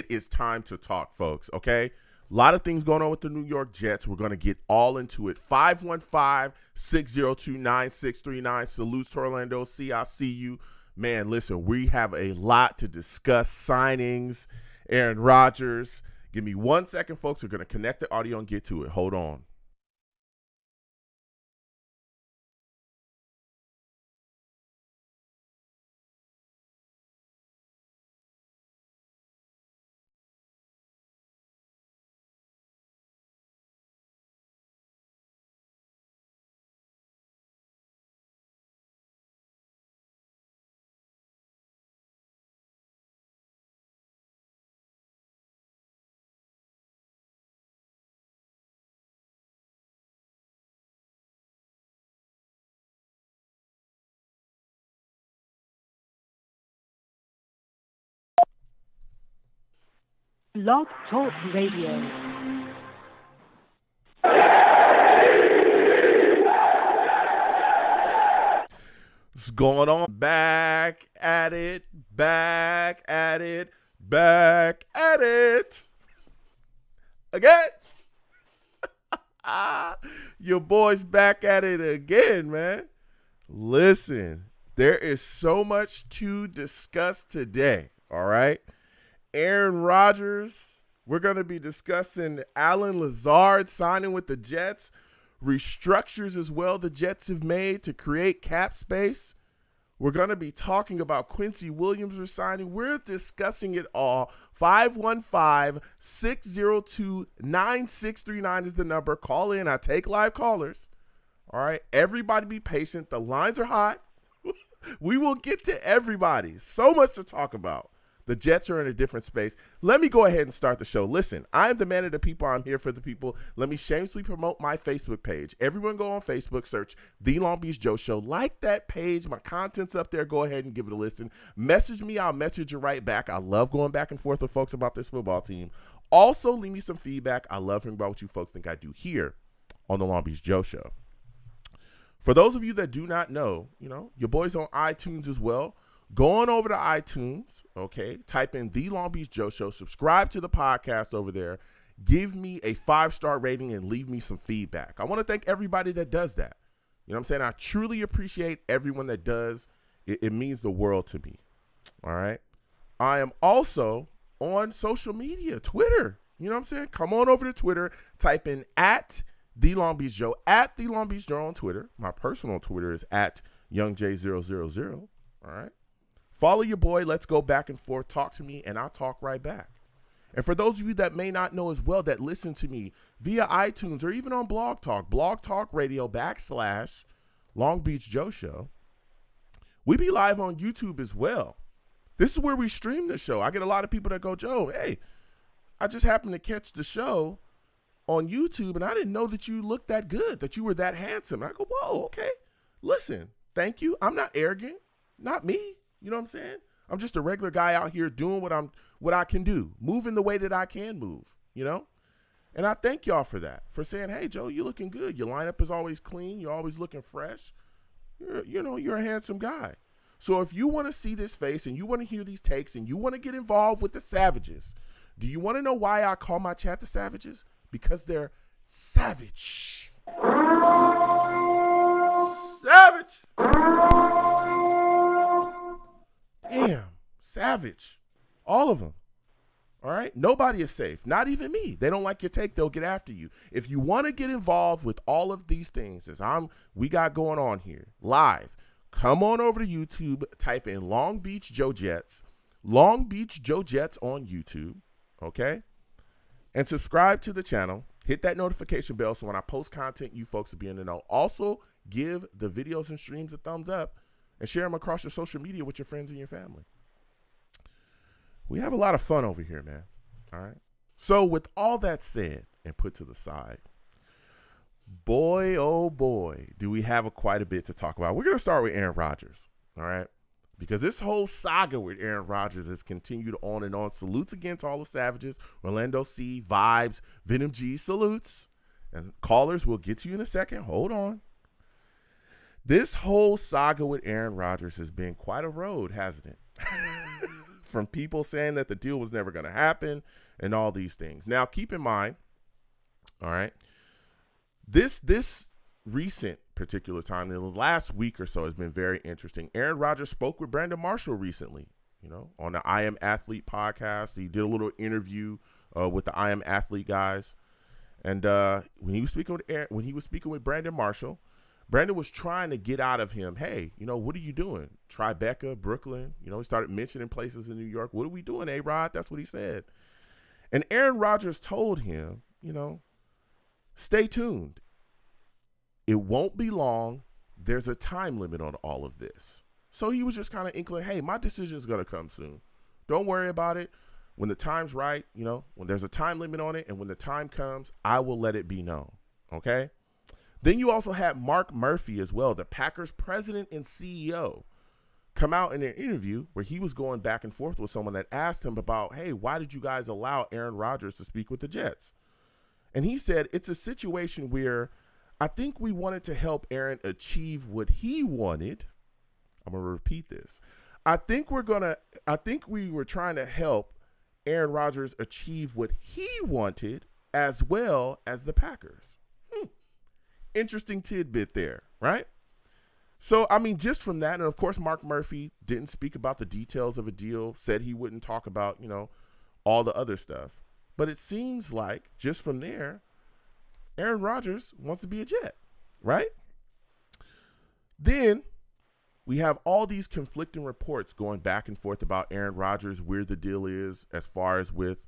It is time to talk, folks, okay? A lot of things going on with the New York Jets. We're going to get all into it. 515-602-9639. Salutes to Orlando. See, I see you. Man, listen, we have a lot to discuss. Signings, Aaron Rodgers. Give me 1 second, folks. We're going to connect the audio and get to it. Hold on. Blog Talk Radio. What's going on? Back at it, back at it, back at it. Again. Your boy's back at it again, man. Listen, there is so much to discuss today, all right? Aaron Rodgers, we're going to be discussing Alan Lazard signing with the Jets, restructures as well the Jets have made to create cap space. We're going to be talking about Quincy Williams resigning. We're discussing it all. 515-602-9639 is the number. Call in. I take live callers. All right. Everybody be patient. The lines are hot. We will get to everybody. So much to talk about. The Jets are in a different space. Let me go ahead and start the show. Listen, I am the man of the people. I'm here for the people. Let me shamelessly promote my Facebook page. Everyone go on Facebook, search The Long Beach Joe Show. Like that page. My content's up there. Go ahead and give it a listen. Message me. I'll message you right back. I love going back and forth with folks about this football team. Also, leave me some feedback. I love hearing about what you folks think I do here on The Long Beach Joe Show. For those of you that do not know, your boy's on iTunes as well. Go on over to iTunes, okay? Type in The Long Beach Joe Show. Subscribe to the podcast over there. Give me a 5-star rating and leave me some feedback. I want to thank everybody that does that. You know what I'm saying? I truly appreciate everyone that does. It means the world to me, all right? I am also on social media, Twitter. You know what I'm saying? Come on over to Twitter. Type in at The Long Beach Joe, at The Long Beach Joe on Twitter. My personal Twitter is at YoungJ000, all right? Follow your boy. Let's go back and forth. Talk to me, and I'll talk right back. And for those of you that may not know as well, that listen to me via iTunes or even on Blog Talk Radio / Long Beach Joe Show, we be live on YouTube as well. This is where we stream the show. I get a lot of people that go, Joe, hey, I just happened to catch the show on YouTube, and I didn't know that you looked that good, that you were that handsome. And I go, whoa, okay. Listen, thank you. I'm not arrogant. Not me. You know what I'm saying? I'm just a regular guy out here doing what I can do, moving the way that I can move, And I thank y'all for that, for saying, hey, Joe, you're looking good. Your lineup is always clean. You're always looking fresh. You're a handsome guy. So if you want to see this face and you want to hear these takes and you want to get involved with the Savages, do you want to know why I call my chat the Savages? Because they're savage. Savage. Damn, savage. All of them. All right? Nobody is safe. Not even me. They don't like your take. They'll get after you. If you want to get involved with all of these things as we got going on here live, come on over to YouTube. Type in Long Beach Joe Jets. Long Beach Joe Jets on YouTube. Okay? And subscribe to the channel. Hit that notification bell so when I post content, you folks will be in the know. Also, give the videos and streams a thumbs up. And share them across your social media with your friends and your family. We have a lot of fun over here, man. All right. So with all that said and put to the side, boy, oh boy, do we have quite a bit to talk about. We're going to start with Aaron Rodgers. All right. Because this whole saga with Aaron Rodgers has continued on and on. Salutes again to all the Savages. Orlando C, Vibes, Venom G, salutes. And callers, we'll get to you in a second. Hold on. This whole saga with Aaron Rodgers has been quite a road, hasn't it? from people saying that the deal was never going to happen and all these things. Now, keep in mind, all right, this recent particular time, in the last week or so, has been very interesting. Aaron Rodgers spoke with Brandon Marshall recently, on the I Am Athlete podcast. He did a little interview with the I Am Athlete guys. And when he was speaking with Brandon Marshall, Brandon was trying to get out of him, hey, what are you doing? Tribeca, Brooklyn. He started mentioning places in New York. What are we doing, A-Rod? That's what he said. And Aaron Rodgers told him, stay tuned. It won't be long. There's a time limit on all of this. So he was just kind of inkling, hey, my decision is going to come soon. Don't worry about it. When the time's right, when there's a time limit on it, and when the time comes, I will let it be known. Okay? Then you also had Mark Murphy as well, the Packers president and CEO, come out in an interview where he was going back and forth with someone that asked him about, hey, why did you guys allow Aaron Rodgers to speak with the Jets? And he said, it's a situation where I think we wanted to help Aaron achieve what he wanted. I'm going to repeat this. I think we were trying to help Aaron Rodgers achieve what he wanted as well as the Packers. Interesting tidbit there, right? So, just from that, and of course, Mark Murphy didn't speak about the details of a deal, said he wouldn't talk about, all the other stuff. But it seems like just from there, Aaron Rodgers wants to be a Jet, right? Then we have all these conflicting reports going back and forth about Aaron Rodgers, where the deal is as far as with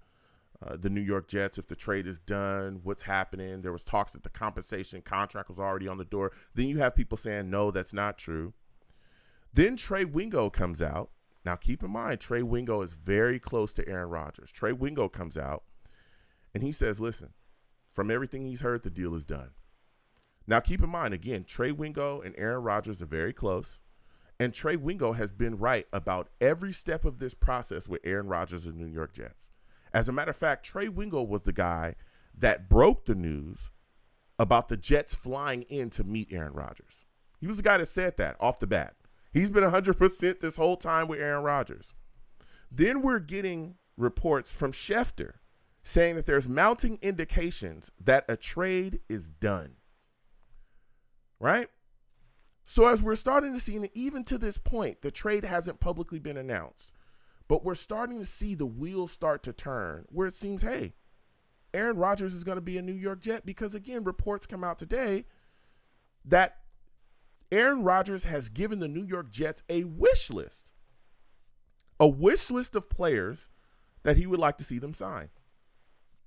the New York Jets, if the trade is done, what's happening. There was talks that the compensation contract was already on the door. Then you have people saying, no, that's not true. Then Trey Wingo comes out. Now, keep in mind, Trey Wingo is very close to Aaron Rodgers. Trey Wingo comes out, and he says, listen, from everything he's heard, the deal is done. Now, keep in mind, again, Trey Wingo and Aaron Rodgers are very close, and Trey Wingo has been right about every step of this process with Aaron Rodgers and the New York Jets. As a matter of fact, Trey Wingo was the guy that broke the news about the Jets flying in to meet Aaron Rodgers. He was the guy that said that off the bat. He's been 100% this whole time with Aaron Rodgers. Then we're getting reports from Schefter saying that there's mounting indications that a trade is done. Right? So as we're starting to see, and even to this point, the trade hasn't publicly been announced. But we're starting to see the wheels start to turn where it seems, hey, Aaron Rodgers is going to be a New York Jet because, again, reports come out today that Aaron Rodgers has given the New York Jets a wish list of players that he would like to see them sign.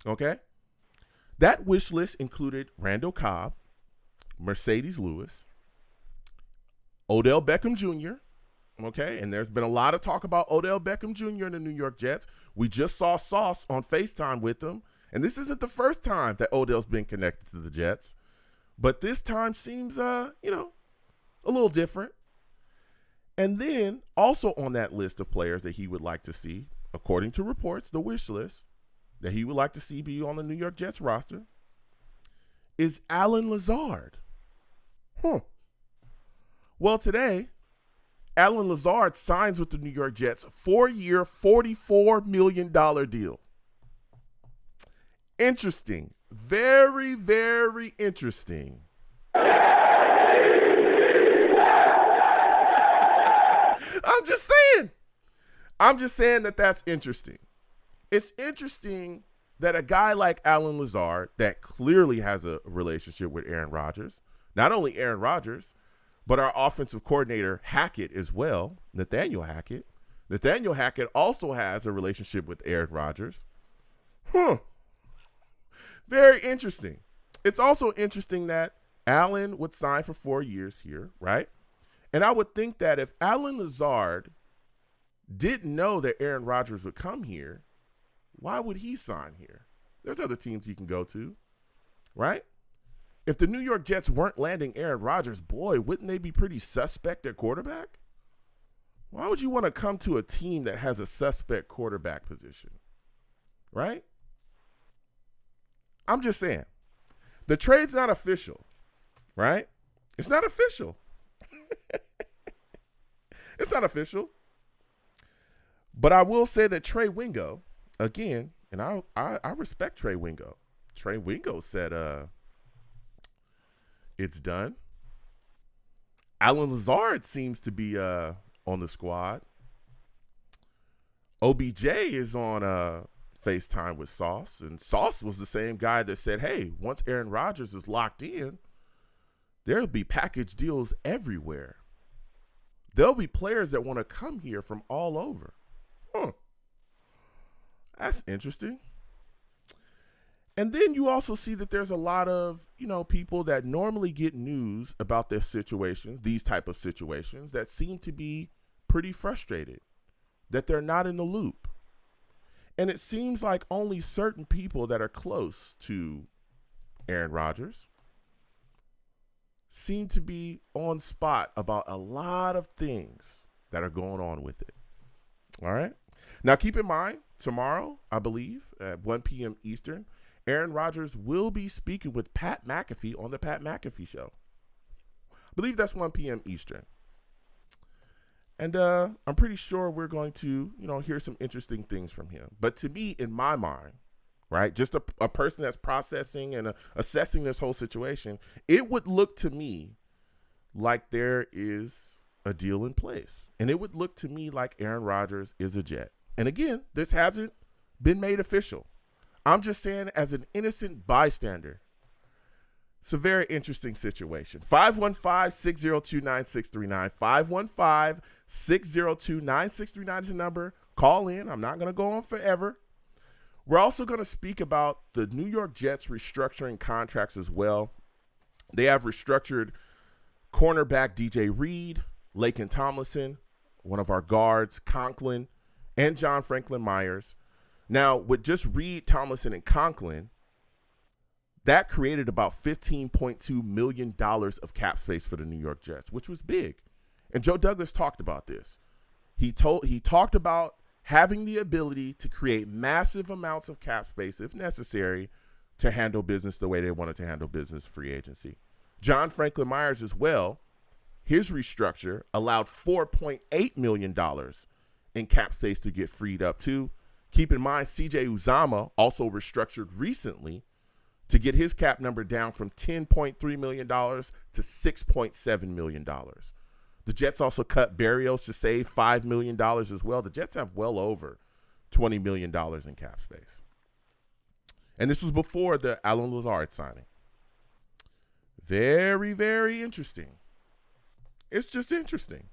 Okay? That wish list included Randall Cobb, Mercedes Lewis, Odell Beckham Jr., okay, and there's been a lot of talk about Odell Beckham Jr. and the New York Jets. We just saw Sauce on FaceTime with them, and this isn't the first time that Odell's been connected to the Jets, but this time seems, a little different. And then also on that list of players that he would like to see, according to reports, the wish list that he would like to see be on the New York Jets roster is Allen Lazard. Well, today, Allen Lazard signs with the New York Jets, 4-year, $44 million deal. Interesting. Very, very interesting. I'm just saying that that's interesting. It's interesting that a guy like Allen Lazard that clearly has a relationship with Aaron Rodgers, not only Aaron Rodgers, but our offensive coordinator, Hackett, as well, Nathaniel Hackett. Nathaniel Hackett also has a relationship with Aaron Rodgers. Very interesting. It's also interesting that Allen would sign for 4 years here, right? And I would think that if Allen Lazard didn't know that Aaron Rodgers would come here, why would he sign here? There's other teams he can go to, right? If the New York Jets weren't landing Aaron Rodgers, boy, wouldn't they be pretty suspect at quarterback? Why would you want to come to a team that has a suspect quarterback position? Right? I'm just saying. The trade's not official, right? It's not official. It's not official. But I will say that Trey Wingo, again, and I respect Trey Wingo. Trey Wingo said it's done. Alan Lazard seems to be on the squad. OBJ is on FaceTime with Sauce, and Sauce was the same guy that said, hey, once Aaron Rodgers is locked in, there'll be package deals everywhere. There'll be players that want to come here from all over. Huh. That's interesting. And then you also see that there's a lot of, people that normally get news about their situations, these type of situations, that seem to be pretty frustrated that they're not in the loop. And it seems like only certain people that are close to Aaron Rodgers seem to be on spot about a lot of things that are going on with it. All right. Now, keep in mind, tomorrow, I believe, at 1 p.m. Eastern, Aaron Rodgers will be speaking with Pat McAfee on the Pat McAfee Show. I believe that's 1 p.m. Eastern. And I'm pretty sure we're going to, hear some interesting things from him. But to me, in my mind, right, just a person that's processing and assessing this whole situation, it would look to me like there is a deal in place. And it would look to me like Aaron Rodgers is a Jet. And again, this hasn't been made official. I'm just saying, as an innocent bystander, it's a very interesting situation. 515-602-9639. 515-602-9639 is the number. Call in. I'm not going to go on forever. We're also going to speak about the New York Jets restructuring contracts as well. They have restructured cornerback DJ Reed, Laken Tomlinson, one of our guards, Conklin, and John Franklin Myers. Now, with just Reed, Tomlinson, and Conklin, that created about $15.2 million of cap space for the New York Jets, which was big. And Joe Douglas talked about this. He talked about having the ability to create massive amounts of cap space, if necessary, to handle business the way they wanted to handle business free agency. John Franklin Myers as well, his restructure allowed $4.8 million in cap space to get freed up too. Keep in mind, CJ Uzama also restructured recently to get his cap number down from $10.3 million to $6.7 million. The Jets also cut Berrios to save $5 million as well. The Jets have well over $20 million in cap space. And this was before the Alan Lazard signing. Very, very interesting. It's just interesting.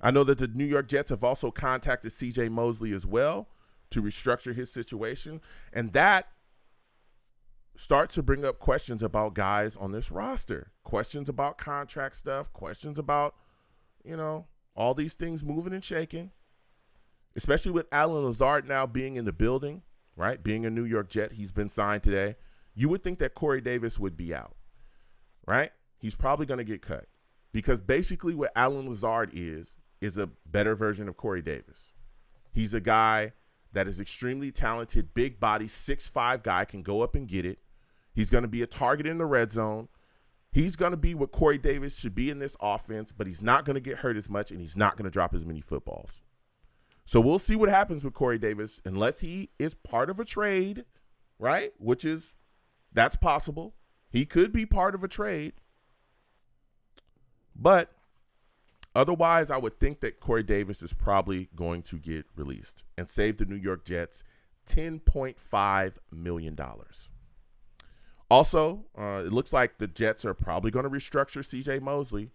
I know that the New York Jets have also contacted C.J. Mosley as well to restructure his situation. And that starts to bring up questions about guys on this roster, questions about contract stuff, questions about, all these things moving and shaking, especially with Alan Lazard now being in the building, right? Being a New York Jet, he's been signed today. You would think that Corey Davis would be out, right? He's probably going to get cut because basically what Alan Lazard is a better version of Corey Davis. He's a guy that is extremely talented, big body, 6'5" guy, can go up and get it. He's going to be a target in the red zone. He's going to be what Corey Davis should be in this offense, but he's not going to get hurt as much, and he's not going to drop as many footballs. So we'll see what happens with Corey Davis unless he is part of a trade, right? That's possible. He could be part of a trade. But otherwise, I would think that Corey Davis is probably going to get released and save the New York Jets $10.5 million. Also, it looks like the Jets are probably going to restructure C.J. Mosley.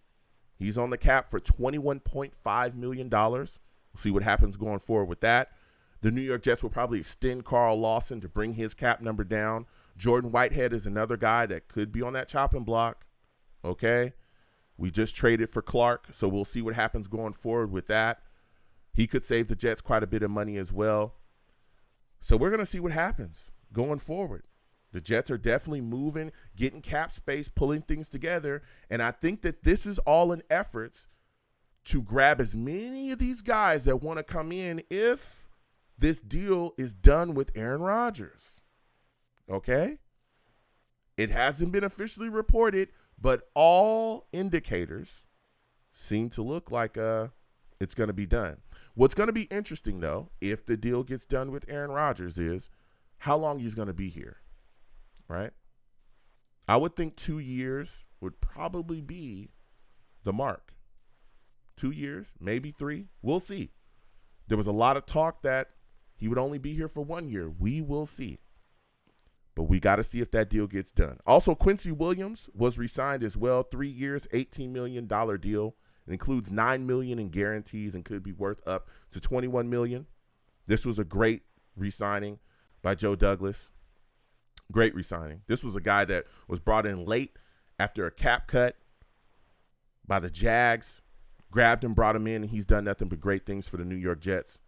He's on the cap for $21.5 million. We'll see what happens going forward with that. The New York Jets will probably extend Carl Lawson to bring his cap number down. Jordan Whitehead is another guy that could be on that chopping block. Okay? We just traded for Clark, so we'll see what happens going forward with that. He could save the Jets quite a bit of money as well. So we're going to see what happens going forward. The Jets are definitely moving, getting cap space, pulling things together. And I think that this is all in efforts to grab as many of these guys that want to come in if this deal is done with Aaron Rodgers. Okay? It hasn't been officially reported, but all indicators seem to look like it's going to be done. What's going to be interesting, though, if the deal gets done with Aaron Rodgers, is how long he's going to be here, right? I would think 2 years would probably be the mark. 2 years, maybe 3. We'll see. There was a lot of talk that he would only be here for 1 year. We will see. But we got to see if that deal gets done. Also, Quincy Williams was re-signed as well. 3 years, $18 million deal. It includes $9 million in guarantees and could be worth up to $21 million. This was a great re-signing by Joe Douglas. Great re-signing. This was a guy that was brought in late after a cap cut by the Jags. Grabbed him, brought him in, and he's done nothing but great things for the New York Jets.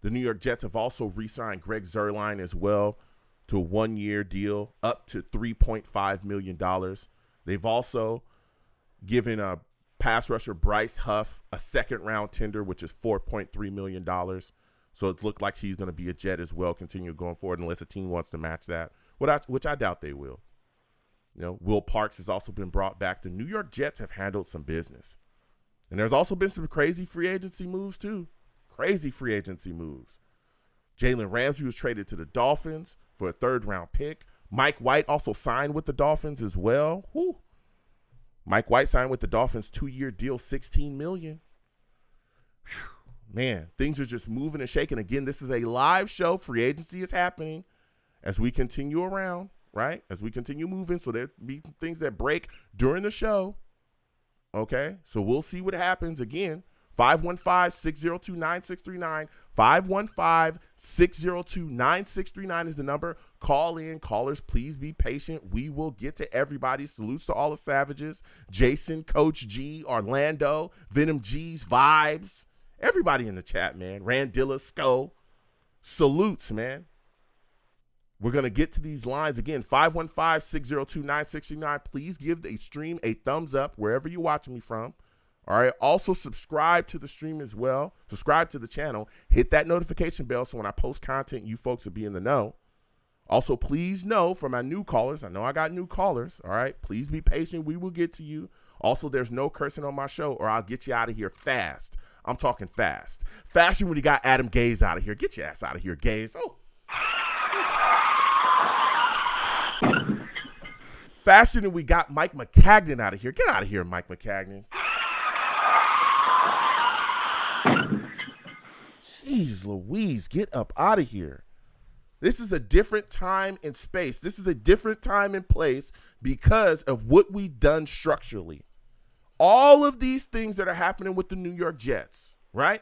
The New York Jets have also re-signed Greg Zuerlein as well to a 1-year deal up to $3.5 million. They've also given a pass rusher Bryce Huff a second-round tender, which is $4.3 million. So it looked like he's going to be a Jet as well, continue going forward, unless a team wants to match that, which I doubt they will. You know, Will Parks has also been brought back. The New York Jets have handled some business. And there's also been some crazy free agency moves, too. Crazy free agency moves. Jalen Ramsey was traded to the Dolphins for a 3rd-round pick. Mike White also signed with the Dolphins as well. Whew. Mike White signed with the Dolphins, 2-year deal, $16 million. Whew. Man, things are just moving and shaking. Again, this is a live show. Free agency is happening as we continue around, right? As we continue moving. So there'll be things that break during the show. Okay, so we'll see what happens. Again, 515-602-9639. 515-602-9639 is the number. Call in. Callers, please be patient. We will get to everybody. Salutes to all the Savages. Jason, Coach G, Orlando, Venom G's, Vibes. Everybody in the chat, man. Randilla, Sco. Salutes, man. We're going to get to these lines again. 515-602-9639. Please give the stream a thumbs up wherever you're watching me from. All right. Also, subscribe to the stream as well. Subscribe to the channel. Hit that notification bell so when I post content, you folks will be in the know. Also, please know for my new callers, I know I got new callers. All right. Please be patient. We will get to you. Also, there's no cursing on my show or I'll get you out of here fast. I'm talking fast. Faster when you got Adam Gaze out of here. Get your ass out of here, Gaze. Oh. Faster than we got Mike McCagnon out of here. Get out of here, Mike McCagnon. Jeez Louise, get up out of here. This is a different time and space. This is a different time and place because of what we've done structurally. All of these things that are happening with the New York Jets, right?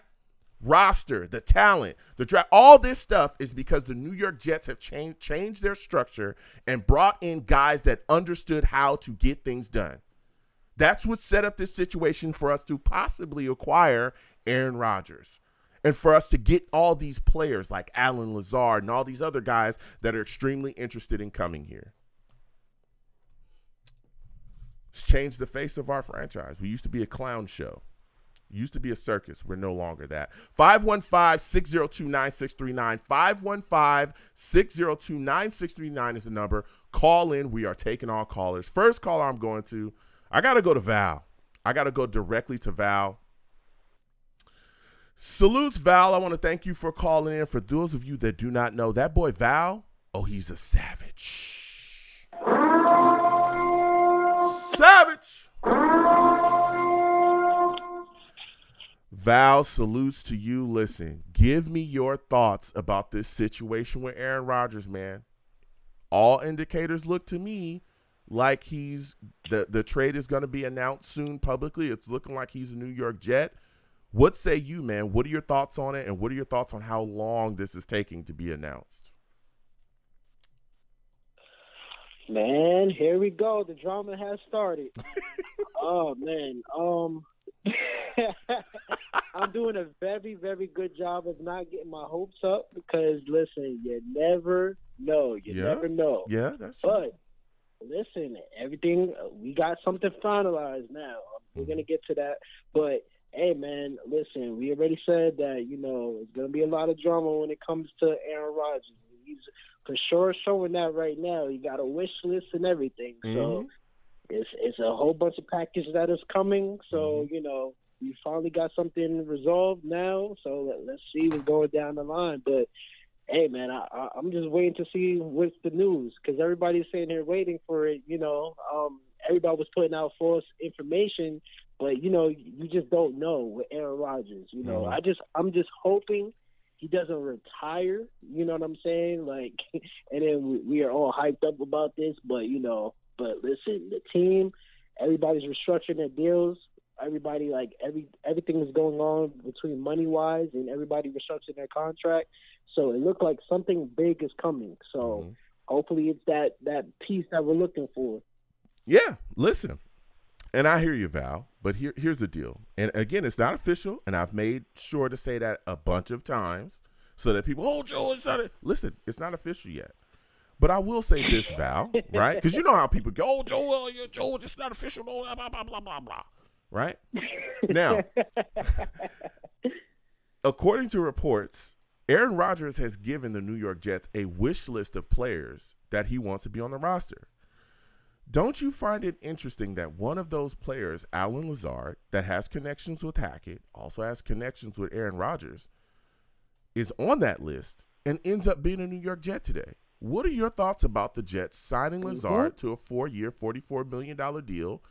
Roster, the talent, the draft, all this stuff is because the New York Jets have changed their structure and brought in guys that understood how to get things done. That's what set up this situation for us to possibly acquire Aaron Rodgers and for us to get all these players like Alan Lazard and all these other guys that are extremely interested in coming here. It's changed the face of our franchise. We used to be a clown show. Used to be a circus. We're no longer that. 515-602-9639. 515-602-9639 is the number. Call in. We are taking all callers. First caller I'm going to, I got to go to Val. I got to go directly to Val. Salutes, Val. I want to thank you for calling in. For those of you that do not know, that boy Val, oh, he's a savage. Savage. Val, salutes to you. Listen, give me your thoughts about this situation with Aaron Rodgers, man. All indicators look to me like the trade is going to be announced soon publicly. It's looking like he's a New York Jet. What say you, man? What are your thoughts on it, and what are your thoughts on how long this is taking to be announced? Man, here we go. The drama has started. Oh, man. I'm doing a very, very good job of not getting my hopes up because, listen, you never know. You never know. Yeah, that's true. But, listen, everything, we got something finalized now. We're going to get to that. But, hey, man, listen, we already said that, it's going to be a lot of drama when it comes to Aaron Rodgers. He's for sure showing that right now. He got a wish list and everything. So it's a whole bunch of packages that is coming. So, we finally got something resolved now. So let's see what's going down the line. But hey, man, I'm just waiting to see what's the news because everybody's sitting here waiting for it. Everybody was putting out false information, but you just don't know with Aaron Rodgers. I'm just hoping he doesn't retire. You know what I'm saying? Like, and then we are all hyped up about this, but listen, the team, everybody's restructuring their deals. Everybody, like, everything is going on between money-wise, and everybody restructuring their contract. So it looked like something big is coming. So hopefully it's that piece that we're looking for. Yeah, listen, and I hear you, Val, but here's the deal. And again, it's not official, and I've made sure to say that a bunch of times so that people, oh, Joe, it's not. Listen, it's not official yet. But I will say this, Val, right? Because you know how people go, oh, Joe, it's not official, blah, blah, blah, blah, blah, blah, right? Now, according to reports, Aaron Rodgers has given the New York Jets a wish list of players that he wants to be on the roster. Don't you find it interesting that one of those players, Allen Lazard, that has connections with Hackett, also has connections with Aaron Rodgers, is on that list and ends up being a New York Jet today? What are your thoughts about the Jets signing Lazard to a 4-year, $44 million deal?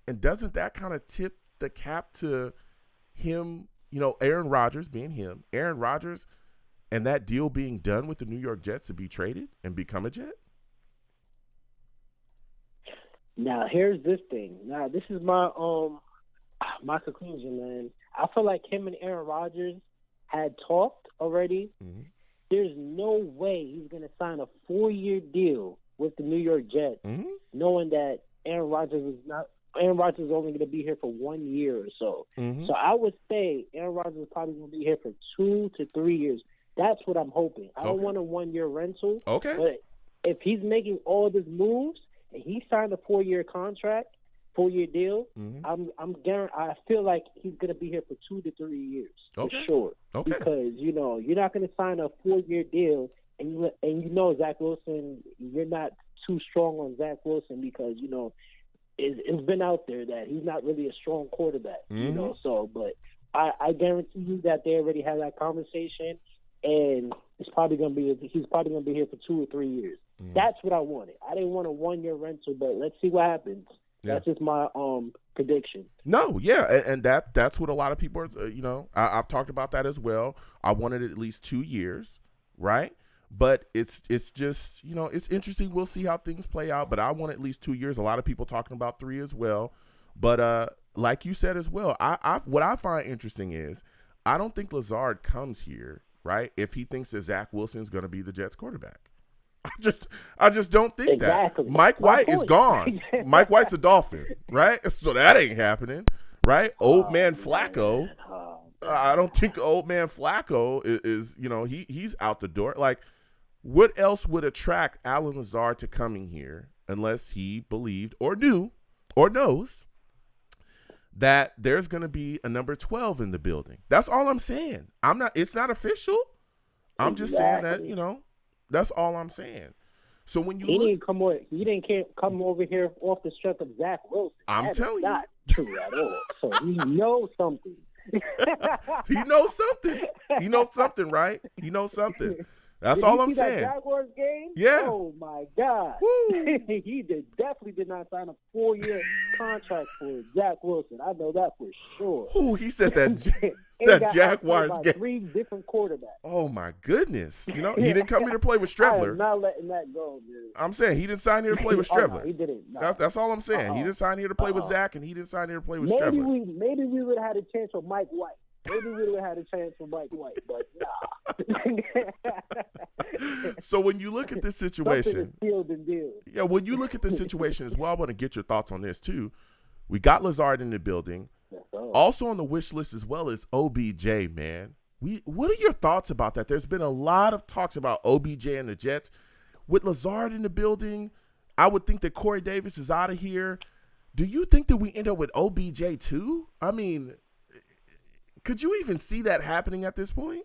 And doesn't that kind of tip the cap to him, Aaron Rodgers being him, Aaron Rodgers, and that deal being done with the New York Jets to be traded and become a Jet? Now, here's this thing. Now, this is my conclusion, man. I feel like him and Aaron Rodgers had talked already. Mm-hmm. There's no way he's going to sign a 4-year deal with the New York Jets, knowing that Aaron Rodgers is only going to be here for 1 year or so. Mm-hmm. So I would say Aaron Rodgers is probably going to be here for 2 to 3 years. That's what I'm hoping. I don't want a 1-year rental. Okay. But if he's making all of his moves and he signed a 4-year contract, 4-year deal, I feel like he's going to be here for 2 to 3 years for sure. Okay. Because you're not going to sign a 4-year deal, and Zach Wilson. You're not too strong on Zach Wilson because it's been out there that he's not really a strong quarterback. So, but I guarantee you that they already had that conversation, and he's probably going to be here for 2 or 3 years. That's what I wanted. I didn't want a 1-year rental, but let's see what happens. Yeah. That's just my prediction. No, yeah, and that's what a lot of people are. I've talked about that as well. I wanted at least 2 years, right? But it's just it's interesting. We'll see how things play out. But I want at least 2 years. A lot of people talking about 3 as well. But like you said as well, what I find interesting is I don't think Lazard comes here, right, if he thinks that Zach Wilson is going to be the Jets quarterback. I just don't think that. Mike White is gone. Mike White's a Dolphin, right? So that ain't happening, right? Old man Flacco. I don't think old man Flacco is he's out the door. Like, what else would attract Allen Lazard to coming here unless he believed or knew or knows that there's going to be a number 12 in the building? That's all I'm saying. It's not official. I'm just saying that, that's all I'm saying. So when he didn't come over here off the strength of Zach Wilson. I'm telling you, not true at all. So he knows something. He knows something. He knows something, right? He knows something. That's all I'm saying. That Jaguars game? Yeah. Oh my God. He definitely did not sign a 4-year contract for Zach Wilson. I know that for sure. Ooh, he said that Jaguars game. 3 different quarterbacks. Oh my goodness. He didn't come here to play with Streveler. I'm not letting that go, dude. I'm saying he didn't sign here to play with Streveler. No, he didn't. No. That's all I'm saying. He didn't sign here to play with Zach, and he didn't sign here to play with Streveler. Maybe we would have had a chance with Mike White. Maybe we would have had a chance with Mike White, but nah. So when you look at this situation, yeah, when you look at this situation as well, I want to get your thoughts on this too. We got Lazard in the building. Also on the wish list as well as OBJ, man. What are your thoughts about that? There's been a lot of talks about OBJ and the Jets. With Lazard in the building, I would think that Corey Davis is out of here. Do you think that we end up with OBJ too? I mean, could you even see that happening at this point?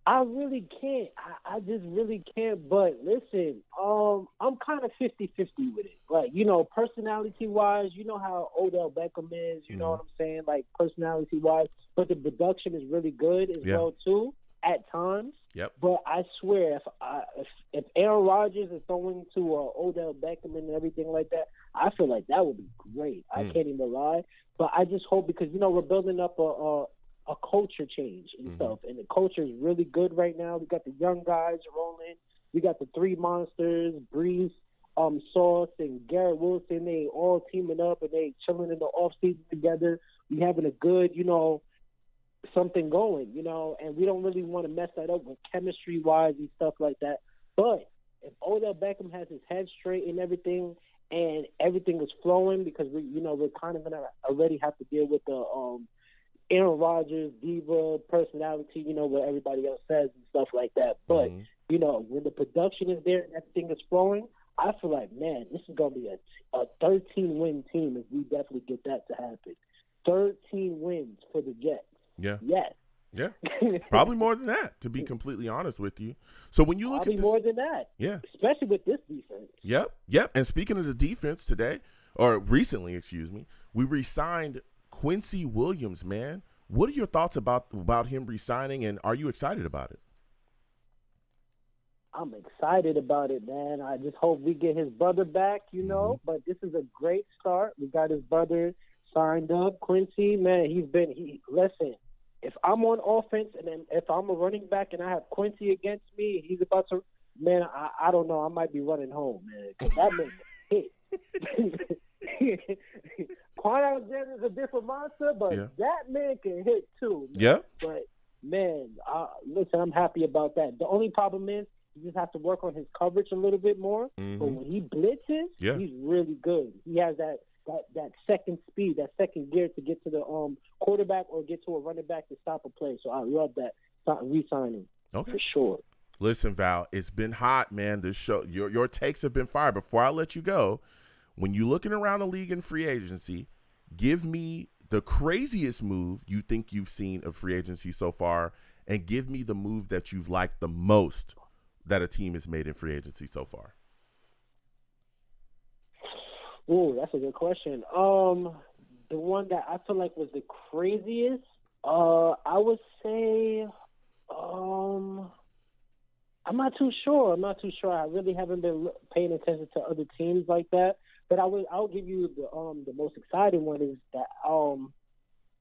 I really can't. I just really can't. But listen, I'm kind of 50-50 with it. Like, personality-wise, you know how Odell Beckham is, you know what I'm saying? Like, personality-wise. But the production is really good as well, too, at times. Yep. But I swear, if Aaron Rodgers is throwing to Odell Beckham and everything like that, I feel like that would be great. I can't even lie. But I just hope, because, we're building up a culture change and stuff, and the culture is really good right now. We got the young guys rolling. We got the three monsters, Breeze, Sauce, and Garrett Wilson. They all teaming up and they chilling in the off season together. We having a good, something going, and we don't really want to mess that up with chemistry wise and stuff like that. But if Odell Beckham has his head straight and everything is flowing, because we're kind of gonna already have to deal with the Aaron Rodgers, diva personality, what everybody else says and stuff like that. But, when the production is there and everything is flowing, I feel like, man, this is going to be a 13-win team if we definitely get that to happen. 13 wins for the Jets. Yeah. Yes. Yeah. Probably more than that, to be completely honest with you. So when you look at this, more than that. Yeah. Especially with this defense. Yep. And speaking of the defense today, or recently, we re-signed Quincy Williams, man. What are your thoughts about him re-signing, and are you excited about it? I'm excited about it, man. I just hope we get his brother back, But this is a great start. We got his brother signed up. Quincy, man, listen, if I'm on offense and then if I'm a running back and I have Quincy against me, he's about to, man, I don't know. I might be running home, man, because that makes hit. Quan Alexander is a different monster, but that man can hit too. Man. Yeah. But, man, listen, I'm happy about that. The only problem is you just have to work on his coverage a little bit more. But when he blitzes, he's really good. He has that second speed, that second gear to get to the quarterback or get to a running back to stop a play. So I love that re-signing for sure. Listen, Val, it's been hot, man. This show, your takes have been fire. Before I let you go, when you're looking around the league in free agency, give me the craziest move you think you've seen of free agency so far, and give me the move that you've liked the most that a team has made in free agency so far. Oh, that's a good question. The one that I feel like was the craziest, I would say, I'm not too sure. I really haven't been paying attention to other teams like that. But I'll give you the most exciting one is that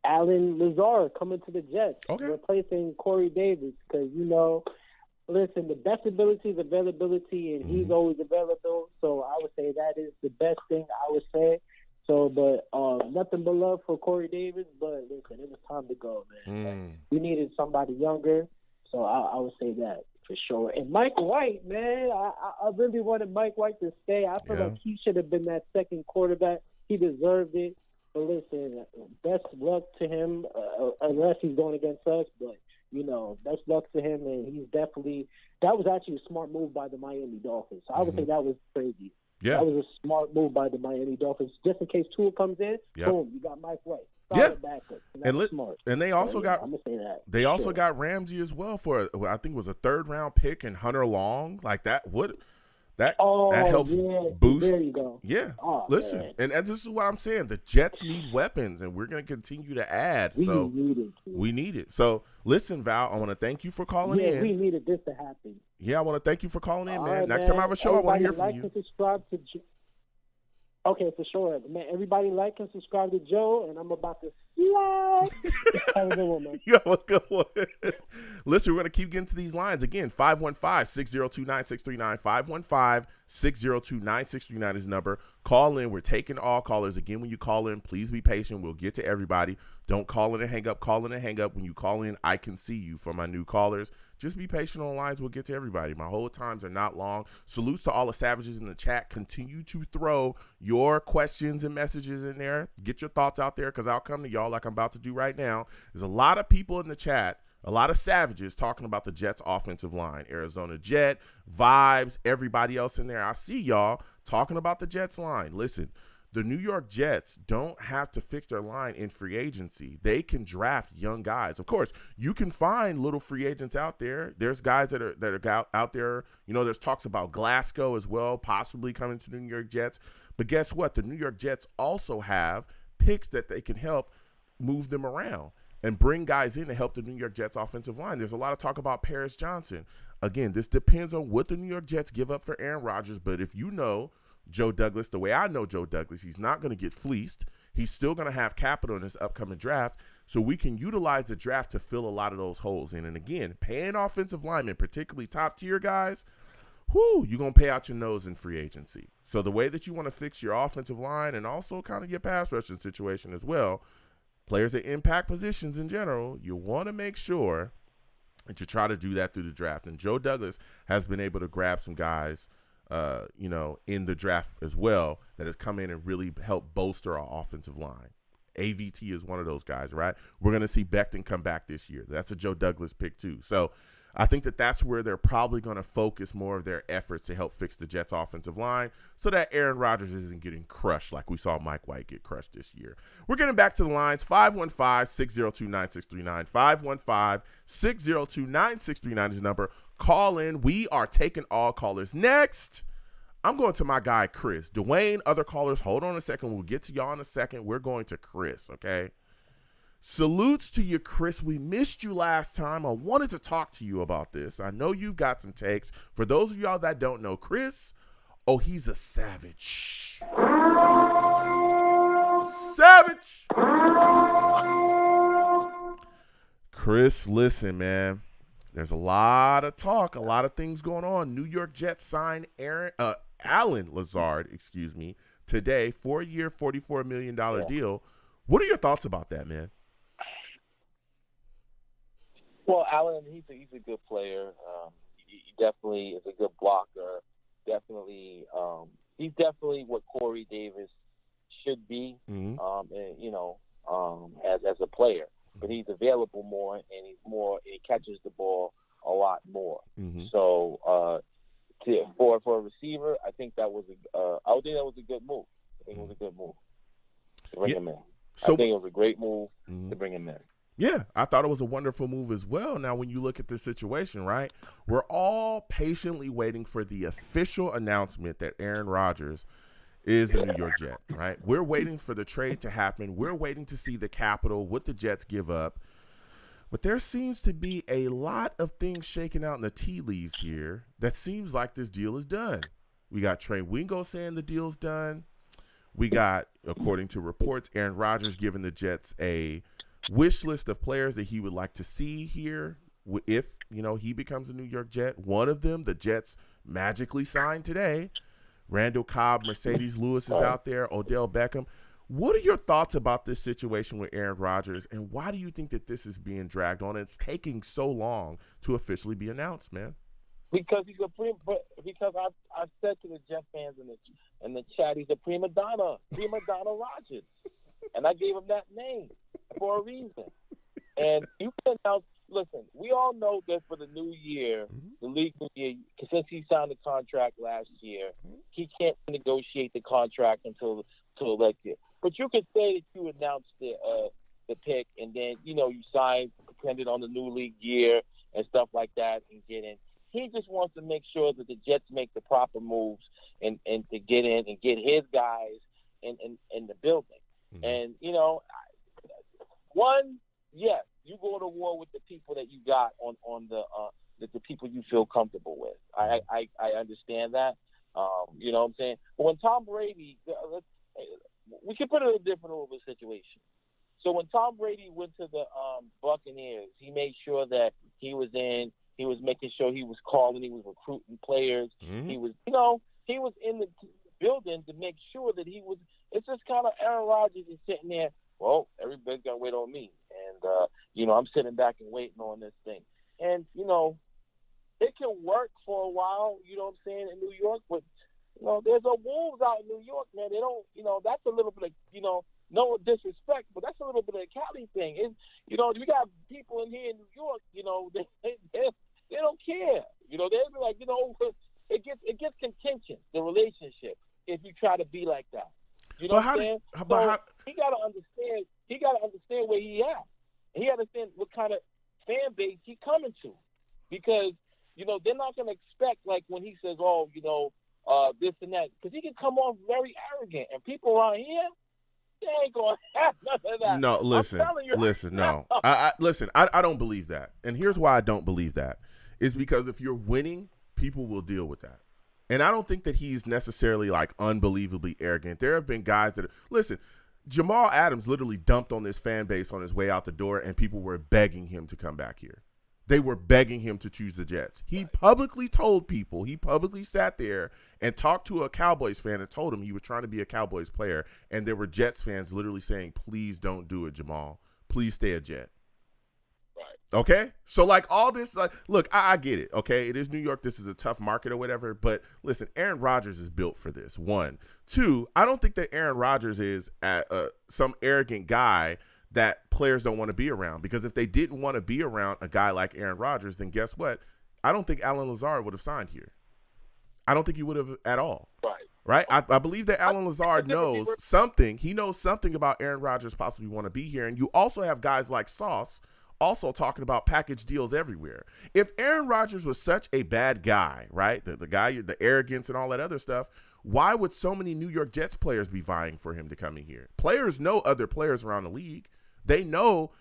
Alan Lazard coming to the Jets, replacing Corey Davis, because listen, the best ability is availability, and he's always available. So I would say that is the best thing I would say. So, but nothing but love for Corey Davis. But listen, it was time to go, man. We needed somebody younger, so I would say that for sure. And Mike White, man, I really wanted Mike White to stay. I feel like he should have been that second quarterback. He deserved it. But listen, best luck to him, unless he's going against us. But best luck to him, and he's definitely – that was actually a smart move by the Miami Dolphins. So I would say that was crazy. Yeah. That was a smart move by the Miami Dolphins. Just in case Tua comes in, boom, you got Mike White. Solid backup. And they also got – I'm going to say that. They also got Ramsey as well for, I think it was a third-round pick, and Hunter Long. Like that would – that helps boost. There you go. Yeah. Oh, listen, man. and this is what I'm saying. The Jets need weapons, and we're going to continue to add. We need it. So, listen, Val, I want to thank you for calling in. Yeah, we needed this to happen. Yeah, I want to thank you for calling in, man. Right, Next time I have a show, I want to hear from you. Subscribe to Okay, for sure. Man, everybody like and subscribe to Joe, and I'm about to slide. Have a good one, man. You have a good one. Listen, we're going to keep getting to these lines. Again, 515-602-9639. 515-602-9639 is the number. Call in. We're taking all callers. Again, when you call in, please be patient. We'll get to everybody. Don't call in and hang up. Call in and hang up. When you call in, I can see you. For my new callers, just be patient on lines. We'll get to everybody. My hold times are not long. Salutes to all the savages in the chat. Continue to throw your questions and messages in there. Get your thoughts out there, because I'll come to y'all like I'm about to do right now. There's a lot of people in the chat, a lot of savages talking about the Jets offensive line. Arizona Jet, Vibes, everybody else in there. I see y'all talking about the Jets line. Listen, the New York Jets don't have to fix their line in free agency. They can draft young guys. Of course, you can find little free agents out there. There's guys that are out there. You know, there's talks about Glasgow as well, possibly coming to the New York Jets. But guess what? The New York Jets also have picks that they can help move them around and bring guys in to help the New York Jets offensive line. There's a lot of talk about Paris Johnson. Again, this depends on what the New York Jets give up for Aaron Rodgers. But if you know Joe Douglas, the way I know Joe Douglas, he's not going to get fleeced. He's still going to have capital in this upcoming draft. So we can utilize the draft to fill a lot of those holes in. And again, paying offensive linemen, particularly top tier guys, you're going to pay out your nose in free agency. So the way that you want to fix your offensive line and also kind of your pass rushing situation as well, players at impact positions in general, you want to make sure that you try to do that through the draft. And Joe Douglas has been able to grab some guys in the draft as well that has come in and really helped bolster our offensive line. AVT is one of those guys, right? We're going to see Becton come back this year. That's a Joe Douglas pick too. So I think that that's where they're probably going to focus more of their efforts to help fix the Jets offensive line so that Aaron Rodgers isn't getting crushed like we saw Mike White get crushed this year. We're getting back to the lines. 515-602-9639. 515-602-9639 is the number. Call in. We are taking all callers. Next, I'm going to my guy, Chris. Dwayne, other callers, hold on a second. We'll get to y'all in a second. We're going to Chris, okay? Salutes to you, Chris. We missed you last time. I wanted to talk to you about this. I know you've got some takes. For those of y'all that don't know Chris, he's a savage. Savage. Chris, listen, man. There's a lot of talk, a lot of things going on. New York Jets signed Alan Lazard, today, 4-year, $44 million deal. What are your thoughts about that, man? Well, Allen, he's a good player. He definitely is a good blocker. Definitely, he's definitely what Corey Davis should be, as a player. But he's available more, and he catches the ball a lot more. Mm-hmm. So for a receiver, I think that was a good move. I think it was a good move to bring him in. So, I think it was a great move to bring him in. Yeah, I thought it was a wonderful move as well. Now, when you look at this situation, right, we're all patiently waiting for the official announcement that Aaron Rodgers is a New York Jet, right? We're waiting for the trade to happen. We're waiting to see the capital, what the Jets give up. But there seems to be a lot of things shaking out in the tea leaves here that seems like this deal is done. We got Trey Wingo saying the deal's done. We got, according to reports, Aaron Rodgers giving the Jets a wish list of players that he would like to see here if, he becomes a New York Jet. One of them, the Jets magically signed today. Randall Cobb, Mercedes Lewis is out there, Odell Beckham. What are your thoughts about this situation with Aaron Rodgers, and why do you think that this is being dragged on? It's taking so long to officially be announced, man. Because I've said to the Jet fans in the chat, he's a prima donna Rodgers, and I gave him that name for a reason. And you can announce. Listen, we all know that for the new year, the league new year, since he signed the contract last year, he can't negotiate the contract until elected. But you could say that you announced the pick, and then you sign depending on the new league year and stuff like that, and get in. He just wants to make sure that the Jets make the proper moves and to get in and get his guys in the building. Mm-hmm. And yes, you go to war with the people that you got on the people you feel comfortable with. I understand that. You know what I'm saying? But when Tom Brady, we can put it in a different little bit situation. So when Tom Brady went to the Buccaneers, he made sure that he was in. He was making sure he was calling. He was recruiting players. Mm-hmm. He was in the building to make sure that he was. It's just kind of Aaron Rodgers is sitting there. Well, everybody's gonna wait on me, and I'm sitting back and waiting on this thing. And it can work for a while. You know what I'm saying, in New York, but there's a Wolves out in New York, man. They don't. That's a little bit of no disrespect, but that's a little bit of a Cali thing. We got people in here in New York. They don't care. They'll be like, it gets contentious, the relationship, if you try to be like that. You know what I'm saying? He got to understand. He got to understand where he at. He understand what kind of fan base he coming to, because they're not going to expect, like, when he says, "Oh, this and that," because he can come on very arrogant, and people around here, they ain't going to have none of that. No, listen, no. I don't believe that. And here's why I don't believe that. Is because if you're winning, people will deal with that. And I don't think that he's necessarily, like, unbelievably arrogant. There have been guys that listen, Jamal Adams literally dumped on this fan base on his way out the door, and people were begging him to come back here. They were begging him to choose the Jets. He publicly told people, he publicly sat there and talked to a Cowboys fan and told him he was trying to be a Cowboys player, and there were Jets fans literally saying, "Please don't do it, Jamal. Please stay a Jet." Right. Okay? So, like, all this, like, look, I get it, okay? It is New York. This is a tough market or whatever, but listen, Aaron Rodgers is built for this, one. Two, I don't think that Aaron Rodgers is some arrogant guy that players don't want to be around, because if they didn't want to be around a guy like Aaron Rodgers, then guess what? I don't think Alan Lazard would have signed here. I don't think he would have at all. Right? I believe that Alan Lazard knows something. He knows something about Aaron Rodgers possibly want to be here. And you also have guys like Sauce also talking about package deals everywhere. If Aaron Rodgers was such a bad guy, right, the guy, the arrogance and all that other stuff, why would so many New York Jets players be vying for him to come in here? Players know other players around the league. They know,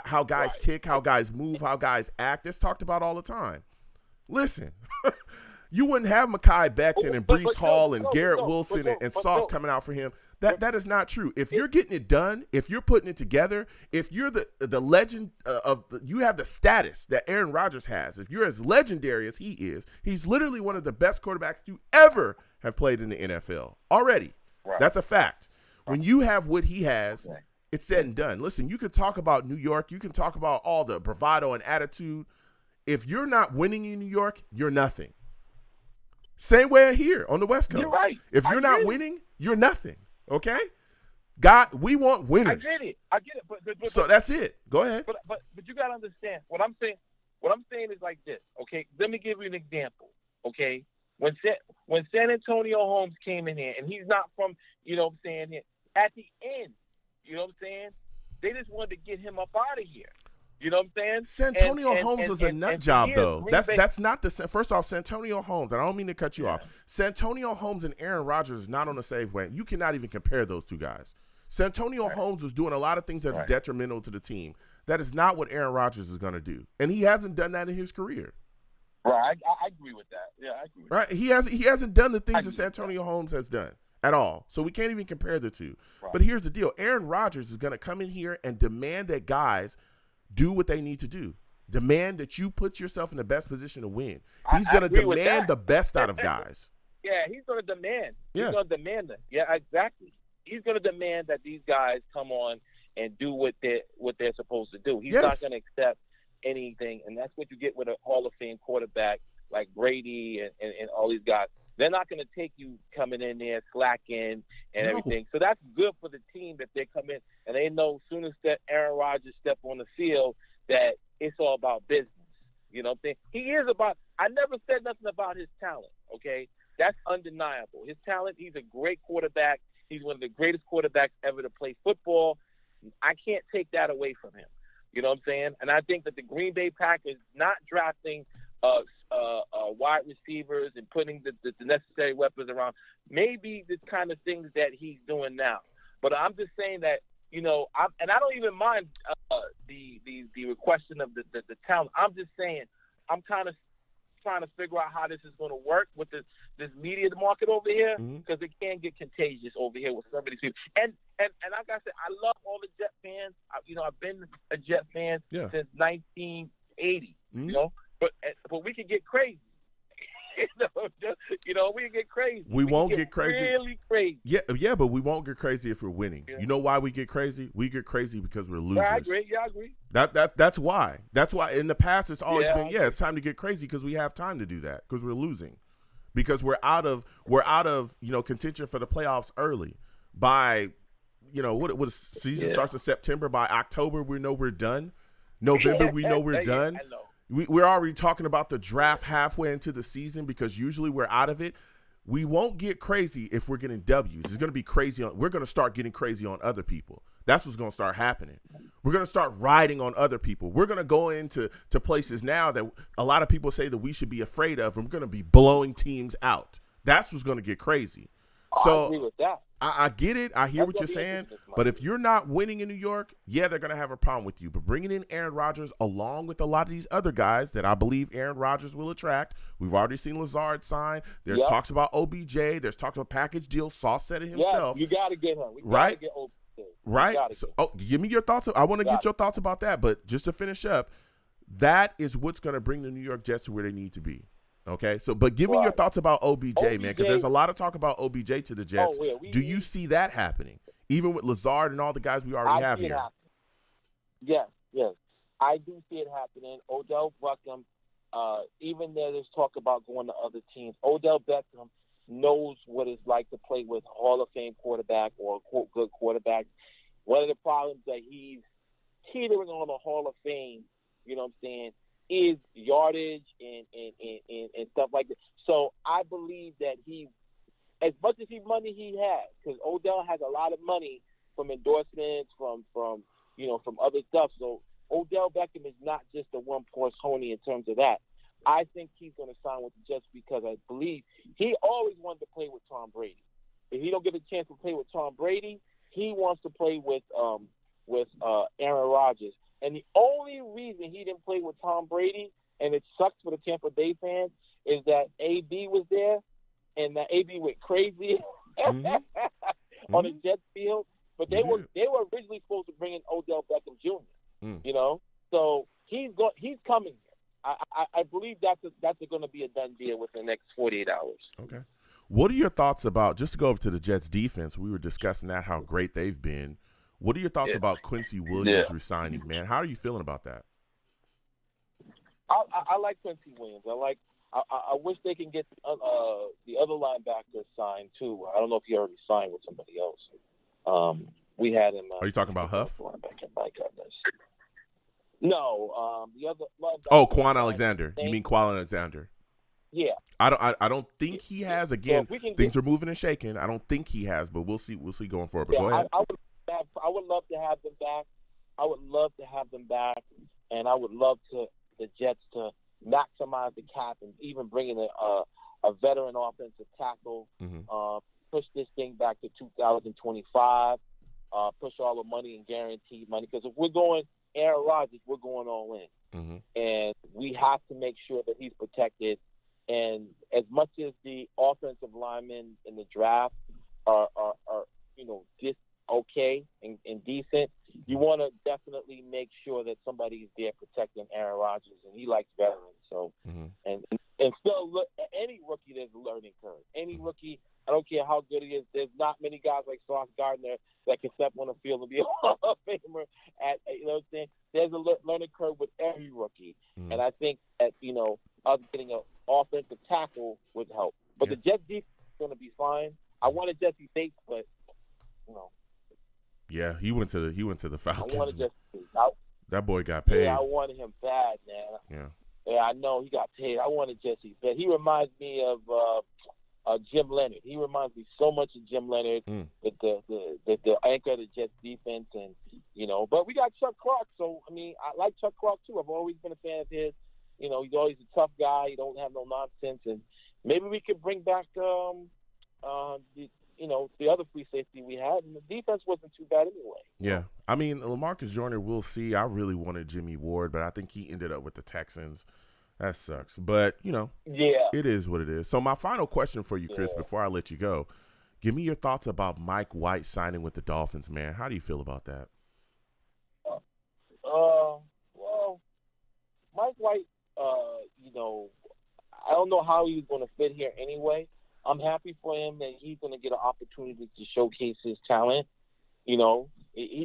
how guys tick, how guys move, how guys act. It's talked about all the time. Listen, you wouldn't have Mekhi Becton and Breece Hall and Garrett Wilson and Sauce coming out for him. That is not true. If you're getting it done, if you're putting it together, if you're the legend you have the status that Aaron Rodgers has, if you're as legendary as he is, he's literally one of the best quarterbacks to ever have played in the NFL already. Right. That's a fact. When you have what he has, it's said and done. Listen, you can talk about New York. You can talk about all the bravado and attitude. If you're not winning in New York, you're nothing. Same way here on the West Coast. You're right. If you're not winning, you're nothing. Okay? God, we want winners. I get it. But so that's it. Go ahead. But you got to understand what I'm saying. What I'm saying is like this. Okay? Let me give you an example. Okay? When San Antonio Holmes came in here, and he's not from, at the end, they just wanted to get him up out of here. You know what I'm saying? Santonio Holmes is a nut job, though. That's not the – first off, Santonio Holmes, and I don't mean to cut you off. Santonio Holmes and Aaron Rodgers is not on the same way. You cannot even compare those two guys. Santonio Holmes was doing a lot of things that are detrimental to the team. That is not what Aaron Rodgers is going to do. And he hasn't done that in his career. Right. I agree with that. Yeah, I agree with that. He hasn't done the things that Santonio Holmes has done at all. So we can't even compare the two. Right. But here's the deal. Aaron Rodgers is going to come in here and demand that guys do what they need to do. Demand that you put yourself in the best position to win. He's going to demand the best out of guys. Yeah, he's going to demand. He's going to demand that. Yeah, exactly. He's going to demand that these guys come on and do what they're supposed to do. He's not going to accept anything, and that's what you get with a Hall of Fame quarterback like Brady and all these guys. They're not going to take you coming in there slacking and everything. So that's good for the team that they come in and they know as soon as Aaron Rodgers step on the field that it's all about business. You know what I'm saying? He is about – I never said nothing about his talent, okay? That's undeniable. His talent, he's a great quarterback. He's one of the greatest quarterbacks ever to play football. I can't take that away from him. You know what I'm saying? And I think that the Green Bay Packers not drafting wide receivers and putting the necessary weapons around maybe the kind of things that he's doing now. But I'm just saying that, I don't even mind the question of the talent. I'm just saying I'm kind of trying to figure out how this is going to work with this media market over here, because it can get contagious over here with some of these people. And like I said, I love all the Jet fans. I've been a Jet fan since 1980. But we can get crazy. We can get crazy. We won't get crazy. Really crazy. Yeah, but we won't get crazy if we're winning. Yeah. You know why we get crazy? We get crazy because we're losers. I agree. Yeah, I agree. That's why. That's why in the past it's always been it's time to get crazy because we have time to do that because we're losing. Because we're out of contention for the playoffs early. By what season starts in September, by October we know we're done. November we know we're done. I know. We're already talking about the draft halfway into the season because usually we're out of it. we won't get crazy if we're getting W's. It's going to be crazy. We're going to start getting crazy on other people. That's what's going to start happening. We're going to start riding on other people. We're going to go into places now that a lot of people say that we should be afraid of, and we're going to be blowing teams out. That's what's going to get crazy. So I agree with that. I get it. I hear what you're saying. But if you're not winning in New York, yeah, they're going to have a problem with you. But bringing in Aaron Rodgers along with a lot of these other guys that I believe Aaron Rodgers will attract. We've already seen Lazard sign. There's talks about OBJ. There's talks about package deal. Sauce said it himself. Yeah, you got to get him. We right? Gotta get OBJ. Right. So, give me your thoughts. I want to get your thoughts about that. But just to finish up, that is what's going to bring the New York Jets to where they need to be. Okay, so but give me your thoughts about OBJ, man, because there's a lot of talk about OBJ to the Jets. Do you see that happening, even with Lazard and all the guys we already have here? Yes, I do see it happening. Odell Beckham, even though there's talk about going to other teams, Odell Beckham knows what it's like to play with Hall of Fame quarterback or a good quarterback. One of the problems that he's teetering on the Hall of Fame, you know what I'm saying, is yardage and stuff like that. So I believe that he, as much as money he has, because Odell has a lot of money from endorsements, from other stuff. So Odell Beckham is not just a one-horse pony in terms of that. I think he's going to sign with the Jets because I believe he always wanted to play with Tom Brady. If he don't get a chance to play with Tom Brady, he wants to play with Aaron Rodgers. And the only reason he didn't play with Tom Brady, and it sucks for the Tampa Bay fans, is that AB was there, and that AB went crazy on the Jets field. But they were originally supposed to bring in Odell Beckham Jr. You know, so he's coming here. I believe that's going to be a done deal within the next 48 hours. Okay. What are your thoughts about, just to go over to the Jets defense, we were discussing that, how great they've been. What are your thoughts about Quincy Williams resigning, man? How are you feeling about that? I like Quincy Williams. I wish they can get the other linebacker signed too. I don't know if he already signed with somebody else. We had him. Are you talking about Huff? Linebacker, my goodness. No, the other linebacker. Oh, Quan Alexander. You mean Quan Alexander? Yeah. I don't think he has. Again, things are moving and shaking. I don't think he has, but we'll see. We'll see going forward. But go ahead. I would love to have them back. And I would love the Jets to maximize the cap and even bring in a veteran offensive tackle. Push this thing back to 2025. Push all the money and guaranteed money, because if we're going Aaron Rodgers, we're going all in, and we have to make sure that he's protected. And as much as the offensive linemen in the draft are just okay and decent, you want to definitely make sure that somebody's there protecting Aaron Rodgers, and he likes veterans. So, and still, look, any rookie, there's a learning curve. Any rookie, I don't care how good he is. There's not many guys like Sauce Gardner that can step on the field and be a Hall of Famer. You know what I'm saying? There's a learning curve with every rookie, and I think that us getting an offensive tackle would help. But the Jets defense is going to be fine. I wanted Jesse Bates, but yeah, he went to the Falcons. I wanted Jesse. That boy got paid. Yeah, I wanted him bad, man. Yeah, I know he got paid. I wanted Jesse Bates. He reminds me of Jim Leonard. He reminds me so much of Jim Leonard, the anchor of the Jets defense, and But we got Chuck Clark, so I mean, I like Chuck Clark too. I've always been a fan of his. He's always a tough guy. He don't have no nonsense, and maybe we could bring back the other free safety we had, and the defense wasn't too bad anyway. Yeah. I mean, LaMarcus Joyner, we'll see. I really wanted Jimmy Ward, but I think he ended up with the Texans. That sucks. But, it is what it is. So my final question for you, Chris, before I let you go, give me your thoughts about Mike White signing with the Dolphins, man. How do you feel about that? Well, Mike White, I don't know how he's going to fit here anyway. I'm happy for him that he's going to get an opportunity to showcase his talent. He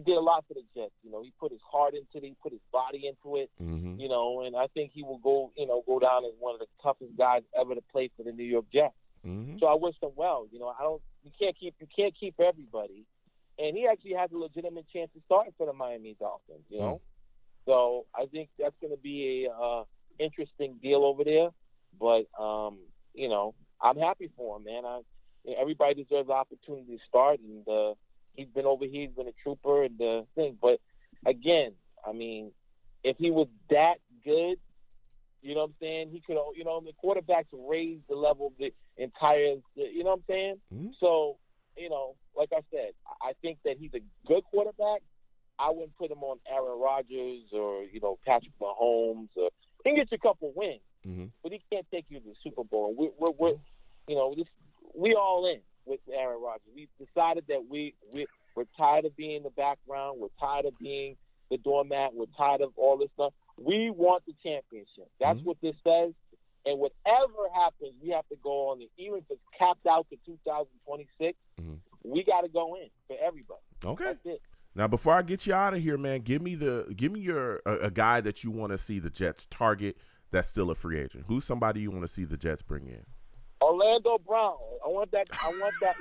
did a lot for the Jets. He put his heart into it. He put his body into it. And I think he will go down as one of the toughest guys ever to play for the New York Jets. So I wish him well. You can't keep everybody. And he actually has a legitimate chance of starting for the Miami Dolphins. So I think that's going to be a interesting deal over there. But I'm happy for him, man. Everybody deserves the opportunity to start, and he's been over here. He's been a trooper and the thing. But again, I mean, if he was that good, you know what I'm saying, he could, you know, the quarterbacks raise the level of the entire, you know what I'm saying? Mm-hmm. So, you know, like I said, I think that he's a good quarterback. I wouldn't put him on Aaron Rodgers or, you know, Patrick Mahomes. He can get you a couple wins, Mm-hmm. but he can't take you to the Super Bowl. We're you know, we all in with Aaron Rodgers. We decided that we're tired of being in the background. We're tired of being the doormat. We're tired of all this stuff. We want the championship. That's Mm-hmm. what this says. And whatever happens, we have to go on. Even if it's capped out to 2026, Mm-hmm. we got to go in for everybody. Okay. That's it. Now, before I get you out of here, man, give me a guy that you want to see the Jets target that's still a free agent. Who's somebody you want to see the Jets bring in? Orlando Brown. I want that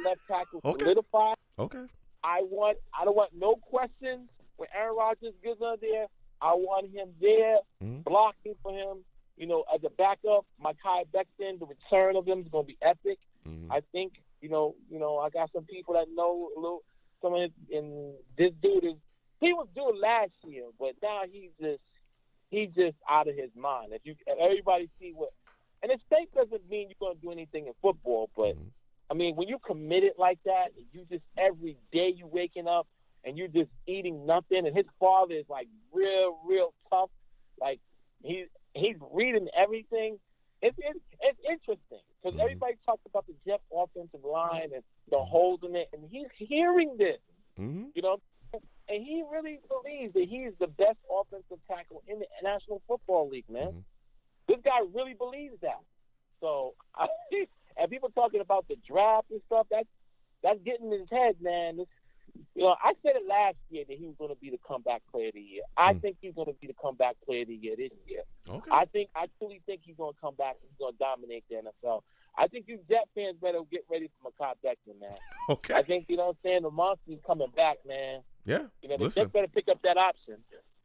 left tackle solidified. Okay. I don't want no questions when Aaron Rodgers gets on there. I want him there, Mm-hmm. blocking for him. You know, as a backup, Mekhi Becton, the return of him is going to be epic. Mm-hmm. I think, you know, I got some people that know a little. And this dude he was good last year, but now he's just out of his mind. If everybody see what, and it state doesn't mean you're going to do anything in football, but Mm-hmm. I mean, when you committed like that, and you just every day you waking up and you're just eating nothing, and his father is like real tough, like he's reading everything. It's interesting because Mm-hmm. everybody talks about the Jets offensive line and the holes in it, and he's hearing this, Mm-hmm. you know, and he really believes that he's the best offensive tackle in the National Football League, man. Mm-hmm. This guy really believes that. So, and people talking about the draft and stuff, that's getting in his head, man. You know, I said it last year that he was going to be the comeback player of the year. I think he's going to be the comeback player of the year this year. Okay. I truly think he's going to come back and he's going to dominate the NFL. I think you Jet fans better get ready for Mekhi Becton, man. Okay. I think, you know what I'm saying, the monster's coming back, man. Yeah. You know, the Listen. Jets better pick up that option.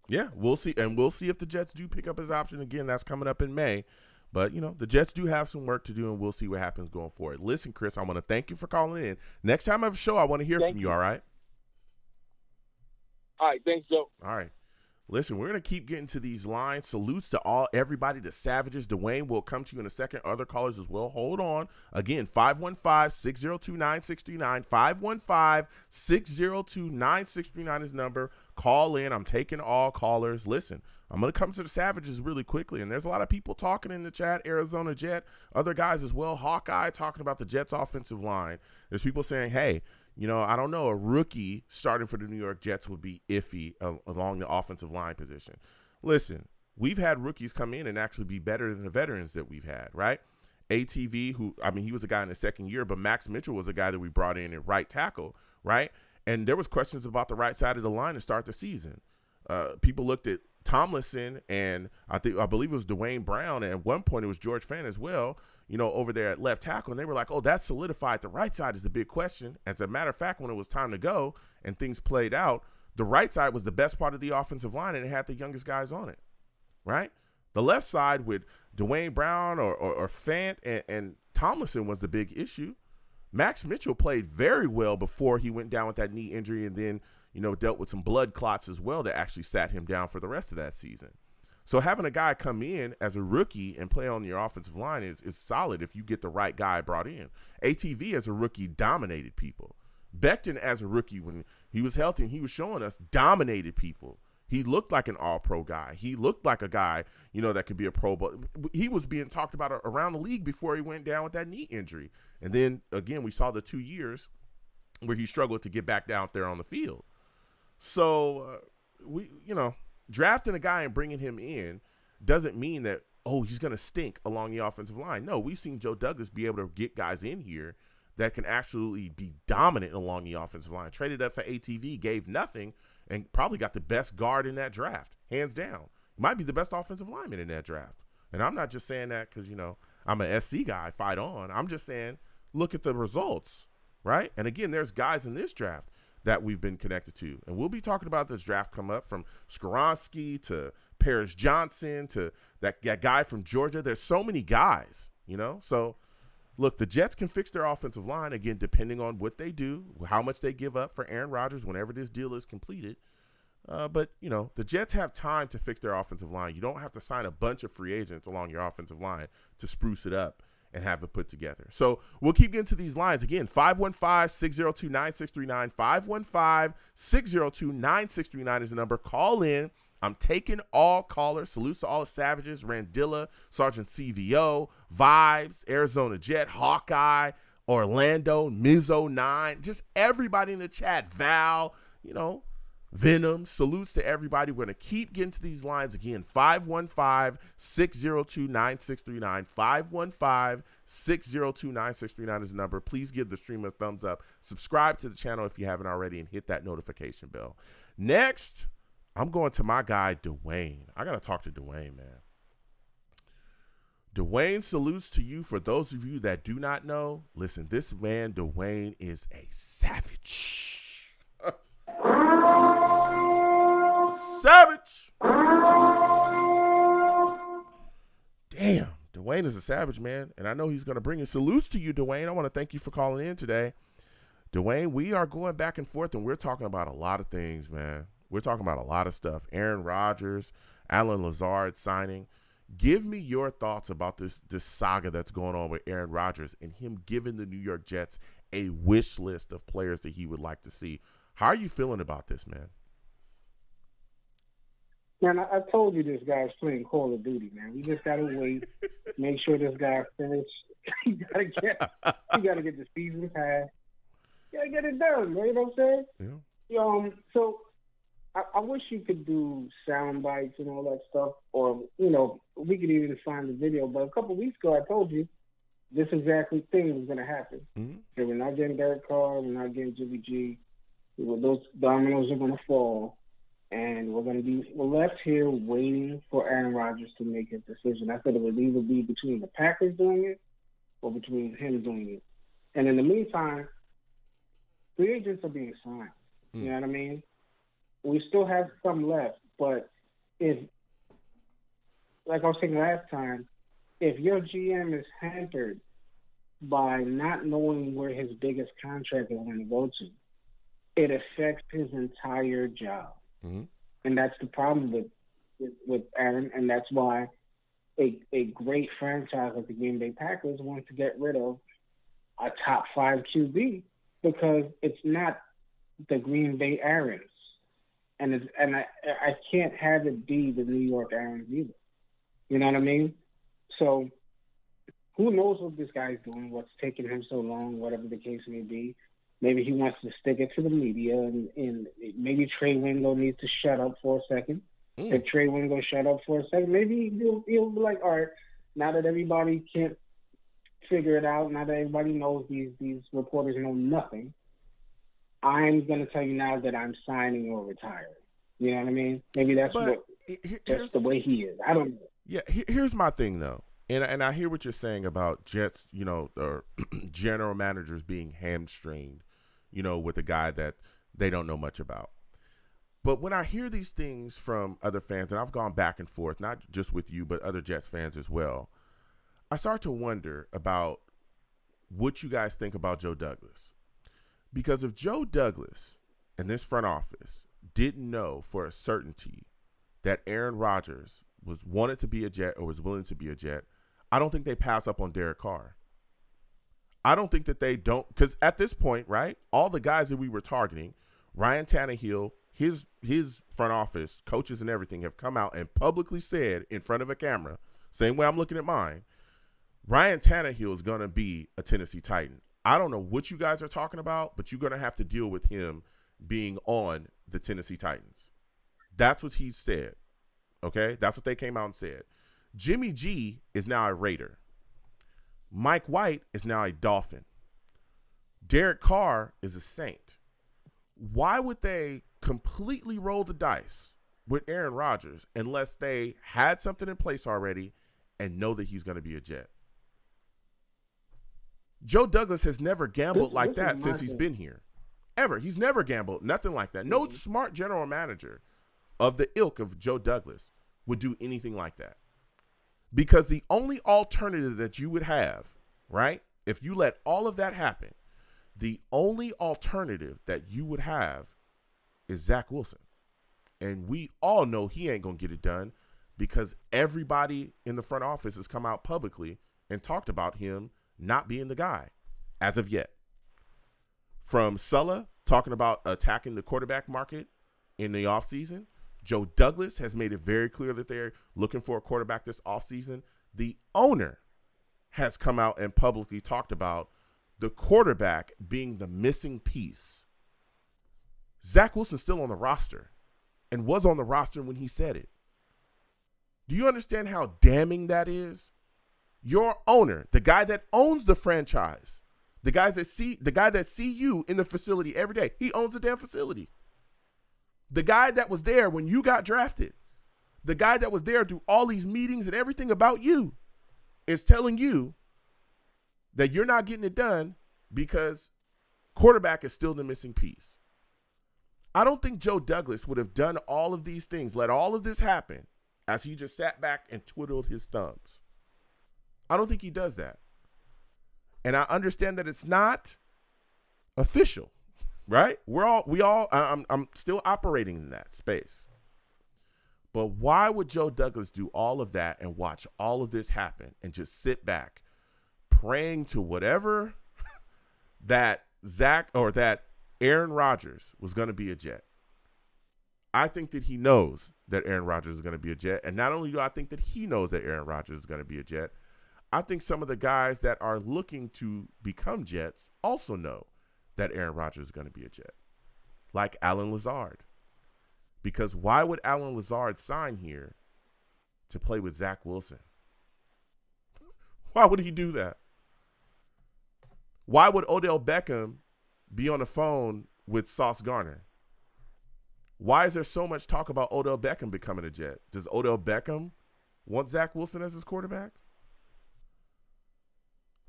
Yeah, we'll see. And we'll see if the Jets do pick up his option again. That's coming up in May. But, you know, the Jets do have some work to do, and we'll see what happens going forward. Listen, Chris, I want to thank you for calling in. Next time I have a show, I want to hear from you, all right? All right, thanks, Joe. All right. Listen, we're going to keep getting to these lines. Salutes to everybody, the Savages. Dwayne will come to you in a second. Other callers as well. Hold on. Again, 515-602-9639. 515-602-9639 is number. Call in. I'm taking all callers. Listen, I'm going to come to the Savages really quickly, and there's a lot of people talking in the chat. Arizona Jet, other guys as well. Hawkeye talking about the Jets' offensive line. There's people saying, hey, you know, I don't know, a rookie starting for the New York Jets would be iffy along the offensive line position. Listen, we've had rookies come in and actually be better than the veterans that we've had, right? ATV, he was a guy in his second year, but Max Mitchell was a guy that we brought in at right tackle, right? And there was questions about the right side of the line to start the season. People looked at Tomlinson, and I believe it was Dwayne Brown, and at one point it was George Fenn as well, you know, over there at left tackle, and they were like, oh, that solidified the right side is the big question. As a matter of fact, when it was time to go and things played out, the right side was the best part of the offensive line, and it had the youngest guys on it, right? The left side with Dwayne Brown or Fant and Tomlinson was the big issue. Max Mitchell played very well before he went down with that knee injury and then, you know, dealt with some blood clots as well that actually sat him down for the rest of that season. So having a guy come in as a rookie and play on your offensive line is solid if you get the right guy brought in. ATV as a rookie dominated people. Becton as a rookie, when he was healthy and he was showing us, dominated people. He looked like an all-pro guy. He looked like a guy, you know, that could be a pro. But he was being talked about around the league before he went down with that knee injury. And then, again, we saw the 2 years where he struggled to get back down there on the field. So, drafting a guy and bringing him in doesn't mean that, oh, he's going to stink along the offensive line. No, we've seen Joe Douglas be able to get guys in here that can actually be dominant along the offensive line. Traded up for ATV, gave nothing, and probably got the best guard in that draft, hands down. Might be the best offensive lineman in that draft. And I'm not just saying that because, you know, I'm an SC guy, fight on. I'm just saying, look at the results, right? And again, there's guys in this draft that we've been connected to. And we'll be talking about this draft come up, from Skoronski to Paris Johnson to that guy from Georgia. There's so many guys, you know? So look, the Jets can fix their offensive line, again, depending on what they do, how much they give up for Aaron Rodgers whenever this deal is completed. But, the Jets have time to fix their offensive line. You don't have to sign a bunch of free agents along your offensive line to spruce it up and have it put together. So we'll keep getting to these lines. Again, 515-602-9639. 515-602-9639 is the number. Call in. I'm taking all callers. Salutes to all the Savages, Randilla, Sergeant CVO, Vibes, Arizona Jet, Hawkeye, Orlando, Mizzo 9, just everybody in the chat. Val, Venom. Salutes to everybody. We're going to keep getting to these lines again. 515-602-9639. 515-602-9639 is the number. Please give the stream a thumbs up. Subscribe to the channel if you haven't already and hit that notification bell. Next, I'm going to my guy, Dwayne. I got to talk to Dwayne, man. Dwayne, salutes to you. For those of you that do not know, listen, this man, Dwayne, is a savage. Savage. Damn, Dwayne is a savage, man. And I know he's going to bring it. Salutes to you, Dwayne. I want to thank you for calling in today. Dwayne, we are going back and forth, and we're talking about a lot of things, man. We're talking about a lot of stuff. Aaron Rodgers, Alan Lazard signing. Give me your thoughts about this saga that's going on with Aaron Rodgers and him giving the New York Jets a wish list of players that he would like to see. How are you feeling about this, man? Man, I told you this guy's playing Call of Duty, man. We just gotta wait, make sure this guy finishes. You gotta get the season pass. You gotta get it done, man. You know what I'm saying? Yeah. So I wish you could do sound bites and all that stuff, or we could even find the video. But a couple of weeks ago, I told you this exactly thing was gonna happen. Mm-hmm. So we're not getting Derek Carr, we're not getting Jimmy G. Those dominoes are gonna fall. And we're left here waiting for Aaron Rodgers to make his decision. I said it would either be between the Packers doing it or between him doing it. And in the meantime, free agents are being signed. You know what I mean? We still have some left, but like I was saying last time, if your GM is hampered by not knowing where his biggest contract is going to go to, it affects his entire job. Mm-hmm. And that's the problem with Aaron, and that's why a great franchise like the Green Bay Packers wants to get rid of a top 5 QB because it's not the Green Bay Aarons, and I can't have it be the New York Aarons either. You know what I mean? So who knows what this guy's doing, what's taking him so long, whatever the case may be. Maybe he wants to stick it to the media, and maybe Trey Wingo needs to shut up for a second. If Trey Wingo shut up for a second, maybe he'll be like, all right, now that everybody can't figure it out, now that everybody knows these reporters know nothing, I'm going to tell you now that I'm signing or retiring. You know what I mean? Maybe that's that's the way he is. I don't know. Yeah, here's my thing, though. And I hear what you're saying about Jets, or general managers being hamstringed, with a guy that they don't know much about. But when I hear these things from other fans, and I've gone back and forth, not just with you, but other Jets fans as well, I start to wonder about what you guys think about Joe Douglas. Because if Joe Douglas and this front office didn't know for a certainty that Aaron Rodgers wanted to be a Jet or was willing to be a Jet, I don't think they pass up on Derek Carr. I don't think that they don't, because at this point, right, all the guys that we were targeting, Ryan Tannehill, his front office, coaches and everything have come out and publicly said in front of a camera, same way I'm looking at mine, Ryan Tannehill is going to be a Tennessee Titan. I don't know what you guys are talking about, but you're going to have to deal with him being on the Tennessee Titans. That's what he said, okay? That's what they came out and said. Jimmy G is now a Raider. Mike White is now a Dolphin. Derek Carr is a Saint. Why would they completely roll the dice with Aaron Rodgers unless they had something in place already and know that he's going to be a Jet? Joe Douglas has never gambled like that since he's been here. Ever. He's never gambled. Nothing like that. No smart general manager of the ilk of Joe Douglas would do anything like that. Because the only alternative that you would have, right, if you let all of that happen, the only alternative that you would have is Zach Wilson. And we all know he ain't going to get it done because everybody in the front office has come out publicly and talked about him not being the guy as of yet. From Sulla talking about attacking the quarterback market in the offseason, Joe Douglas has made it very clear that they're looking for a quarterback this offseason. The owner has come out and publicly talked about the quarterback being the missing piece. Zach Wilson's still on the roster and was on the roster when he said it. Do you understand how damning that is? Your owner, the guy that owns the franchise, the guy that see you in the facility every day, he owns the damn facility. The guy that was there when you got drafted, the guy that was there through all these meetings and everything about you is telling you that you're not getting it done because quarterback is still the missing piece. I don't think Joe Douglas would have done all of these things, let all of this happen, as he just sat back and twiddled his thumbs. I don't think he does that. And I understand that it's not official, right? I'm still operating in that space. But why would Joe Douglas do all of that and watch all of this happen and just sit back praying to whatever that Zach or that Aaron Rodgers was going to be a Jet? I think that he knows that Aaron Rodgers is going to be a Jet. And not only do I think that he knows that Aaron Rodgers is going to be a Jet, I think some of the guys that are looking to become Jets also know that Aaron Rodgers is going to be a Jet, like Alan Lazard. Because why would Alan Lazard sign here to play with Zach Wilson? Why would he do that? Why would Odell Beckham be on the phone with Sauce Gardner? Why is there so much talk about Odell Beckham becoming a Jet? Does Odell Beckham want Zach Wilson as his quarterback?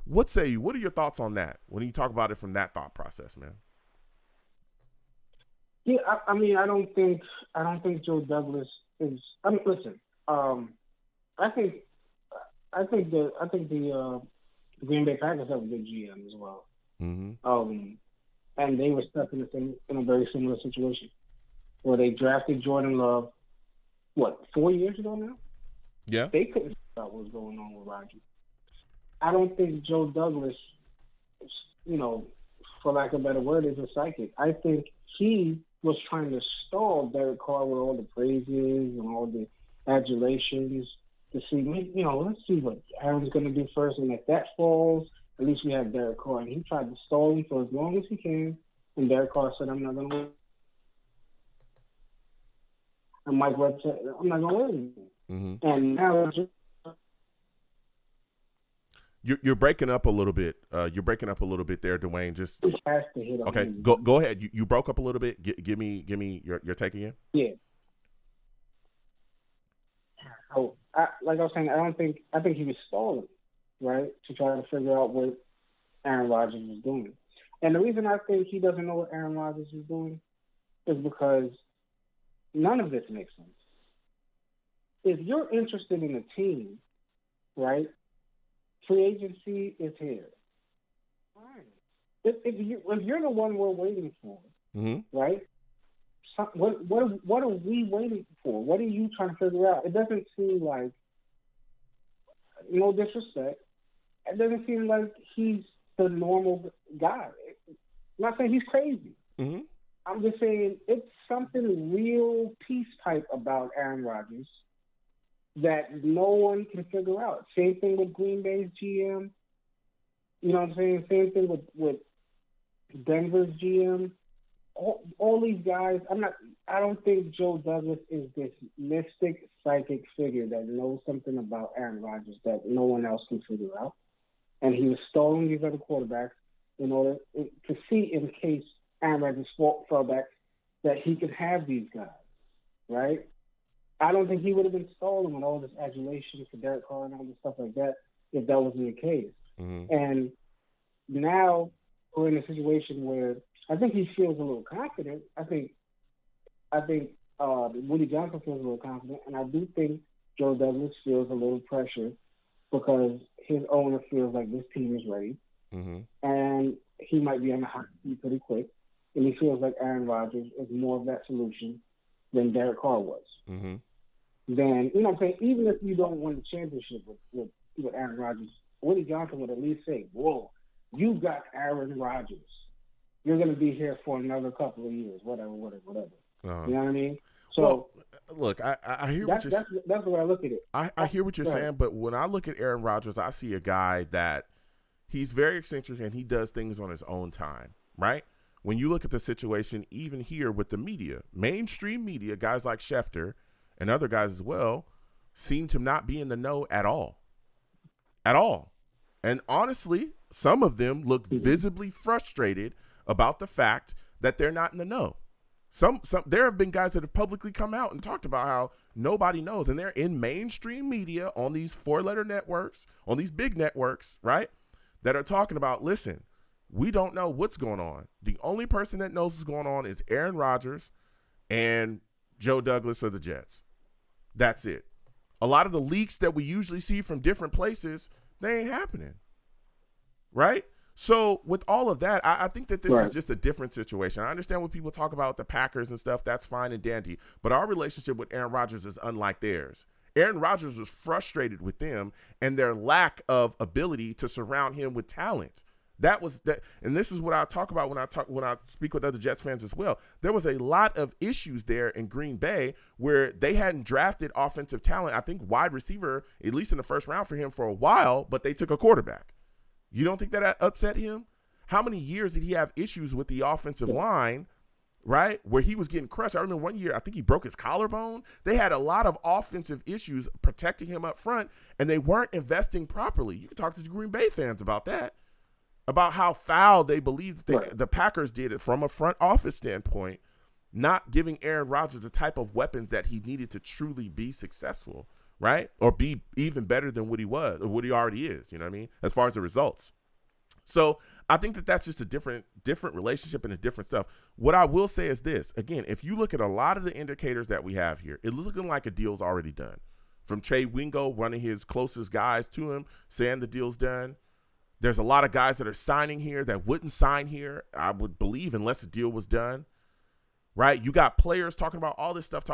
What say you? What are your thoughts on that when you talk about it from that thought process, man? Yeah, I mean, I don't think Joe Douglas is. I mean, listen. I think the Green Bay Packers have a good GM as well. Mm-hmm. And they were stuck in a very similar situation where they drafted Jordan Love. What, 4 years ago now? Yeah. They couldn't figure out what was going on with Rodgers. I don't think Joe Douglas, for lack of a better word, is a psychic. I think he was trying to stall Derek Carr with all the praises and all the adulations to see, let's see what Aaron's going to do first. And if that falls, at least we have Derek Carr. And he tried to stall him for as long as he can. And Derek Carr said, I'm not going to win. And Mike Webb said, I'm not going to win. Mm-hmm. And now You're breaking up a little bit. You're breaking up a little bit there, Dwayne. Just has to hit okay. Go ahead. You broke up a little bit. Give me your take again. Yeah. So, like I was saying, I think he was stalling, right, to try to figure out what Aaron Rodgers was doing. And the reason I think he doesn't know what Aaron Rodgers is doing is because none of this makes sense. If you're interested in a team, right, free agency is here. Fine. If you're the one we're waiting for, mm-hmm. right? What are we waiting for? What are you trying to figure out? It doesn't seem like, no disrespect, it doesn't seem like he's the normal guy. I'm not saying he's crazy. Mm-hmm. I'm just saying it's something real peace pipe about Aaron Rodgers that no one can figure out. Same thing with Green Bay's GM. You know what I'm saying? Same thing with Denver's GM. All these guys, I don't think Joe Douglas is this mystic psychic figure that knows something about Aaron Rodgers that no one else can figure out. And he was stalling these other quarterbacks in order to see in case Aaron Rodgers fell back that he could have these guys, right? I don't think he would have been stalling with all this adulation for Derek Carr and all this stuff like that if that wasn't the case. Mm-hmm. And now we're in a situation where I think he feels a little confident. I think Woody Johnson feels a little confident, and I do think Joe Douglas feels a little pressure because his owner feels like this team is ready. and he might be on the hot seat pretty quick. And he feels like Aaron Rodgers is more of that solution than Derek Carr was. Then, you know what I'm saying? Even if you don't win the championship with Aaron Rodgers, Woody Johnson would at least say, whoa, you got Aaron Rodgers. You're going to be here for another couple of years, whatever. You know what I mean? So, well, look, I hear what you're saying. That's the way I look at it. I hear what you're saying, but when I look at Aaron Rodgers, I see a guy that he's very eccentric and he does things on his own time, right? When you look at the situation, even here with the media, mainstream media, guys like Schefter and other guys as well, seem to not be in the know at all. At all. And honestly, some of them look visibly frustrated about the fact that they're not in the know. There have been guys that have publicly come out and talked about how nobody knows, and they're in mainstream media on these 4-letter networks, on these big networks, right, that are talking about, listen, we don't know what's going on. The only person that knows what's going on is Aaron Rodgers and Joe Douglas of the Jets. That's it. A lot of the leaks that we usually see from different places, they ain't happening, right? So with all of that, I think that this is just a different situation. I understand when people talk about the Packers and stuff, that's fine and dandy, but our relationship with Aaron Rodgers is unlike theirs. Aaron Rodgers was frustrated with them and their lack of ability to surround him with talent. That was that, and this is what I talk about when I speak with other Jets fans as well. There was a lot of issues there in Green Bay where they hadn't drafted offensive talent. I think wide receiver, at least in the first round for him for a while, but they took a quarterback. You don't think that upset him? How many years did he have issues with the offensive line, right, where he was getting crushed? I remember one year, I think he broke his collarbone. They had a lot of offensive issues protecting him up front, and they weren't investing properly. You can talk to the Green Bay fans about that, about how foul they believe that the Packers did it from a front office standpoint, not giving Aaron Rodgers the type of weapons that he needed to truly be successful, right? Or be even better than what he was or what he already is, you know what I mean, as far as the results. So I think that that's just a different relationship and a different stuff. What I will say is this, again, if you look at a lot of the indicators that we have here, it's looking like a deal's already done. From Trey Wingo, one of his closest guys to him, saying the deal's done. There's a lot of guys that are signing here that wouldn't sign here, I would believe, unless a deal was done, right? You got players talking about all this stuff,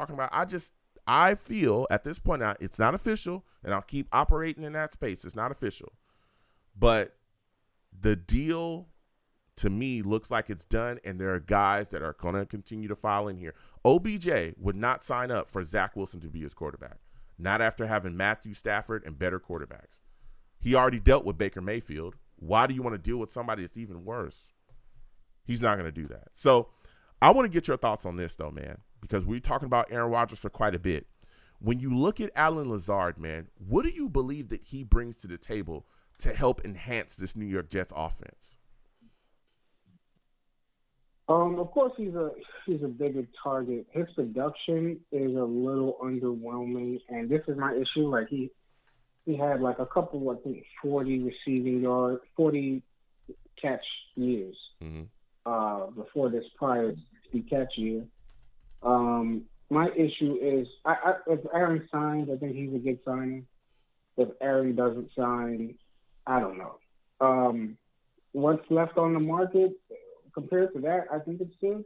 I feel at this point, now it's not official, and I'll keep operating in that space. It's not official. But the deal, to me, looks like it's done, and there are guys that are going to continue to file in here. OBJ would not sign up for Zach Wilson to be his quarterback, not after having Matthew Stafford and better quarterbacks. He already dealt with Baker Mayfield. Why do you want to deal with somebody that's even worse? He's not going to do that. So I want to get your thoughts on this, though, man, because we're talking about Aaron Rodgers for quite a bit. When you look at Alan Lazard, man, what do you believe that he brings to the table to help enhance this New York Jets offense? Of course, he's a bigger target. His production is a little underwhelming, and this is my issue. Like he had like a couple, I think, 40 receiving yards, 40 catch years before this prior 60 catch year. My issue is, if Aaron signs, I think he's a good signing. If Aaron doesn't sign, I don't know. What's left on the market compared to that, I think it's good.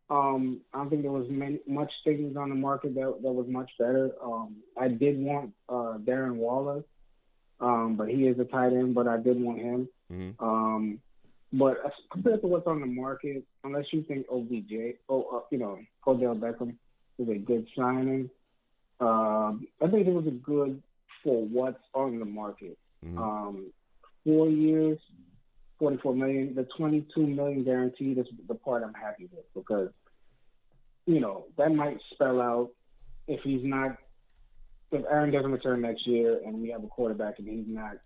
I don't think there was much things on the market that was much better. I did want Darren Waller, but he is a tight end, but I did want him. But compared to what's on the market, unless you think OBJ, Odell Beckham is a good signing, I think it was a good for what's on the market. 4 years, $44 million. The $22 million guaranteed is the part I'm happy with, because that might spell out if Aaron doesn't return next year and we have a quarterback and he's not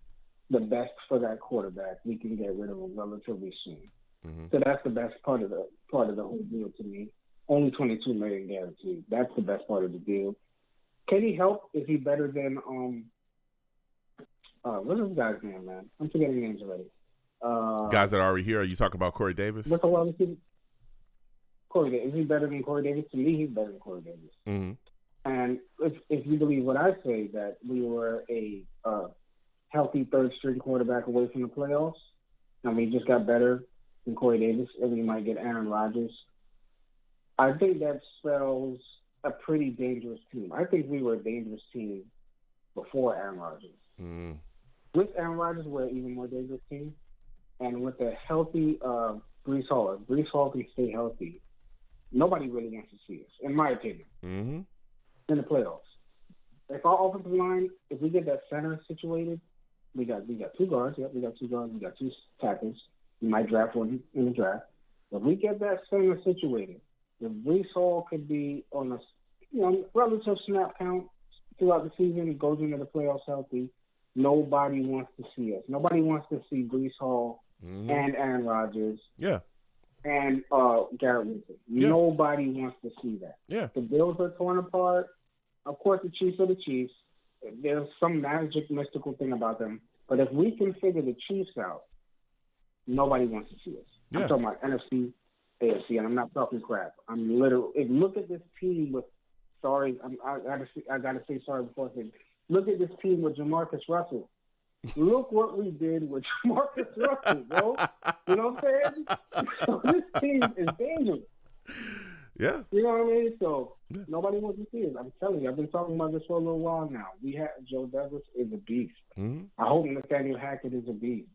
the best for that quarterback, we can get rid of him relatively soon. So that's the best part of the whole deal to me. Only $22 million guaranteed. That's the best part of the deal. Can he help? Is he better than what's this guy's name, man? I'm forgetting names already. Guys that are already here. Are you talking about Corey Davis? What's the wide receiver? Corey Davis. Is he better than Corey Davis? To me, he's better than Corey Davis. And if you believe what I say, that we were a healthy third-string quarterback away from the playoffs, and we just got better than Corey Davis, and we might get Aaron Rodgers. I think that spells a pretty dangerous team. I think we were a dangerous team before Aaron Rodgers. Mm. With Aaron Rodgers, we're an even more dangerous team. And with a healthy Breece Hall, if Breece Hall can stay healthy, nobody really wants to see us, in my opinion, in the playoffs. If our offensive line, if we get that center situated, we got two guards. Yep, we got two guards. We got two tackles. We might draft one in the draft. If we get that center situated, if Breece Hall could be on a relative snap count throughout the season, he goes into the playoffs healthy, nobody wants to see us. Nobody wants to see Breece Hall and Aaron Rodgers. Yeah. And Garrett Wilson. Yeah. Nobody wants to see that. Yeah. The Bills are torn apart. Of course, the Chiefs are the Chiefs. There's some magic, mystical thing about them. But if we can figure the Chiefs out, nobody wants to see us. Yeah. I'm talking about NFC, AFC, and I'm not talking crap. I'm literally. Look at this team with. Sorry, I gotta say sorry before I say. Look at this team with Jamarcus Russell. Look what we did with Jamarcus Russell, bro. You know what I'm saying? So this team is dangerous. Yeah. You know what I mean? So nobody wants to see it. I'm telling you, I've been talking about this for a little while now. Joe Douglas is a beast. Mm-hmm. I hope Nathaniel Hackett is a beast.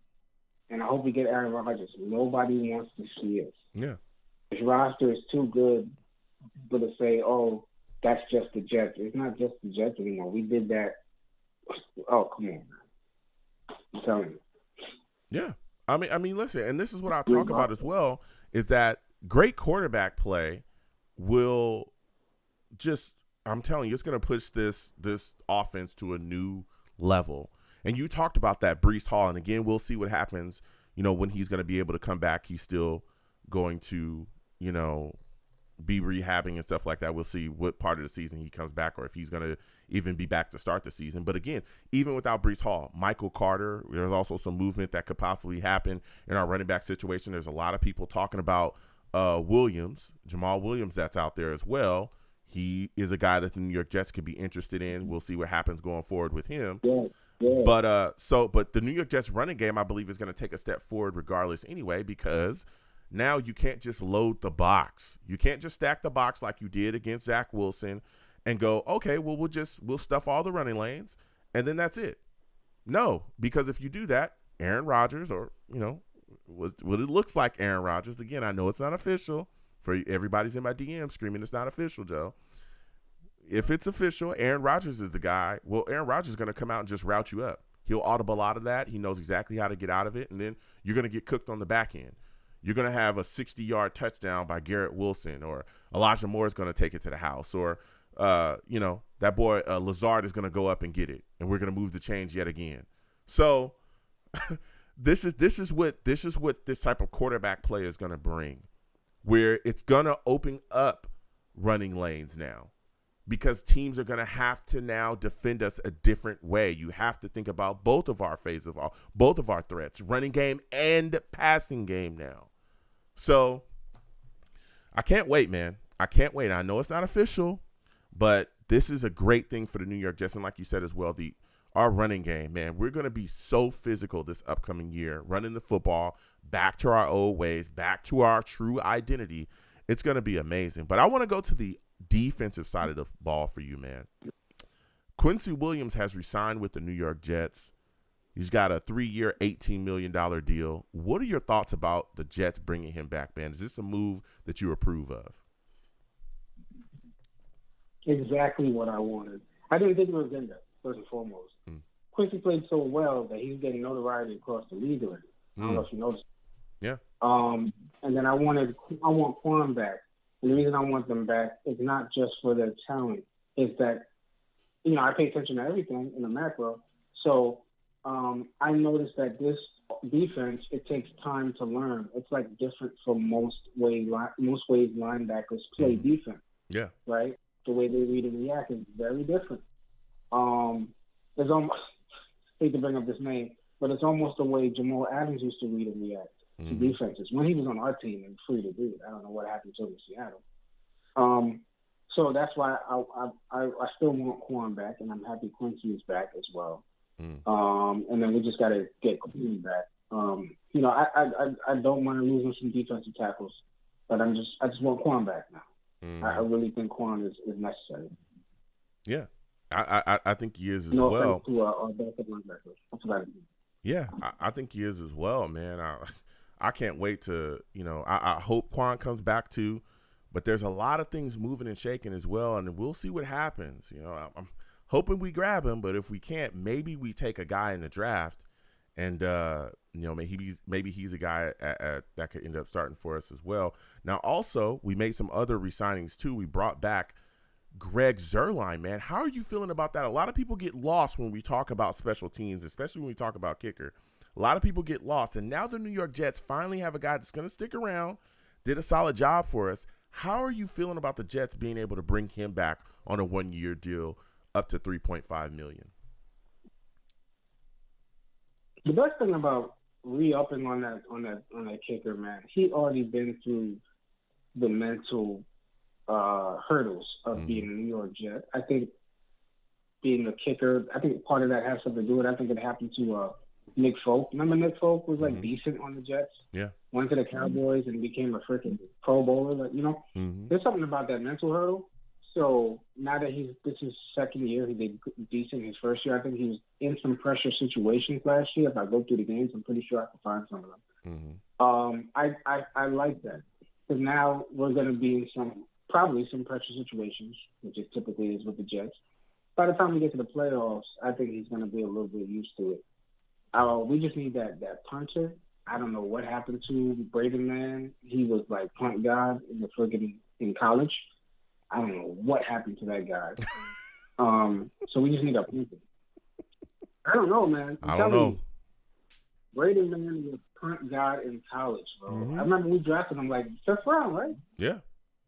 And I hope we get Aaron Rodgers. Nobody wants to see us. Yeah. This roster is too good for to say, oh, that's just the Jets. It's not just the Jets anymore. We did that. Oh, come on, man. I'm telling you. Yeah. I mean, listen, and this is what I talk about as well, is that great quarterback play will just, I'm telling you, it's going to push this offense to a new level. And you talked about that, Breece Hall, and again, we'll see what happens, when he's going to be able to come back. He's still going to, be rehabbing and stuff like that. We'll see what part of the season he comes back, or if he's going to even be back to start the season. But again, even without Breece Hall, Michael Carter, there's also some movement that could possibly happen in our running back situation. There's a lot of people talking about Jamal Williams that's out there as well. He is a guy that the New York Jets could be interested in. We'll see what happens going forward with him. Yeah. Yeah. But the New York Jets running game, I believe, is going to take a step forward regardless anyway, because now you can't just load the box. You can't just stack the box like you did against Zach Wilson and go, okay, well, we'll stuff all the running lanes and then that's it. No, because if you do that, Aaron Rodgers, or, what it looks like Aaron Rodgers, again, I know it's not official. For everybody's in my DM screaming it's not official, Joe. If it's official, Aaron Rodgers is the guy. Well, Aaron Rodgers is going to come out and just route you up. He'll audible out of that. He knows exactly how to get out of it, and then you're going to get cooked on the back end. You're going to have a 60-yard touchdown by Garrett Wilson, or Elijah Moore is going to take it to the house, or, that boy Lazard is going to go up and get it, and we're going to move the chains yet again. So this is what this type of quarterback play is going to bring, where it's going to open up running lanes now, because teams are going to have to now defend us a different way. You have to think about both of our phases, both of our threats, running game and passing game now. So I can't wait, man. I can't wait. I know it's not official, but this is a great thing for the New York Jets. And like you said as well, our running game, man, we're going to be so physical this upcoming year, running the football back to our old ways, back to our true identity. It's going to be amazing. But I want to go to the defensive side of the ball for you, man. Quincy Williams has resigned with the New York Jets. He's got a 3-year, $18 million deal. What are your thoughts about the Jets bringing him back, man? Is this a move that you approve of? Exactly what I wanted. I didn't think it was in there, first and foremost. Quincy played so well that he's getting notoriety across the league already. I don't know if you noticed. Yeah. And then I want Quan back. And the reason I want them back is not just for their talent. Is that, I pay attention to everything in the macro. So I noticed that this defense, it takes time to learn. It's like different for most ways linebackers play defense. Yeah. Right? The way they read and react is very different. There's almost, I hate to bring up this name, but it's almost the way Jamal Adams used to read and react to defenses when he was on our team and free to do it. I don't know what happened to him in Seattle. So that's why I still want Quan back, and I'm happy Quincy is back as well. And then we just got to get Queen back. You know, I don't mind losing some defensive tackles, but I just want Quan back now. I really think Quan is necessary. Yeah, I think he is as no well. offense to our backup linebacker. That's what I mean. Yeah, I think he is as well, man. I can't wait to, I hope Quan comes back too, but there's a lot of things moving and shaking as well, and we'll see what happens. I'm hoping we grab him, but if we can't, maybe we take a guy in the draft, and maybe he's a guy that could end up starting for us as well. Now, also, we made some other re-signings too. We brought back Greg Zuerlein, man. How are you feeling about that? A lot of people get lost when we talk about special teams, especially when we talk about kicker. A lot of people get lost, and now the New York Jets finally have a guy that's going to stick around, did a solid job for us. How are you feeling about the Jets being able to bring him back on a 1-year deal up to $3.5 million? The best thing about re-upping on that kicker, man, he already been through the mental hurdles of being a New York Jet. I think being a kicker, I think part of that has something to do with it. I think it happened to Nick Folk. Remember Nick Folk was decent on the Jets? Yeah. Went to the Cowboys and became a freaking Pro Bowler. There's something about that mental hurdle. So now that this is second year, he did decent his first year. I think he was in some pressure situations last year. If I go through the games, I'm pretty sure I can find some of them. I like that. Because now we're going to be in probably some pressure situations, which it typically is with the Jets. By the time we get to the playoffs, I think he's going to be a little bit used to it. We just need that puncher. I don't know what happened to Braden Man. He was like punt god in college. I don't know what happened to that guy. So we just need a puncher. I don't know, man. I don't know. You, Braden Man was punt god in college, bro. I remember we drafted him like fifth round, right? Yeah.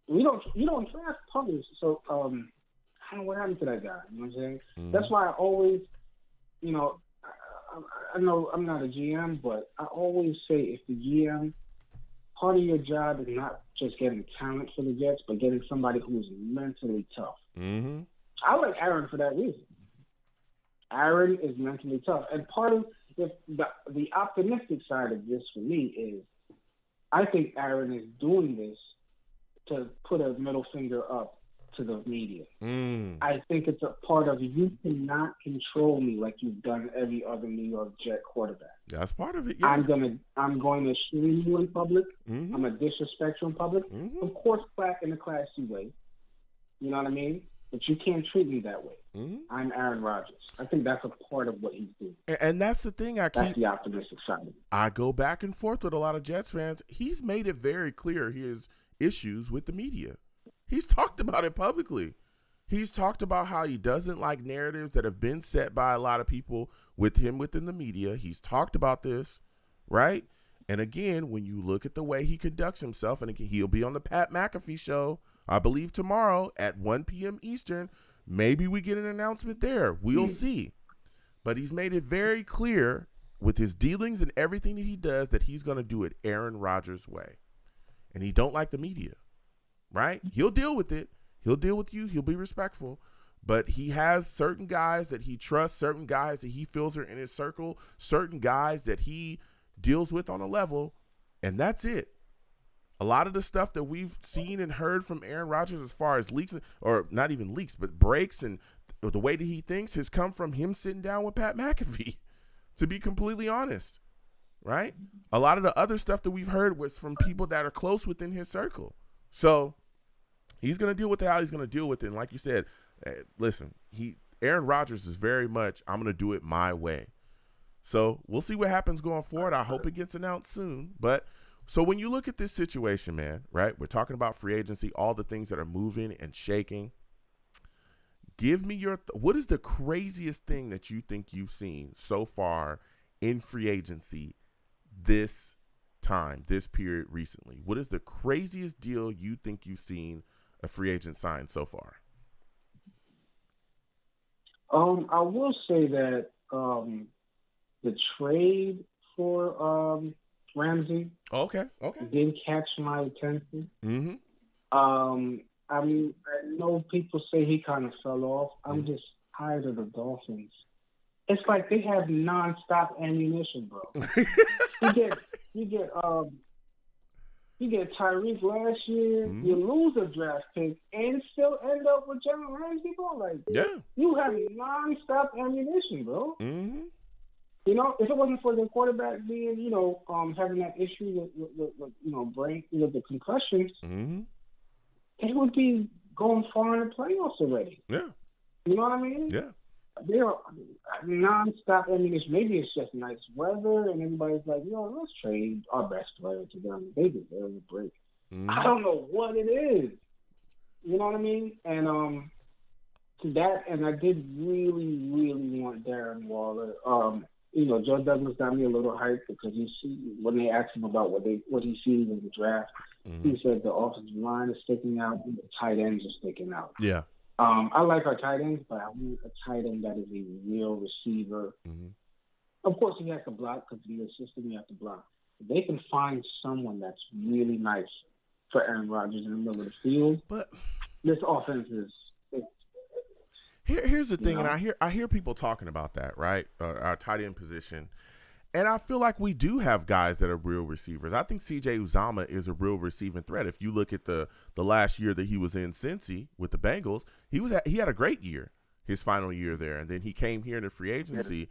You don't draft punters, so I don't know what happened to that guy. You know what I'm saying? That's why I always, I know I'm not a GM, but I always say if the GM, part of your job is not just getting talent for the Jets, but getting somebody who's mentally tough. I like Aaron for that reason. Aaron is mentally tough, and part of the optimistic side of this for me is, I think Aaron is doing this to put a middle finger up to the media. I think it's a part of, you cannot control me like you've done every other New York Jet quarterback. That's part of it. Yeah. I'm going to shame you in public. I'm going to disrespect you in public. Of course, in a classy way. You know what I mean? But you can't treat me that way. I'm Aaron Rodgers. I think that's a part of what he's doing. And that's the thing. That's the optimistic side of it. I go back and forth with a lot of Jets fans. He's made it very clear his issues with the media. He's talked about it publicly. He's talked about how he doesn't like narratives that have been set by a lot of people with him within the media. He's talked about this, right? And again, when you look at the way he conducts himself, and again, he'll be on the Pat McAfee show, I believe tomorrow at 1 p.m. Eastern. Maybe we get an announcement there. We'll see. But he's made it very clear with his dealings and everything that he does that he's going to do it Aaron Rodgers' way. And he don't like the media. Right? He'll deal with it. He'll deal with you. He'll be respectful. But he has certain guys that he trusts, certain guys that he feels are in his circle, certain guys that he deals with on a level, and that's it. A lot of the stuff that we've seen and heard from Aaron Rodgers as far as leaks, or not even leaks, but breaks and the way that he thinks has come from him sitting down with Pat McAfee, to be completely honest. Right? A lot of the other stuff that we've heard was from people that are close within his circle. So he's going to deal with it how he's going to deal with it. And like you said, listen, Aaron Rodgers is very much, I'm going to do it my way. So we'll see what happens going forward. I hope it gets announced soon. But so when you look at this situation, man, right, we're talking about free agency, all the things that are moving and shaking. Give me what is the craziest thing that you think you've seen so far in free agency this period recently? What is the craziest deal you think you've seen a free agent sign so far? I will say that the trade for Ramsey did catch my attention. I mean, I know people say he kind of fell off. I'm just tired of the Dolphins it's like they have nonstop ammunition, bro. you get Tyreek last year, you lose a draft pick, and still end up with Jalen Ramsey, bro. Like, you have nonstop ammunition, bro. Mm-hmm. You know, if it wasn't for the quarterback being, having that issue with brain, with the concussions, they would be going far in the playoffs already. Yeah. You know what I mean? Yeah. They're non-stop ammunition. Maybe it's just nice weather, and everybody's like, let's trade our best player to them. They deserve a break. I don't know what it is. You know what I mean? And to that, and I did really, really want Darren Waller. Joe Douglas got me a little hyped because when they asked him about what he sees in the draft, he said the offensive line is sticking out and the tight ends are sticking out. Yeah. I like our tight ends, but I want a tight end that is a real receiver. Of course, he has to block because in the system you have to block. If they can find someone that's really nice for Aaron Rodgers in the middle of the field, but this offense is. Here's the thing, and I hear people talking about that, right? Our tight end position. And I feel like we do have guys that are real receivers. I think C.J. Uzomah is a real receiving threat. If you look at the last year that he was in Cincy with the Bengals, he had a great year, his final year there. And then he came here into free agency.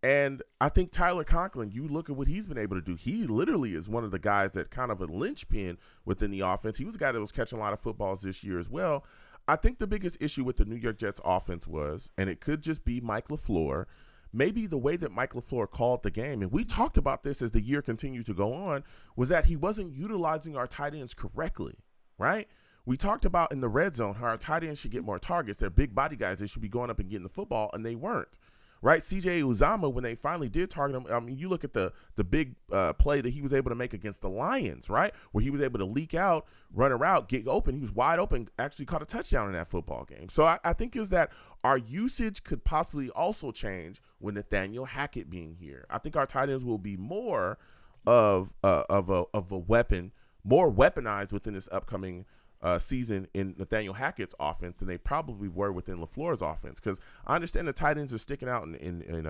And I think Tyler Conklin, you look at what he's been able to do. He literally is one of the guys that kind of a linchpin within the offense. He was a guy that was catching a lot of footballs this year as well. I think the biggest issue with the New York Jets offense was, and it could just be Mike LaFleur, maybe the way that Mike LaFleur called the game, and we talked about this as the year continued to go on, was that he wasn't utilizing our tight ends correctly, right? We talked about in the red zone how our tight ends should get more targets. They're big body guys. They should be going up and getting the football, and they weren't. Right, C.J. Uzomah, when they finally did target him, I mean, you look at the big play that he was able to make against the Lions, right, where he was able to leak out, run a route, get open. He was wide open, actually caught a touchdown in that football game. So I think is that our usage could possibly also change with Nathaniel Hackett being here. I think our tight ends will be more of a weapon, more weaponized within this upcoming season in Nathaniel Hackett's offense than they probably were within LaFleur's offense, because I understand the tight ends are sticking out in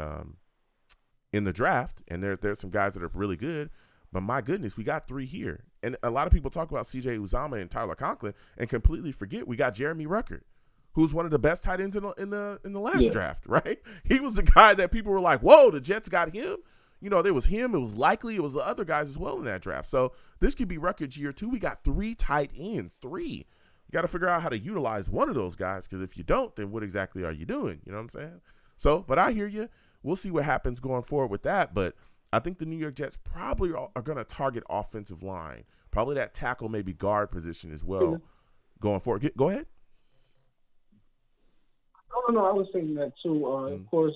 the draft, and there's some guys that are really good, but my goodness, we got three here, and a lot of people talk about C.J. Uzomah and Tyler Conklin and completely forget we got Jeremy Ruckert, who's one of the best tight ends in the last draft, right? He was the guy that people were like, whoa, the Jets got him. There was him. It was likely. It was the other guys as well in that draft. So this could be Rucker's year too. We got three tight ends. You got to figure out how to utilize one of those guys, because if you don't, then what exactly are you doing? You know what I'm saying? So, but I hear you. We'll see what happens going forward with that. But I think the New York Jets probably are going to target offensive line, probably that tackle, maybe guard position as well going forward. Go ahead. No, I was thinking that too. Of course,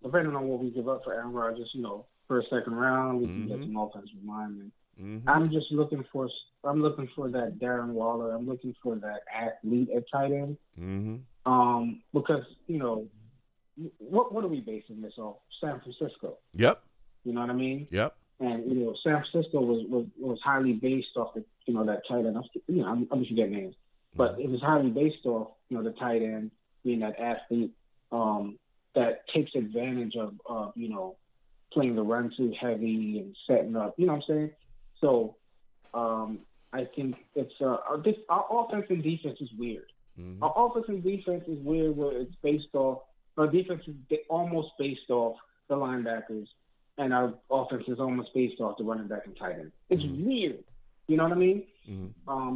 depending on what we give up for Aaron Rodgers, first, second round, we can get some offensive linemen. I'm looking for that Darren Waller. I'm looking for that athlete at tight end. Because, what are we basing this off? San Francisco. Yep. You know what I mean? Yep. And, San Francisco was highly based off the, that tight end. I'm just forgetting names. But it was highly based off, the tight end being that athlete that takes advantage of playing the run too heavy and setting up. You know what I'm saying? So I think it's our offense and defense is weird. Our offense and defense is weird, where it's based off. Our defense is almost based off the linebackers, and our offense is almost based off the running back and tight end. It's weird. You know what I mean?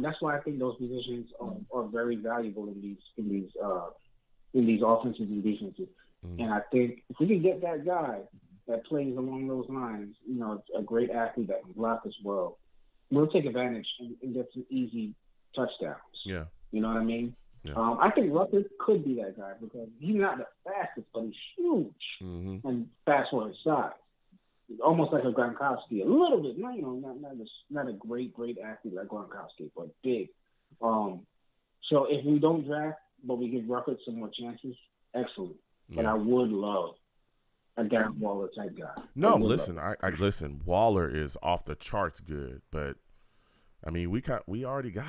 That's why I think those positions are very valuable in these offenses and defenses. And I think if we can get that guy that plays along those lines, a great athlete that can block as well, we'll take advantage and get some easy touchdowns. Yeah. You know what I mean? Yeah. I think Ruckert could be that guy because he's not the fastest, but he's huge and fast for his size. Almost like a Gronkowski, a little bit. Not a great athlete like Gronkowski, but big. So if we don't draft, but we give Ruckert some more chances, excellent. But I would love a Darren Waller type guy. No, listen, I listen. Waller is off the charts good, but I mean, we already got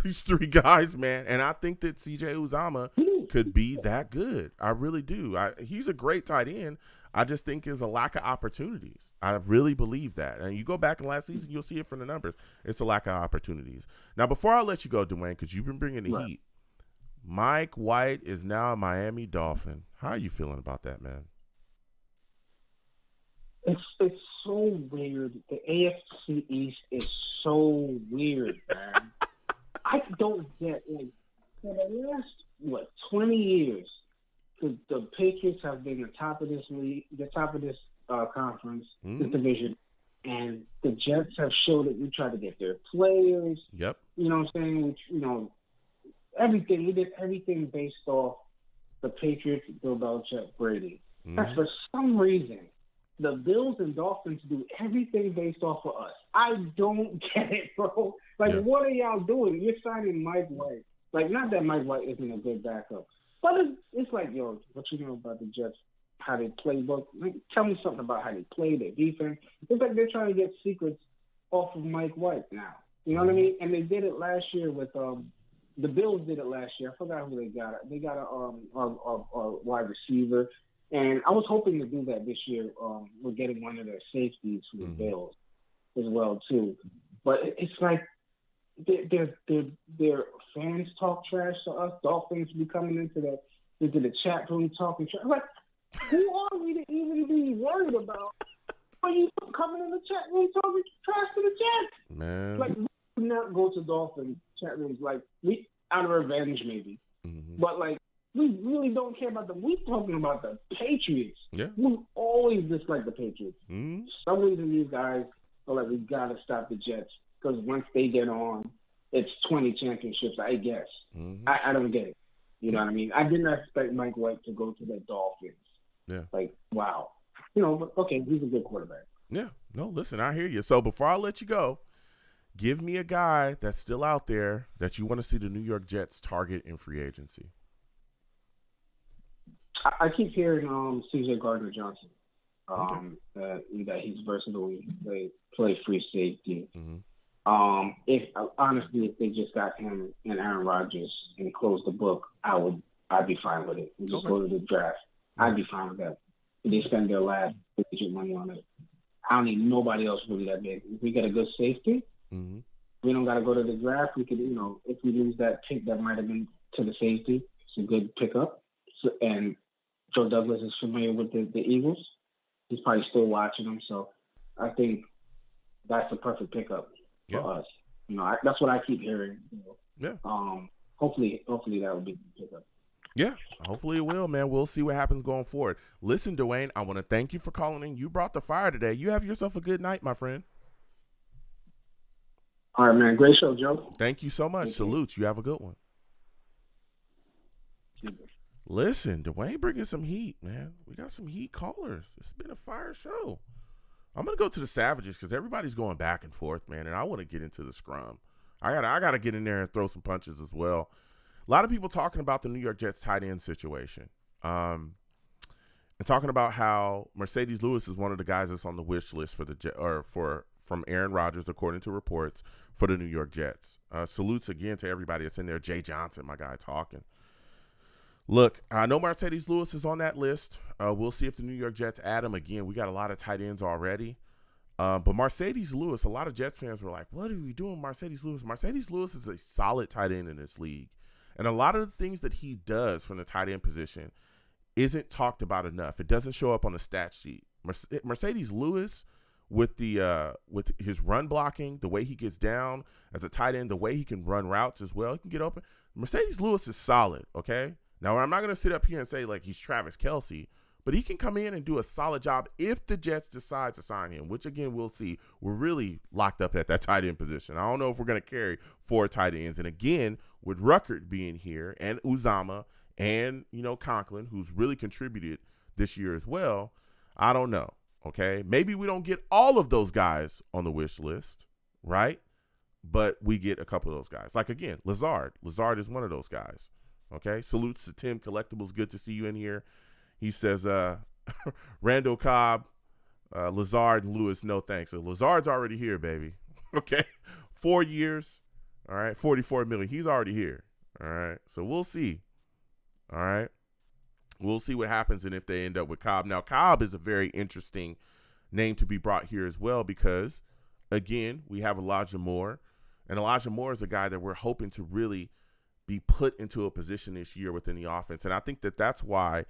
these 3 guys, man, and I think that C.J. Uzomah could be that good. I really do. He's a great tight end. I just think there's a lack of opportunities. I really believe that. And you go back in last season, you'll see it from the numbers. It's a lack of opportunities. Now, before I let you go, Dwayne, because you've been bringing the heat, Mike White is now a Miami Dolphin. How are you feeling about that, man? It's so weird. The AFC East is so weird, man. I don't get, like, for the last, 20 years, the Patriots have been the top of this league, the top of this conference, this division, and the Jets have showed that we try to get their players. Yep. You know what I'm saying? Everything. We did everything based off the Patriots, Bill Belichick, Brady. That's for some reason. The Bills and Dolphins do everything based off of us. I don't get it, bro. Like, what are y'all doing? You're signing Mike White. Like, not that Mike White isn't a good backup, but it's like, yo, what you know about the Jets, how they play? Like, tell me something about how they play, their defense. It's like they're trying to get secrets off of Mike White now. You know what I mean? And they did it last year with the Bills did it last year. I forgot who they got. They got a wide receiver. And I was hoping to do that this year. We're getting one of their safeties for the Bills as well too. But it's like their fans talk trash to us. Dolphins be coming into the chat room talking trash. Like, who are we to even be worried about? Are you coming in the chat room talking trash to the Jets? Man, like, we do not go to Dolphins chat rooms like we out of revenge maybe, but like. We really don't care about them. We're talking about the Patriots. Yeah. We always dislike the Patriots. Mm-hmm. For some reason, these guys are like, we got to stop the Jets because once they get on, it's 20 championships, I guess. I don't get it. You know what I mean? I did not expect Mike White to go to the Dolphins. Yeah. Like, wow. But okay, he's a good quarterback. Yeah. No, listen, I hear you. So before I let you go, give me a guy that's still out there that you want to see the New York Jets target in free agency. I keep hearing C.J. Gardner-Johnson, that he's versatile. They play free safety. If they just got him and Aaron Rodgers and closed the book, I'd be fine with it. We just go to the draft. I'd be fine with that. If they spend their last digit money on it, I don't need nobody else really that big. If we get a good safety, we don't got to go to the draft. We could, if we lose that pick that might have been to the safety, it's a good pickup. And Joe Douglas is familiar with the Eagles. He's probably still watching them, so I think that's the perfect pickup for us. That's what I keep hearing. Yeah. Hopefully that will be the pickup. Yeah, hopefully it will, man. We'll see what happens going forward. Listen, Dwayne, I want to thank you for calling in. You brought the fire today. You have yourself a good night, my friend. All right, man. Great show, Joe. Thank you so much. Salutes. You have a good one. Listen, Dwayne bringing some heat, man. We got some heat callers. It's been a fire show. I'm going to go to the Savages because everybody's going back and forth, man, and I want to get into the scrum. I gotta get in there and throw some punches as well. A lot of people talking about the New York Jets tight end situation and talking about how Mercedes Lewis is one of the guys that's on the wish list from Aaron Rodgers, according to reports, for the New York Jets. Salutes again to everybody that's in there. Jay Johnson, my guy, talking. Look, I know Mercedes Lewis is on that list. We'll see if the New York Jets add him again. We got a lot of tight ends already. But Mercedes Lewis, a lot of Jets fans were like, what are we doing with Mercedes Lewis? Mercedes Lewis is a solid tight end in this league. And a lot of the things that he does from the tight end position isn't talked about enough. It doesn't show up on the stat sheet. Mercedes Lewis, with his run blocking, the way he gets down as a tight end, the way he can run routes as well, he can get open. Mercedes Lewis is solid, okay? Now, I'm not going to sit up here and say like he's Travis Kelce, but he can come in and do a solid job if the Jets decide to sign him, which, again, we'll see. We're really locked up at that tight end position. I don't know if we're going to carry 4 tight ends. And, again, with Ruckert being here and Uzomah and, Conklin, who's really contributed this year as well, I don't know, okay? Maybe we don't get all of those guys on the wish list, right? But we get a couple of those guys. Like, again, Lazard. Lazard is one of those guys. Okay, salutes to Tim Collectibles. Good to see you in here. He says, Randall Cobb, Lazard, and Lewis, no thanks. So Lazard's already here, baby. Okay, 4 years, all right, $44 million. He's already here, all right. So we'll see, all right. We'll see what happens and if they end up with Cobb. Now, Cobb is a very interesting name to be brought here as well because, again, we have Elijah Moore. And Elijah Moore is a guy that we're hoping to really be put into a position this year within the offense. And I think that that's why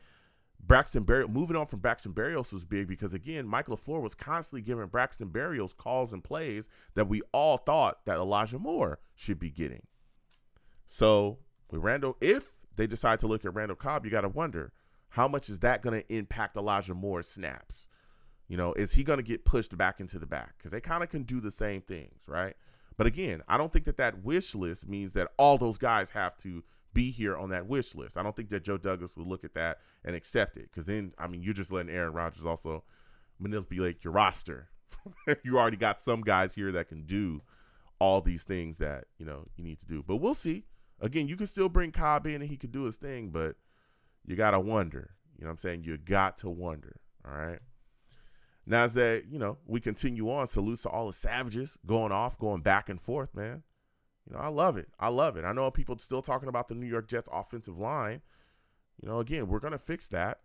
Braxton Berrios, moving on from Braxton Berrios was big because, again, Mike LaFleur was constantly giving Braxton Berrios calls and plays that we all thought that Elijah Moore should be getting. So with Randall, if they decide to look at Randall Cobb, you got to wonder, how much is that going to impact Elijah Moore's snaps? You know, is he going to get pushed back into the back? Because they kind of can do the same things, right? But again, I don't think that that wish list means that all those guys have to be here on that wish list. I don't think that Joe Douglas would look at that and accept it. Because then, I mean, you're just letting Aaron Rodgers also manipulate your roster. You already got some guys here that can do all these things that, you know, you need to do. But we'll see. Again, you can still bring Cobb in and he could do his thing, but you got to wonder. You know what I'm saying? You got to wonder. All right. Now, as that, you know, we continue on, salutes to all the savages going off, going back and forth, man. You know, I love it. I love it. I know people still talking about the New York Jets offensive line. You know, again, we're going to fix that,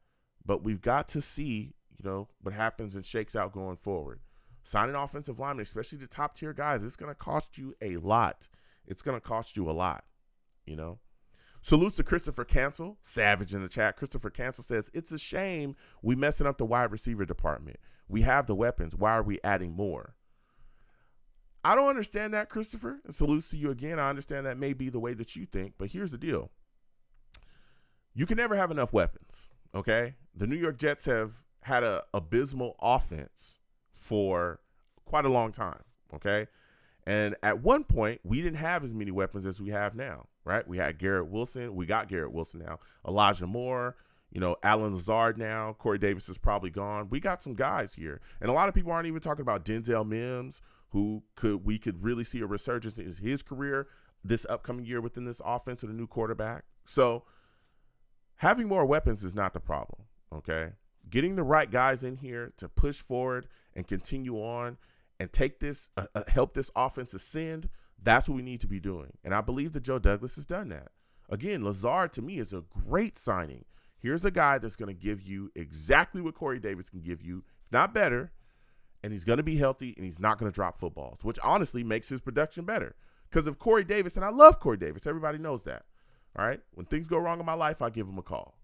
but we've got to see, you know, what happens and shakes out going forward. Signing offensive linemen, especially the top tier guys, it's going to cost you a lot. It's going to cost you a lot, you know. Salutes to Christopher Cancel, savage in the chat. Christopher Cancel says, it's a shame we messing up the wide receiver department. We have the weapons. Why are we adding more? I don't understand that, Christopher. And salutes to you again. I understand that may be the way that you think, but here's the deal. You can never have enough weapons, okay? The New York Jets have had an abysmal offense for quite a long time, okay? And at one point, we didn't have as many weapons as we have now, right? We had Garrett Wilson. We got Garrett Wilson now. Elijah Moore, you know, Alan Lazard now. Corey Davis is probably gone. We got some guys here. And a lot of people aren't even talking about Denzel Mims, who we could really see a resurgence in his career this upcoming year within this offense and a new quarterback. So having more weapons is not the problem, okay? Getting the right guys in here to push forward and continue on and take this, help this offense ascend, that's what we need to be doing. And I believe that Joe Douglas has done that. Again, Lazard to me is a great signing. Here's a guy that's going to give you exactly what Corey Davis can give you, if not better, and he's going to be healthy and he's not going to drop footballs, which honestly makes his production better. Because of Corey Davis, and I love Corey Davis, everybody knows that. All right? When things go wrong in my life, I give him a call.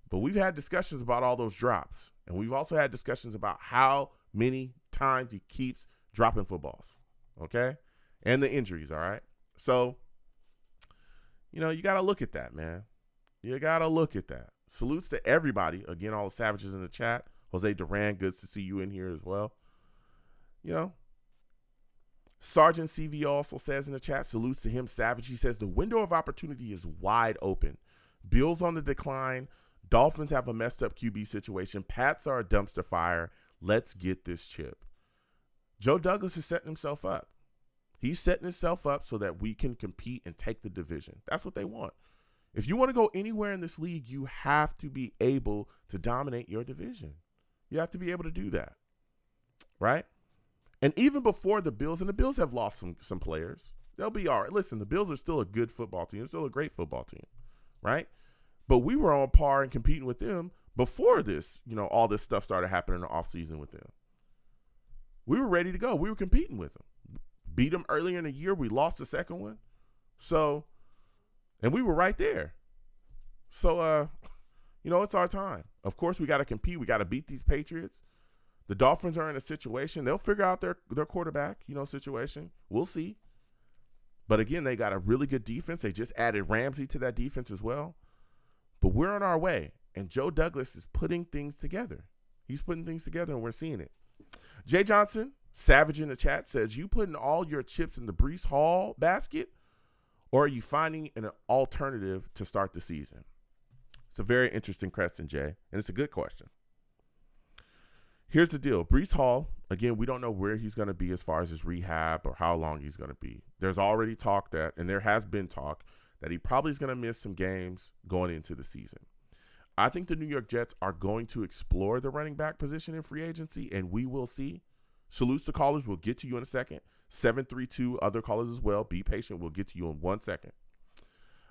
But we've had discussions about all those drops, and we've also had discussions about how many times he keeps dropping footballs, okay? And the injuries, all right? So, you know, you got to look at that, man. You got to look at that. Salutes to everybody. Again, all the savages in the chat. Jose Duran, good to see you in here as well. You know, Sergeant CV also says in the chat, salutes to him, savage. He says, the window of opportunity is wide open. Bills on the decline. Dolphins have a messed up QB situation. Pats are a dumpster fire. Let's get this chip. Joe Douglas is setting himself up. He's setting himself up so that we can compete and take the division. That's what they want. If you want to go anywhere in this league, you have to be able to dominate your division. You have to be able to do that, right? And even before the Bills, and the Bills have lost some players, they'll be all right. Listen, the Bills are still a good football team. They're still a great football team, right? But we were on par and competing with them before this, you know, all this stuff started happening in the offseason with them. We were ready to go. We were competing with them. Beat them earlier in the year. We lost the second one. So, and we were right there. So, you know, it's our time. Of course, we got to compete. We got to beat these Patriots. The Dolphins are in a situation. They'll figure out their quarterback, you know, situation. We'll see. But again, they got a really good defense. They just added Ramsey to that defense as well. But we're on our way. And Joe Douglas is putting things together. He's putting things together, and we're seeing it. Jay Johnson, savage in the chat, says, you putting all your chips in the Breece Hall basket, or are you finding an alternative to start the season? It's a very interesting question, Jay, and it's a good question. Here's the deal. Breece Hall, again, we don't know where he's going to be as far as his rehab or how long he's going to be. There's already talk that, and there has been talk, that he probably is going to miss some games going into the season. I think the New York Jets are going to explore the running back position in free agency, and we will see. Salutes to callers. We'll get to you in a second. 732 other callers as well. Be patient. We'll get to you in 1 second.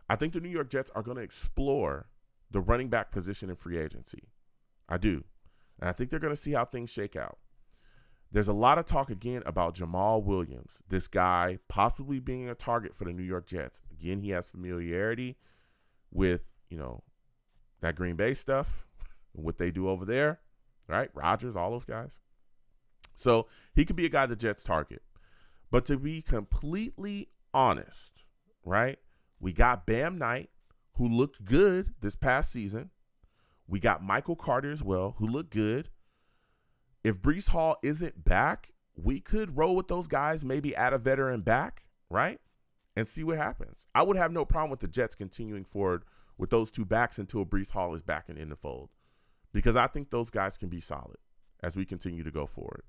I think the New York Jets are going to explore the running back position in free agency. I do. And I think they're going to see how things shake out. There's a lot of talk again about Jamal Williams, this guy possibly being a target for the New York Jets. Again, he has familiarity with, that Green Bay stuff, what they do over there, right? Rodgers, all those guys. So he could be a guy the Jets target. But to be completely honest, right, we got Bam Knight, who looked good this past season. We got Michael Carter as well, who looked good. If Breece Hall isn't back, we could roll with those guys, maybe add a veteran back, right, and see what happens. I would have no problem with the Jets continuing forward with those two backs until Breece Hall is back and in the fold, because I think those guys can be solid as we continue to go forward.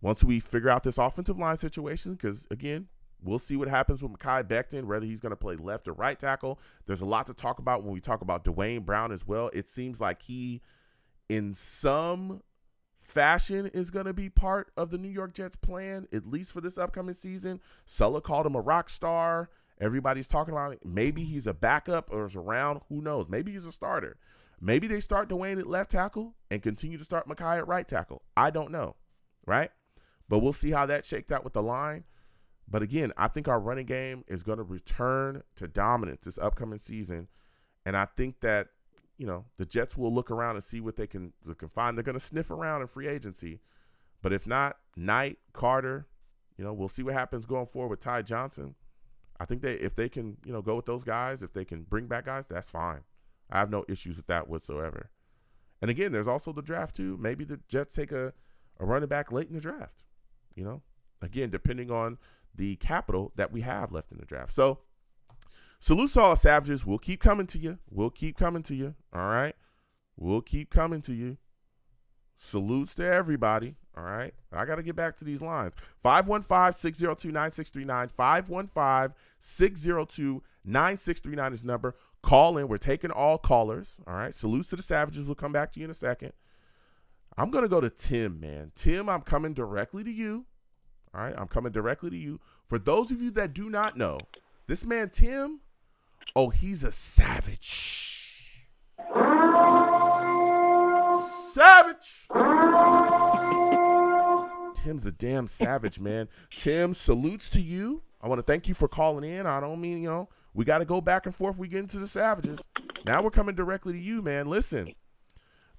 Once we figure out this offensive line situation, because, again, we'll see what happens with Mekhi Becton, whether he's going to play left or right tackle. There's a lot to talk about when we talk about Dwayne Brown as well. It seems like he, in some fashion, is going to be part of the New York Jets plan, at least for this upcoming season. Sulla called him a rock star. Everybody's talking about it. Maybe he's a backup or is around. Who knows? Maybe he's a starter. Maybe they start Dwayne at left tackle and continue to start Mekhi at right tackle. I don't know, right? But we'll see how that shakes out with the line. But again, I think our running game is going to return to dominance this upcoming season. And I think that, the Jets will look around and see what they can find. They're going to sniff around in free agency. But if not, Knight, Carter, we'll see what happens going forward with Ty Johnson. I think if they can, go with those guys, if they can bring back guys, that's fine. I have no issues with that whatsoever. And again, there's also the draft too. Maybe the Jets take a running back late in the draft, again, depending on the capital that we have left in the draft. So, salute to all the Savages. We'll keep coming to you. All right? We'll keep coming to you. Salutes to everybody. All right? I got to get back to these lines. 515-602-9639. 515-602-9639 is the number. Call in. We're taking all callers. All right? Salutes to the Savages. We'll come back to you in a second. I'm going to go to Tim, man. Tim, I'm coming directly to you. All right? I'm coming directly to you. For those of you that do not know, this man, Tim, he's a savage. Savage. Tim's a damn savage, man. Tim, salutes to you. I want to thank you for calling in. I don't mean, we got to go back and forth. We get into the Savages. Now we're coming directly to you, man. Listen,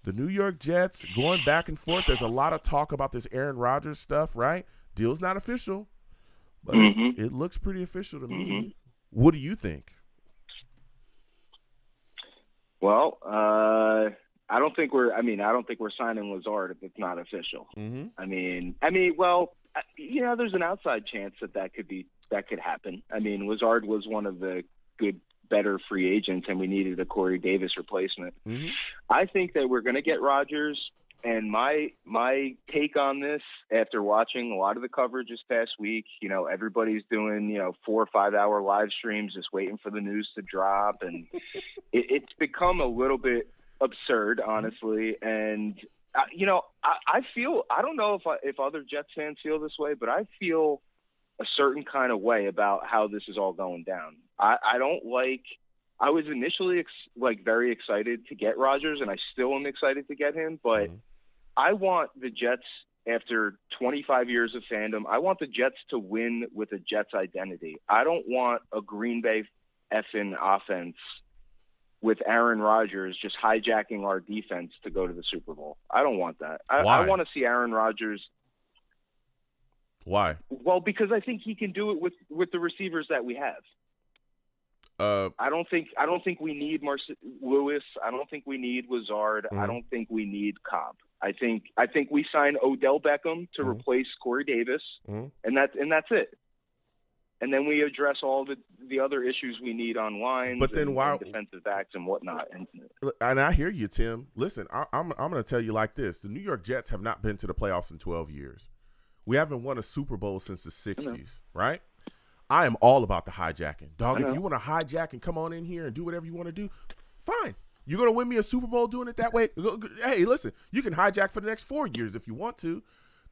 the New York Jets going back and forth. There's a lot of talk about this Aaron Rodgers stuff, right? Deal's not official, but it looks pretty official to me. What do you think? Well, I don't think we're signing Lazard if it's not official. There's an outside chance that could happen. Lazard was one of the better free agents, and we needed a Corey Davis replacement. I think that we're going to get Rodgers. And my take on this, after watching a lot of the coverage this past week, everybody's doing, 4 or 5 hour live streams, just waiting for the news to drop. And it's become a little bit absurd, honestly. And, I don't know if other Jets fans feel this way, but I feel a certain kind of way about how this is all going down. I was initially very excited to get Rodgers, and I still am excited to get him, but I want the Jets, after 25 years of fandom, I want the Jets to win with a Jets identity. I don't want a Green Bay effing offense with Aaron Rodgers just hijacking our defense to go to the Super Bowl. I don't want that. I want to see Aaron Rodgers. Why? Well, because I think he can do it with the receivers that we have. I don't think we need Lewis. I don't think we need Lazard. I don't think we need Cobb. I think we sign Odell Beckham to replace Corey Davis, and that's it. And then we address all the other issues we need on lines, and defensive backs and whatnot. And I hear you, Tim. Listen, I'm going to tell you like this: the New York Jets have not been to the playoffs in 12 years. We haven't won a Super Bowl since the 60s, right? I am all about the hijacking. Dog, if you want to hijack and come on in here and do whatever you want to do, fine. You're going to win me a Super Bowl doing it that way? Hey, listen, you can hijack for the next 4 years if you want to.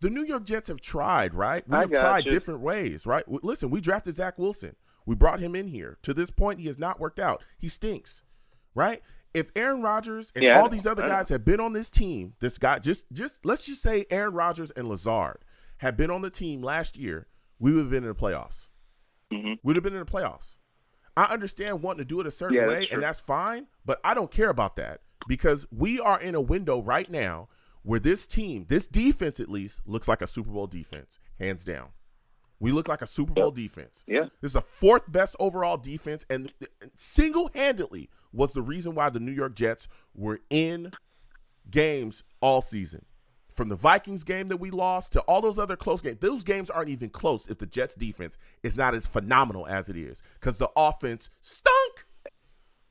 The New York Jets have tried, right? We I have got tried you. different ways, right? Listen, we drafted Zach Wilson. We brought him in here. To this point, he has not worked out. He stinks, right? If Aaron Rodgers and all these other guys have been on this team, this guy, just let's just say Aaron Rodgers and Lazard had been on the team last year, we would have been in the playoffs. Mm-hmm. We'd have been in the playoffs. I understand wanting to do it a certain way, and that's fine, but I don't care about that because we are in a window right now where this team, this defense at least, looks like a Super Bowl defense, hands down. We look like a Super Bowl defense. Yeah. This is the fourth best overall defense, and single-handedly was the reason why the New York Jets were in games all season. From the Vikings game that we lost to all those other close games, those games aren't even close if the Jets defense is not as phenomenal as it is because the offense stunk.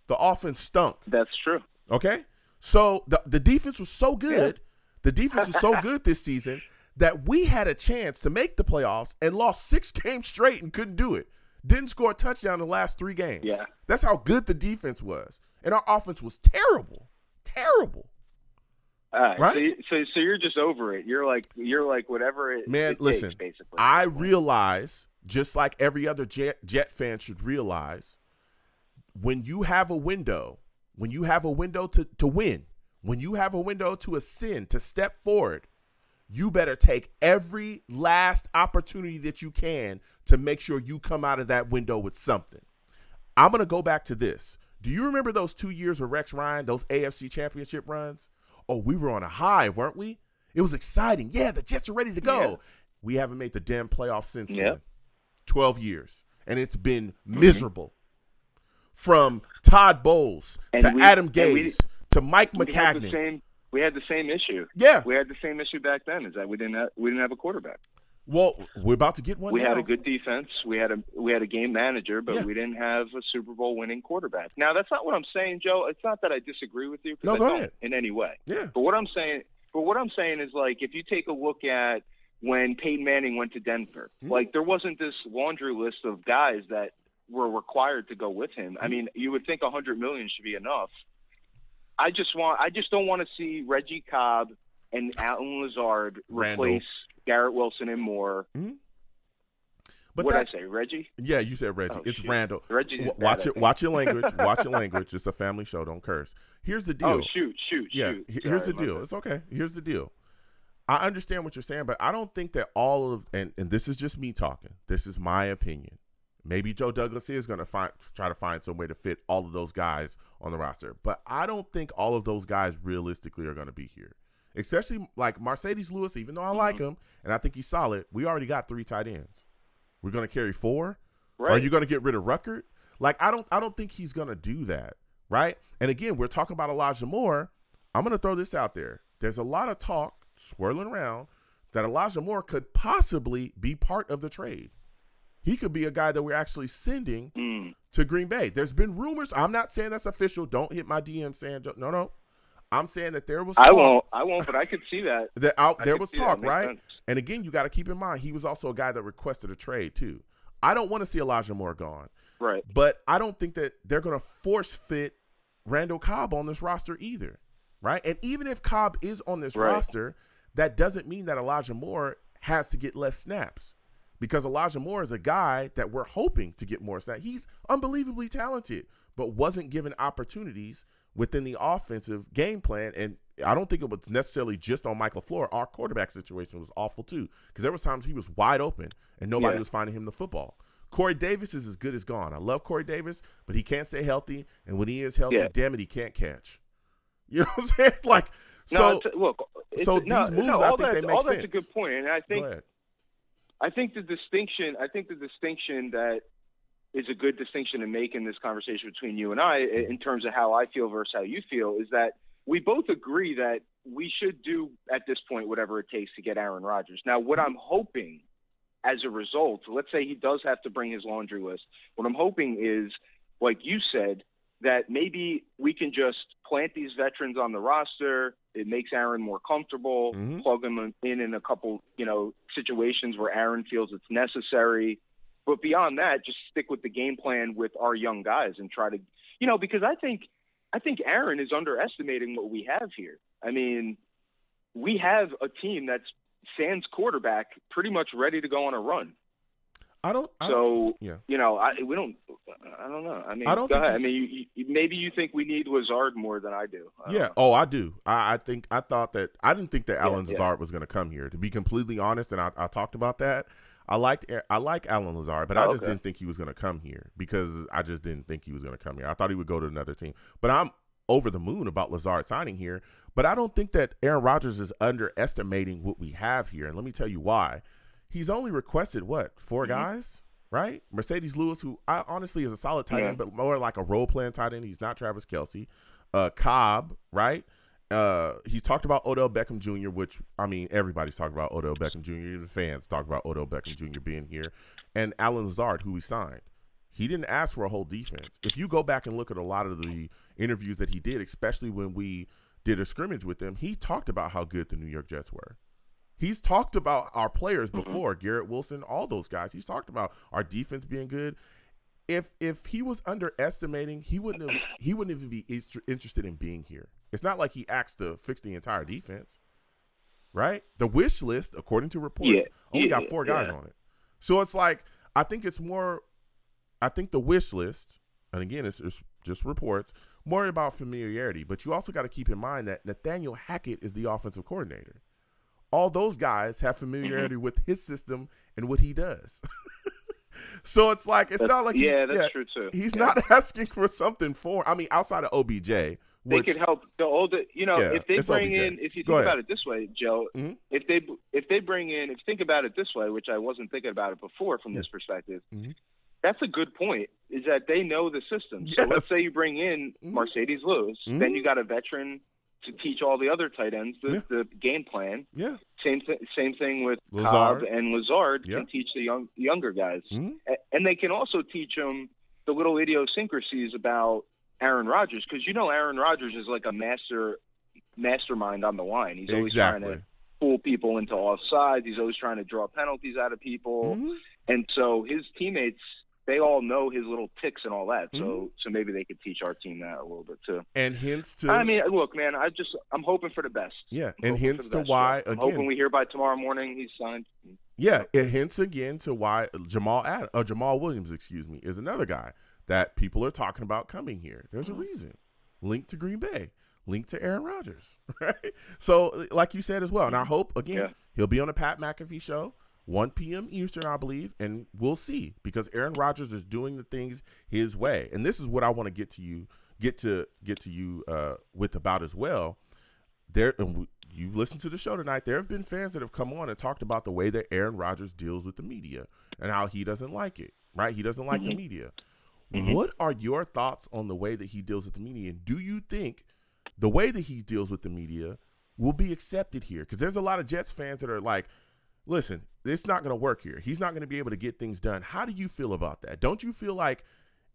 The offense stunk. That's true. Okay? So the defense was so good. Yeah. The defense was so good this season that we had a chance to make the playoffs and lost 6 games straight and couldn't do it. Didn't score a touchdown in the last 3 games. Yeah. That's how good the defense was. And our offense was terrible. Terrible. Right? So you're just over it. You're like whatever it listen, takes, basically. I realize, just like every other Jet fan should realize, when you have a window to win, when you have a window to ascend, to step forward, you better take every last opportunity that you can to make sure you come out of that window with something. I'm going to go back to this. Do you remember those 2 years with Rex Ryan, those AFC championship runs? Oh, we were on a high, weren't we? It was exciting. Yeah, the Jets are ready to go. Yeah. We haven't made the damn playoffs since then. 12 years. And it's been miserable. From Todd Bowles to Adam Gase to Mike McCagney. We had the same issue. Yeah. We had the same issue back then, is that we didn't have a quarterback. Well, we're about to get one. We now. had a good defense. We had a game manager, but we didn't have a Super Bowl winning quarterback. Now, that's not what I'm saying, Joe. It's not that I disagree with you. No, go ahead. In any way. Yeah. But what I'm saying is, like, if you take a look at when Peyton Manning went to Denver, like, there wasn't this laundry list of guys that were required to go with him. I mean, you would think $100 million should be enough. I just don't want to see Reggie Cobb and Alan Lazard replace Garrett Wilson and Moore. Mm-hmm. But what did I say, Reggie? Yeah, you said Reggie. It's shoot. Randall. Reggie. Watch your language. Watch your language. It's a family show. Don't curse. Here's the deal. Oh, shoot. Here's the deal. It's okay. Here's the deal. I understand what you're saying, but I don't think that all of and this is just me talking. This is my opinion. Maybe Joe Douglas is going to try to find some way to fit all of those guys on the roster. But I don't think all of those guys realistically are going to be here. Especially like Mercedes Lewis, even though I like him and I think he's solid, we already got 3 tight ends. We're going to carry 4? Right. Are you going to get rid of Ruckert? Like, I don't think he's going to do that, right? And again, we're talking about Elijah Moore. I'm going to throw this out there. There's a lot of talk swirling around that Elijah Moore could possibly be part of the trade. He could be a guy that we're actually sending to Green Bay. There's been rumors. I'm not saying that's official. Don't hit my DM saying no. I'm saying that there was talk. I won't, but I could see that. There was talk, right? Sense. And again, you got to keep in mind, he was also a guy that requested a trade too. I don't want to see Elijah Moore gone. Right. But I don't think that they're going to force fit Randall Cobb on this roster either, right? And even if Cobb is on this roster, that doesn't mean that Elijah Moore has to get less snaps. Because Elijah Moore is a guy that we're hoping to get more snaps. He's unbelievably talented, but wasn't given opportunities within the offensive game plan. And I don't think it was necessarily just on Mike LaFleur. Our quarterback situation was awful too, because there was times he was wide open and nobody was finding him the football. Corey Davis is as good as gone. I love Corey Davis, but he can't stay healthy. And when he is healthy, damn it, he can't catch. You know what I'm saying? Like, these moves, I think they make sense. All that's a good point, and I think the distinction that is a good distinction to make in this conversation between you and I, in terms of how I feel versus how you feel, is that we both agree that we should do at this point whatever it takes to get Aaron Rodgers. Now, what I'm hoping as a result, let's say he does have to bring his laundry list. What I'm hoping is, like you said, that maybe we can just plant these veterans on the roster. It makes Aaron more comfortable, plug him in a couple, situations where Aaron feels it's necessary. But beyond that, just stick with the game plan with our young guys and try to, because I think Aaron is underestimating what we have here. I mean, we have a team that's sans quarterback, pretty much ready to go on a run. I don't You know, I don't know. I mean, I don't go think ahead. I mean, maybe you think we need Lazard more than I do. I don't know. Oh, I do. I didn't think that Alan Lazard was going to come here. To be completely honest, and I talked about that. I like Alan Lazard, but I just didn't think he was going to come here because I just didn't think he was going to come here. I thought he would go to another team. But I'm over the moon about Lazard signing here. But I don't think that Aaron Rodgers is underestimating what we have here, and let me tell you why. He's only requested, 4 guys, right? Mercedes Lewis, who I honestly is a solid tight end, but more like a role-playing tight end. He's not Travis Kelce. Cobb, right? He's talked about Odell Beckham Jr., which, I mean, everybody's talking about Odell Beckham Jr. Even fans talk about Odell Beckham Jr. being here. And Alan Lazard, who he signed. He didn't ask for a whole defense. If you go back and look at a lot of the interviews that he did, especially when we did a scrimmage with him, he talked about how good the New York Jets were. He's talked about our players before, Garrett Wilson, all those guys. He's talked about our defense being good. If he was underestimating, he wouldn't even be interested in being here. It's not like he asked to fix the entire defense, right? The wish list, according to reports, only got 4 guys on it. So it's like I think the wish list, and again, it's just reports, more about familiarity. But you also got to keep in mind that Nathaniel Hackett is the offensive coordinator. All those guys have familiarity with his system and what he does. So it's like that's true too. He's not asking for something outside of OBJ. They could help the older, if they bring in, if you think about it this way, Joe, if they bring in, if you think about it this way, which I wasn't thinking about it before from this perspective, that's a good point, is that they know the system. So let's say you bring in Mercedes Lewis, then you got a veteran to teach all the other tight ends the game plan. Yeah. Same thing with Lazard. Cobb and Lazard can teach the younger guys. And they can also teach them the little idiosyncrasies about Aaron Rodgers, because Aaron Rodgers is like a mastermind on the line. He's always trying to fool people into offsides. He's always trying to draw penalties out of people. And so his teammates, they all know his little ticks and all that. So maybe they could teach our team that a little bit too. And hence I mean, look, man, I'm hoping for the best. Yeah, and hence to why, I'm hoping we hear by tomorrow morning he's signed. Yeah, and hence again to why Jamal Williams, is another guy that people are talking about coming here. There's a reason. Linked to Green Bay. Linked to Aaron Rodgers. Right? So, like you said as well, and I hope, again, he'll be on the Pat McAfee show. 1 p.m. Eastern, I believe, and we'll see, because Aaron Rodgers is doing the things his way, and this is what I want to get to you with about as well. You've listened to the show tonight. There have been fans that have come on and talked about the way that Aaron Rodgers deals with the media and how he doesn't like it. Right? He doesn't like the media. What are your thoughts on the way that he deals with the media, and do you think the way that he deals with the media will be accepted here? Because there's a lot of Jets fans that are like, listen, it's not going to work here. He's not going to be able to get things done. How do you feel about that? Don't you feel like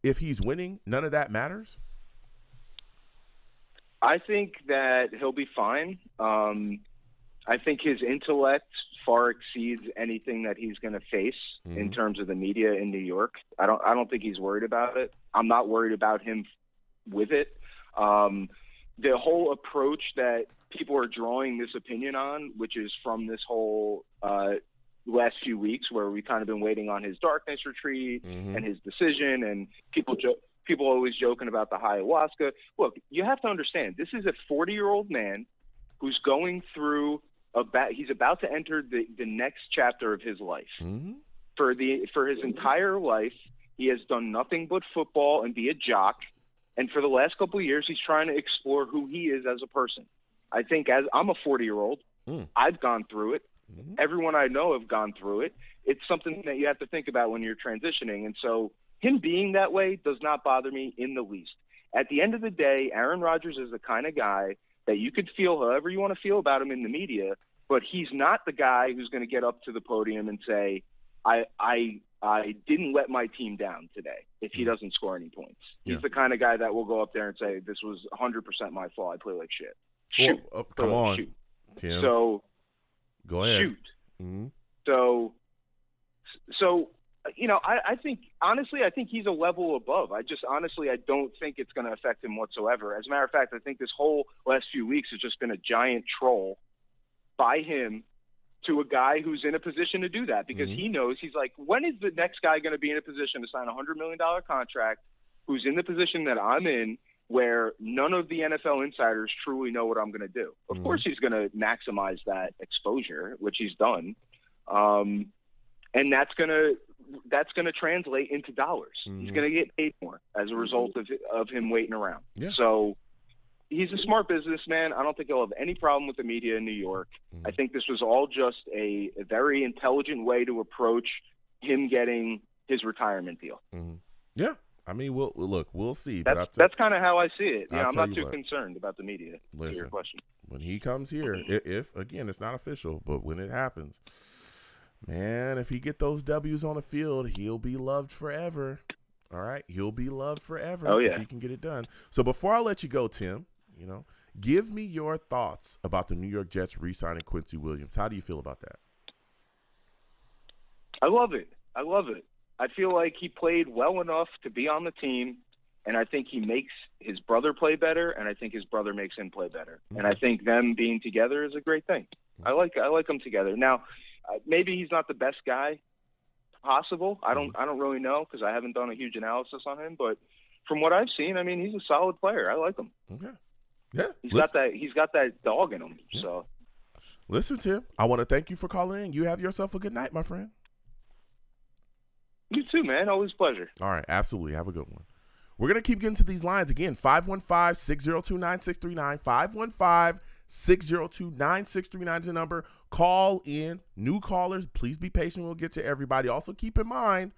if he's winning, none of that matters? I think that he'll be fine. I think his intellect far exceeds anything that he's going to face in terms of the media in New York. I don't think he's worried about it. I'm not worried about him with it. The whole approach that people are drawing this opinion on, which is from this whole last few weeks where we've kind of been waiting on his darkness retreat and his decision, and people always joking about the ayahuasca. Look, you have to understand, this is a 40-year-old man who's going through he's about to enter the next chapter of his life. For his entire life, he has done nothing but football and be a jock. And for the last couple of years, he's trying to explore who he is as a person. I think as I'm a 40-year-old, I've gone through it. Everyone I know have gone through it. It's something that you have to think about when you're transitioning. And so him being that way does not bother me in the least. At the end of the day, Aaron Rodgers is the kind of guy that you could feel however you want to feel about him in the media, but he's not the guy who's going to get up to the podium and say, I didn't let my team down today if he doesn't score any points. He's the kind of guy that will go up there and say, this was 100% my fault. I play like shit. Shoot. Come on, shoot. Tim. So go ahead. Shoot. So I think, honestly, I think he's a level above. I don't think it's going to affect him whatsoever. As a matter of fact, I think this whole last few weeks has just been a giant troll by him to a guy who's in a position to do that because he knows he's like, when is the next guy going to be in a position to sign a $100 million contract who's in the position that I'm in where none of the NFL insiders truly know what I'm going to do? Of course he's going to maximize that exposure, which he's done. And that's going to translate into dollars. He's going to get paid more as a result of him waiting around. Yeah. So he's a smart businessman. I don't think he'll have any problem with the media in New York. I think this was all just a very intelligent way to approach him getting his retirement deal. Yeah. I mean, we'll see. That's kind of how I see it. Yeah, I'm not too concerned about the media. Listen, to your question. When he comes here, if again, it's not official, but when it happens, man, if he get those W's on the field, he'll be loved forever. All right, he'll be loved forever. Oh, yeah. If he can get it done. So before I let you go, Tim, give me your thoughts about the New York Jets re-signing Quincy Williams. How do you feel about that? I love it. I feel like he played well enough to be on the team, and I think he makes his brother play better, and I think his brother makes him play better. And I think them being together is a great thing. I like them together. Now, maybe he's not the best guy possible. I don't really know because I haven't done a huge analysis on him, but from what I've seen, I mean, he's a solid player. I like him. Okay. Yeah. He's got that dog in him. Yeah. So listen, Tim, I want to thank you for calling in. You have yourself a good night, my friend. You too, man. Always a pleasure. All right. Absolutely. Have a good one. We're going to keep getting to these lines again. 515-602-9639. 515-602-9639 is the number. Call in. New callers, please be patient. We'll get to everybody. Also, keep in mind,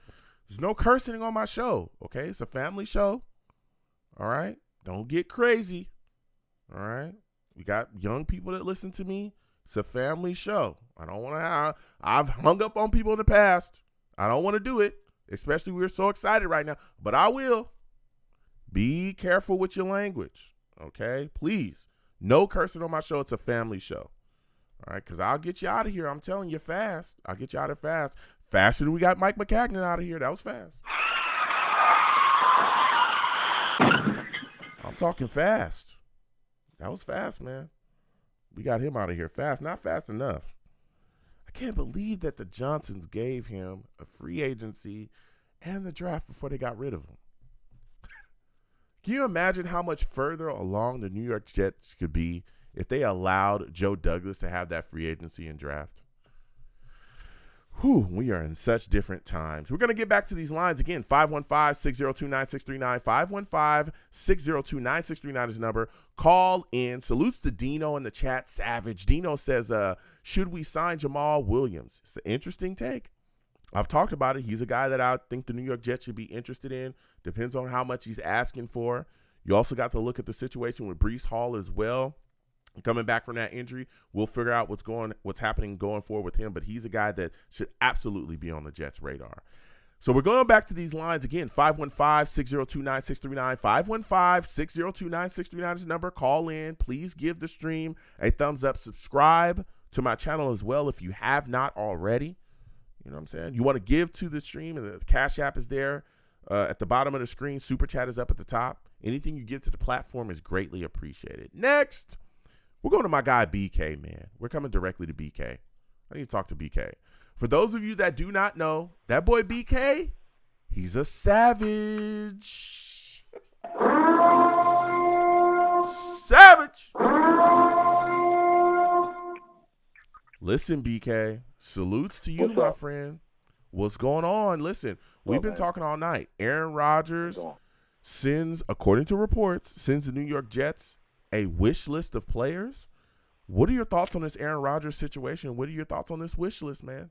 there's no cursing on my show, okay? It's a family show, all right? Don't get crazy, all right? We got young people that listen to me. It's a family show. I've hung up on people in the past. I don't want to do it, especially we're so excited right now, but I will. Be careful with your language, okay? Please. No cursing on my show. It's a family show. All right, because I'll get you out of here. I'm telling you fast. I'll get you out of here fast. Faster than we got Mike McCagnon out of here. That was fast. I'm talking fast. That was fast, man. We got him out of here fast. Not fast enough. I can't believe that the Johnsons gave him a free agency and the draft before they got rid of him. Can you imagine how much further along the New York Jets could be if they allowed Joe Douglas to have that free agency and draft? We are in such different times. We're going to get back to these lines again. 515-602-9639. 515-602-9639 is the number. Call in. Salutes to Dino in the chat. Savage. Dino says, should we sign Jamal Williams? It's an interesting take. I've talked about it. He's a guy that I think the New York Jets should be interested in. Depends on how much he's asking for. You also got to look at the situation with Breece Hall as well. Coming back from that injury, we'll figure out what's happening going forward with him, but he's a guy that should absolutely be on the Jets' radar. So we're going back to these lines again. 515-602-9639. 515-602-9639 is the number. Call in. Please give the stream a thumbs up. Subscribe to my channel as well if you have not already. You know what I'm saying? You want to give to the stream, and the Cash App is there at the bottom of the screen. Super Chat is up at the top. Anything you give to the platform is greatly appreciated. Next, we're going to my guy BK, man. We're coming directly to BK. I need to talk to BK. For those of you that do not know, that boy BK, he's a savage. Savage. Listen, BK, salutes to you, my friend. What's going on? Listen, we've been talking all night. Aaron Rodgers sends, according to reports, sends the New York Jets a wish list of players. What are your thoughts on this Aaron Rodgers situation? What are your thoughts on this wish list, man?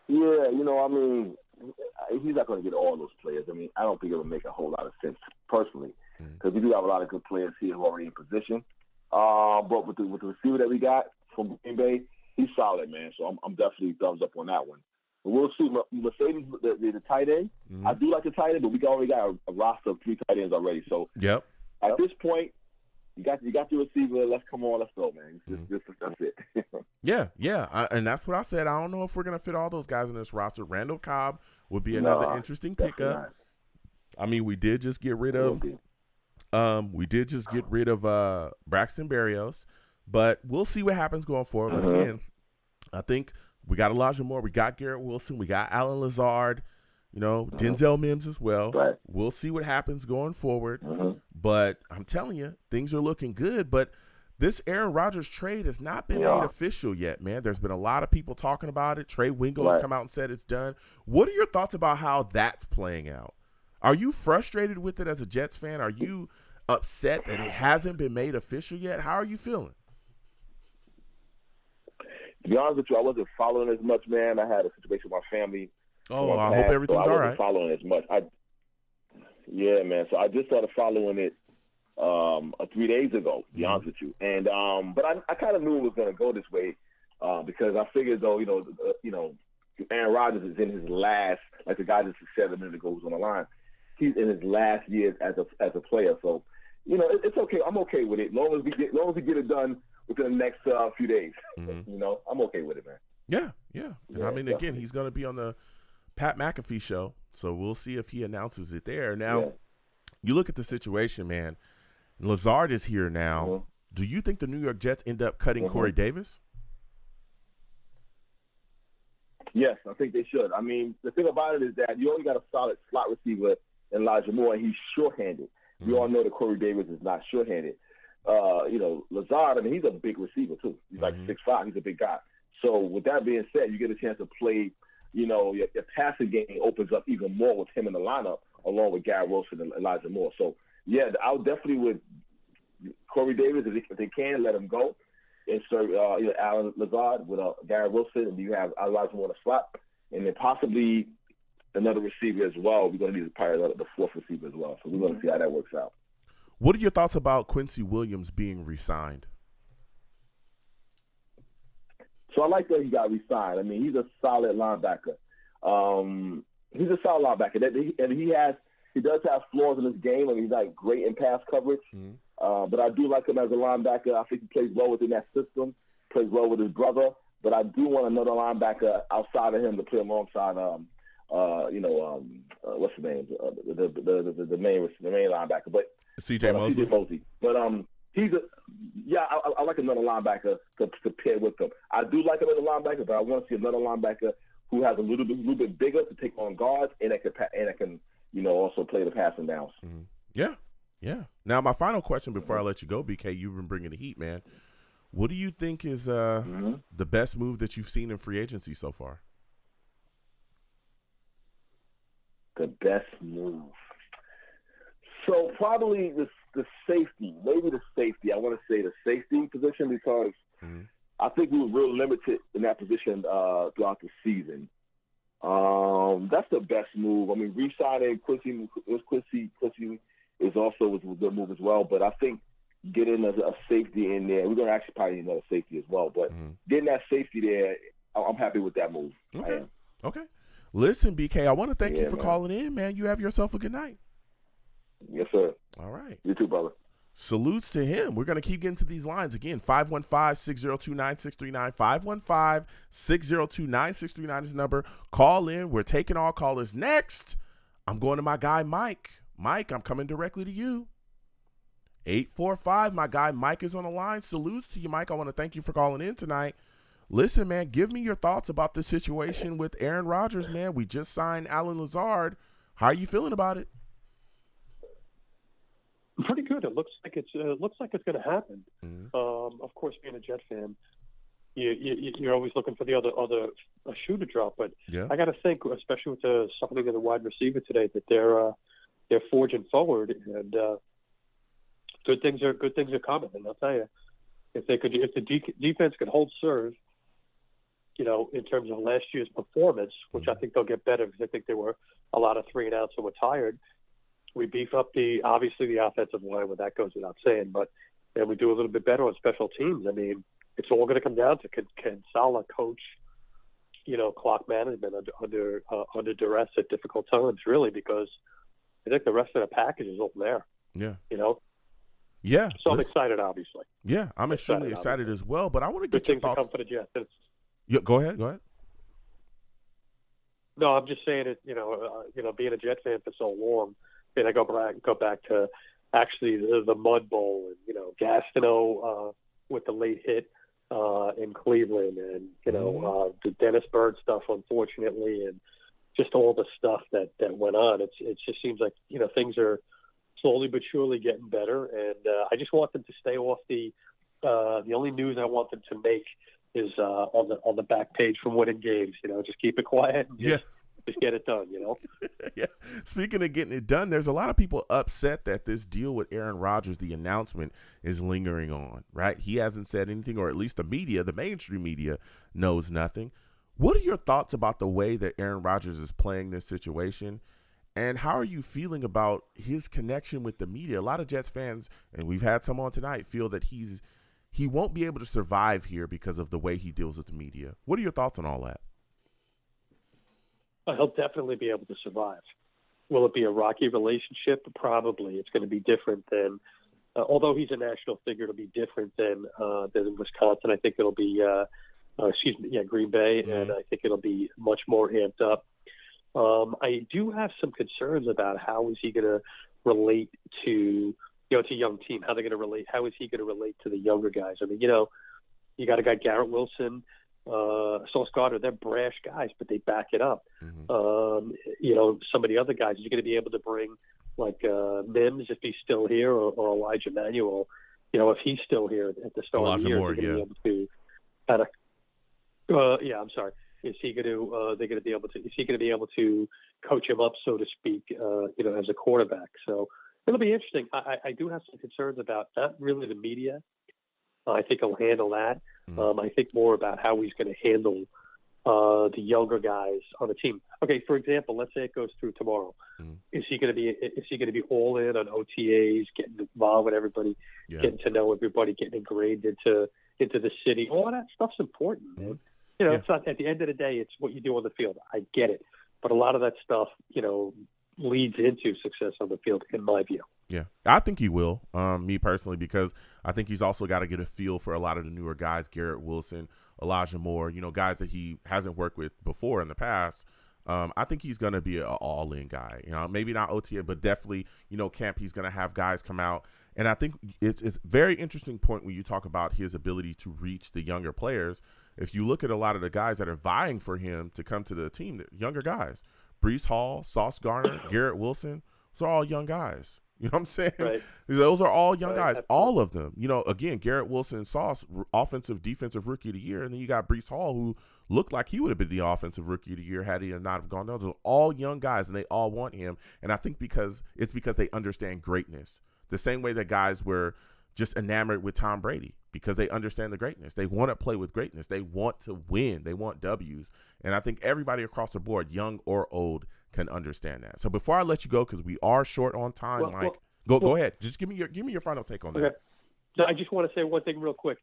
Yeah, I mean, he's not going to get all those players. I mean, I don't think it would make a whole lot of sense personally because we do have a lot of good players here who are already in position. But with the receiver that we got from Green Bay, he's solid, man. So I'm definitely thumbs up on that one. But we'll see. Mercedes, the tight end, I do like the tight end, but we already got a roster of 3 tight ends already. So at this point, you got the receiver. Let's go, man. That's it. Yeah. And that's what I said. I don't know if we're gonna fit all those guys in this roster. Randall Cobb would be another interesting pickup. I mean, we did just get rid of. Braxton Berrios. But we'll see what happens going forward. But again, I think we got Elijah Moore, we got Garrett Wilson, we got Alan Lazard, Denzel Mims as well. Right. We'll see what happens going forward. But I'm telling you, things are looking good. But this Aaron Rodgers trade has not been made official yet, man. There's been a lot of people talking about it. Trey Wingo has come out and said it's done. What are your thoughts about how that's playing out? Are you frustrated with it as a Jets fan? Are you upset that it hasn't been made official yet? How are you feeling? To be honest with you, I wasn't following as much, man. I had a situation with my family. Oh, I hope everything's all right. I wasn't following as much. Yeah, man. So I just started following it 3 days ago, to be honest with you. And but I kind of knew it was going to go this way because I figured, though, Aaron Rodgers is in his last, like the guy just said a minute ago was on the line. He's in his last years as a player. So, it's okay. I'm okay with it. As long as we get it done within the next few days. I'm okay with it, man. Yeah. And I mean, again, he's going to be on the Pat McAfee show, so we'll see if he announces it there. Now, you look at the situation, man. Lazard is here now. Do you think the New York Jets end up cutting Corey Davis? Yes, I think they should. I mean, the thing about it is that you only got a solid slot receiver in Elijah Moore, and he's short-handed. We all know that Corey Davis is not short-handed. Lazard, I mean, he's a big receiver, too. He's like 6'5". He's a big guy. So with that being said, you get a chance to play, your passing game opens up even more with him in the lineup, along with Garrett Wilson and Elijah Moore. So, yeah, I definitely would Corey Davis, if they can, let him go. Insert Alan Lazard with Garrett Wilson, and you have Elijah Moore in the slot, and then possibly another receiver as well. We're going to need probably the fourth receiver as well. So we're going to see how that works out. What are your thoughts about Quincy Williams being re-signed? So I like that he got re-signed. I mean, he's a solid linebacker. He's a solid linebacker. He does have flaws in his game. I mean, he's like great in pass coverage. But I do like him as a linebacker. I think he plays well within that system, plays well with his brother. But I do want another linebacker outside of him to play alongside, what's his name? The main linebacker. But C.J. Mosley. C.J. Mosley. But I like another linebacker to pair with him. I do like another linebacker, but I want to see another linebacker who has a little bit bigger to take on guards and that can also play the passing downs. Yeah. Now, my final question before I let you go, BK, you've been bringing the heat, man. What do you think is the best move that you've seen in free agency so far? The best move. So probably the safety, maybe the safety. I want to say the safety position because I think we were real limited in that position throughout the season. That's the best move. I mean, re-signing Quincy is also a good move as well. But I think getting a safety in there, we're going to actually probably need another safety as well. But getting that safety there, I'm happy with that move. Okay. Listen, BK, I want to thank you for calling in, man. You have yourself a good night. Yes, sir. All right. You too, brother. Salutes to him. We're going to keep getting to these lines. Again, 515-602-9639. 515-602-9639 is the number. Call in. We're taking all callers. Next, I'm going to my guy, Mike. Mike, I'm coming directly to you. 845, my guy Mike is on the line. Salutes to you, Mike. I want to thank you for calling in tonight. Listen, man, give me your thoughts about this situation with Aaron Rodgers, man. We just signed Alan Lazard. How are you feeling about it? Pretty good. It looks like it's going to happen. Of course, being a Jet fan, you're always looking for the other shoe to drop. But I got to think, especially with the signing of the wide receiver today, that they're forging forward, and good things are coming. And I'll tell you, if the defense could hold serve, in terms of last year's performance, which I think they'll get better because I think there were a lot of 3-and-outs that were tired. We beef up the offensive line, when that goes without saying, but then we do a little bit better on special teams. I mean, it's all going to come down to can Saleh coach, clock management under duress at difficult times, really, because I think the rest of the package is all there. Yeah. Yeah. So I'm excited, obviously. Yeah, I'm extremely excited as well. But I want to get your thoughts. Come for the Jets. Yeah, go ahead. No, I'm just saying it. Being a Jet fan for so long, I go back to actually the Mud Bowl and Gastineau with the late hit in Cleveland, and the Dennis Bird stuff, unfortunately, and just all the stuff that went on. It just seems like things are slowly but surely getting better, and I just want them to stay off the only news I want them to make is on the back page from winning games. Just keep it quiet and just get it done. Yeah. Speaking of getting it done, there's a lot of people upset that this deal with Aaron Rodgers, the announcement, is lingering on. Right? He hasn't said anything, or at least the media, the mainstream media, knows nothing. What are your thoughts about the way that Aaron Rodgers is playing this situation? And how are you feeling about his connection with the media? A lot of Jets fans, and we've had some on tonight, feel that he won't be able to survive here because of the way he deals with the media. What are your thoughts on all that? He'll definitely be able to survive. Will it be a rocky relationship? Probably. It's going to be different than, although he's a national figure, it'll be different than in Wisconsin. I think it'll be Green Bay, and I think it'll be much more amped up. I do have some concerns about how is he going to relate to, it's a young team. How they're going to relate? How is he going to relate to the younger guys? I mean, you got a guy, Garrett Wilson, Sauce Gardner. They're brash guys, but they back it up. Some of the other guys, you're going to be able to bring like Mims if he's still here, or Elijah Manuel. If he's still here at the start of the year, they're going to be able to. I'm sorry. Is he going to? They're going to be able to. Is he going to be able to coach him up, so to speak? As a quarterback. So it'll be interesting. I do have some concerns about not really the media. I think he'll handle that. I think more about how he's going to handle the younger guys on the team. Okay, for example, let's say it goes through tomorrow. Is he going to be all in on OTAs, getting involved with everybody, getting to know everybody, getting ingrained into the city? All that stuff's important, man. It's not, at the end of the day, it's what you do on the field. I get it. But a lot of that stuff, leads into success on the field, in my view. Yeah, I think he will, me personally, because I think he's also got to get a feel for a lot of the newer guys, Garrett Wilson, Elijah Moore, guys that he hasn't worked with before in the past. I think he's going to be an all-in guy. Maybe not OTA, but definitely, camp, he's going to have guys come out. And I think it's a very interesting point when you talk about his ability to reach the younger players. If you look at a lot of the guys that are vying for him to come to the team, the younger guys, Breece Hall, Sauce Gardner, Garrett Wilson, those are all young guys. You know what I'm saying? Right. Those are all young guys, Absolutely. all of them. Again, Garrett Wilson and Sauce, offensive, defensive rookie of the year. And then you got Breece Hall, who looked like he would have been the offensive rookie of the year had he not have gone down. Those are all young guys, and they all want him. And I think because they understand greatness. The same way that guys were just enamored with Tom Brady, because they understand the greatness. They want to play with greatness. They want to win. They want W's. And I think everybody across the board, young or old, can understand that. So before I let you go, because we are short on time, Mike, go ahead. Just give me your final take on that. Okay. No, I just want to say one thing real quick.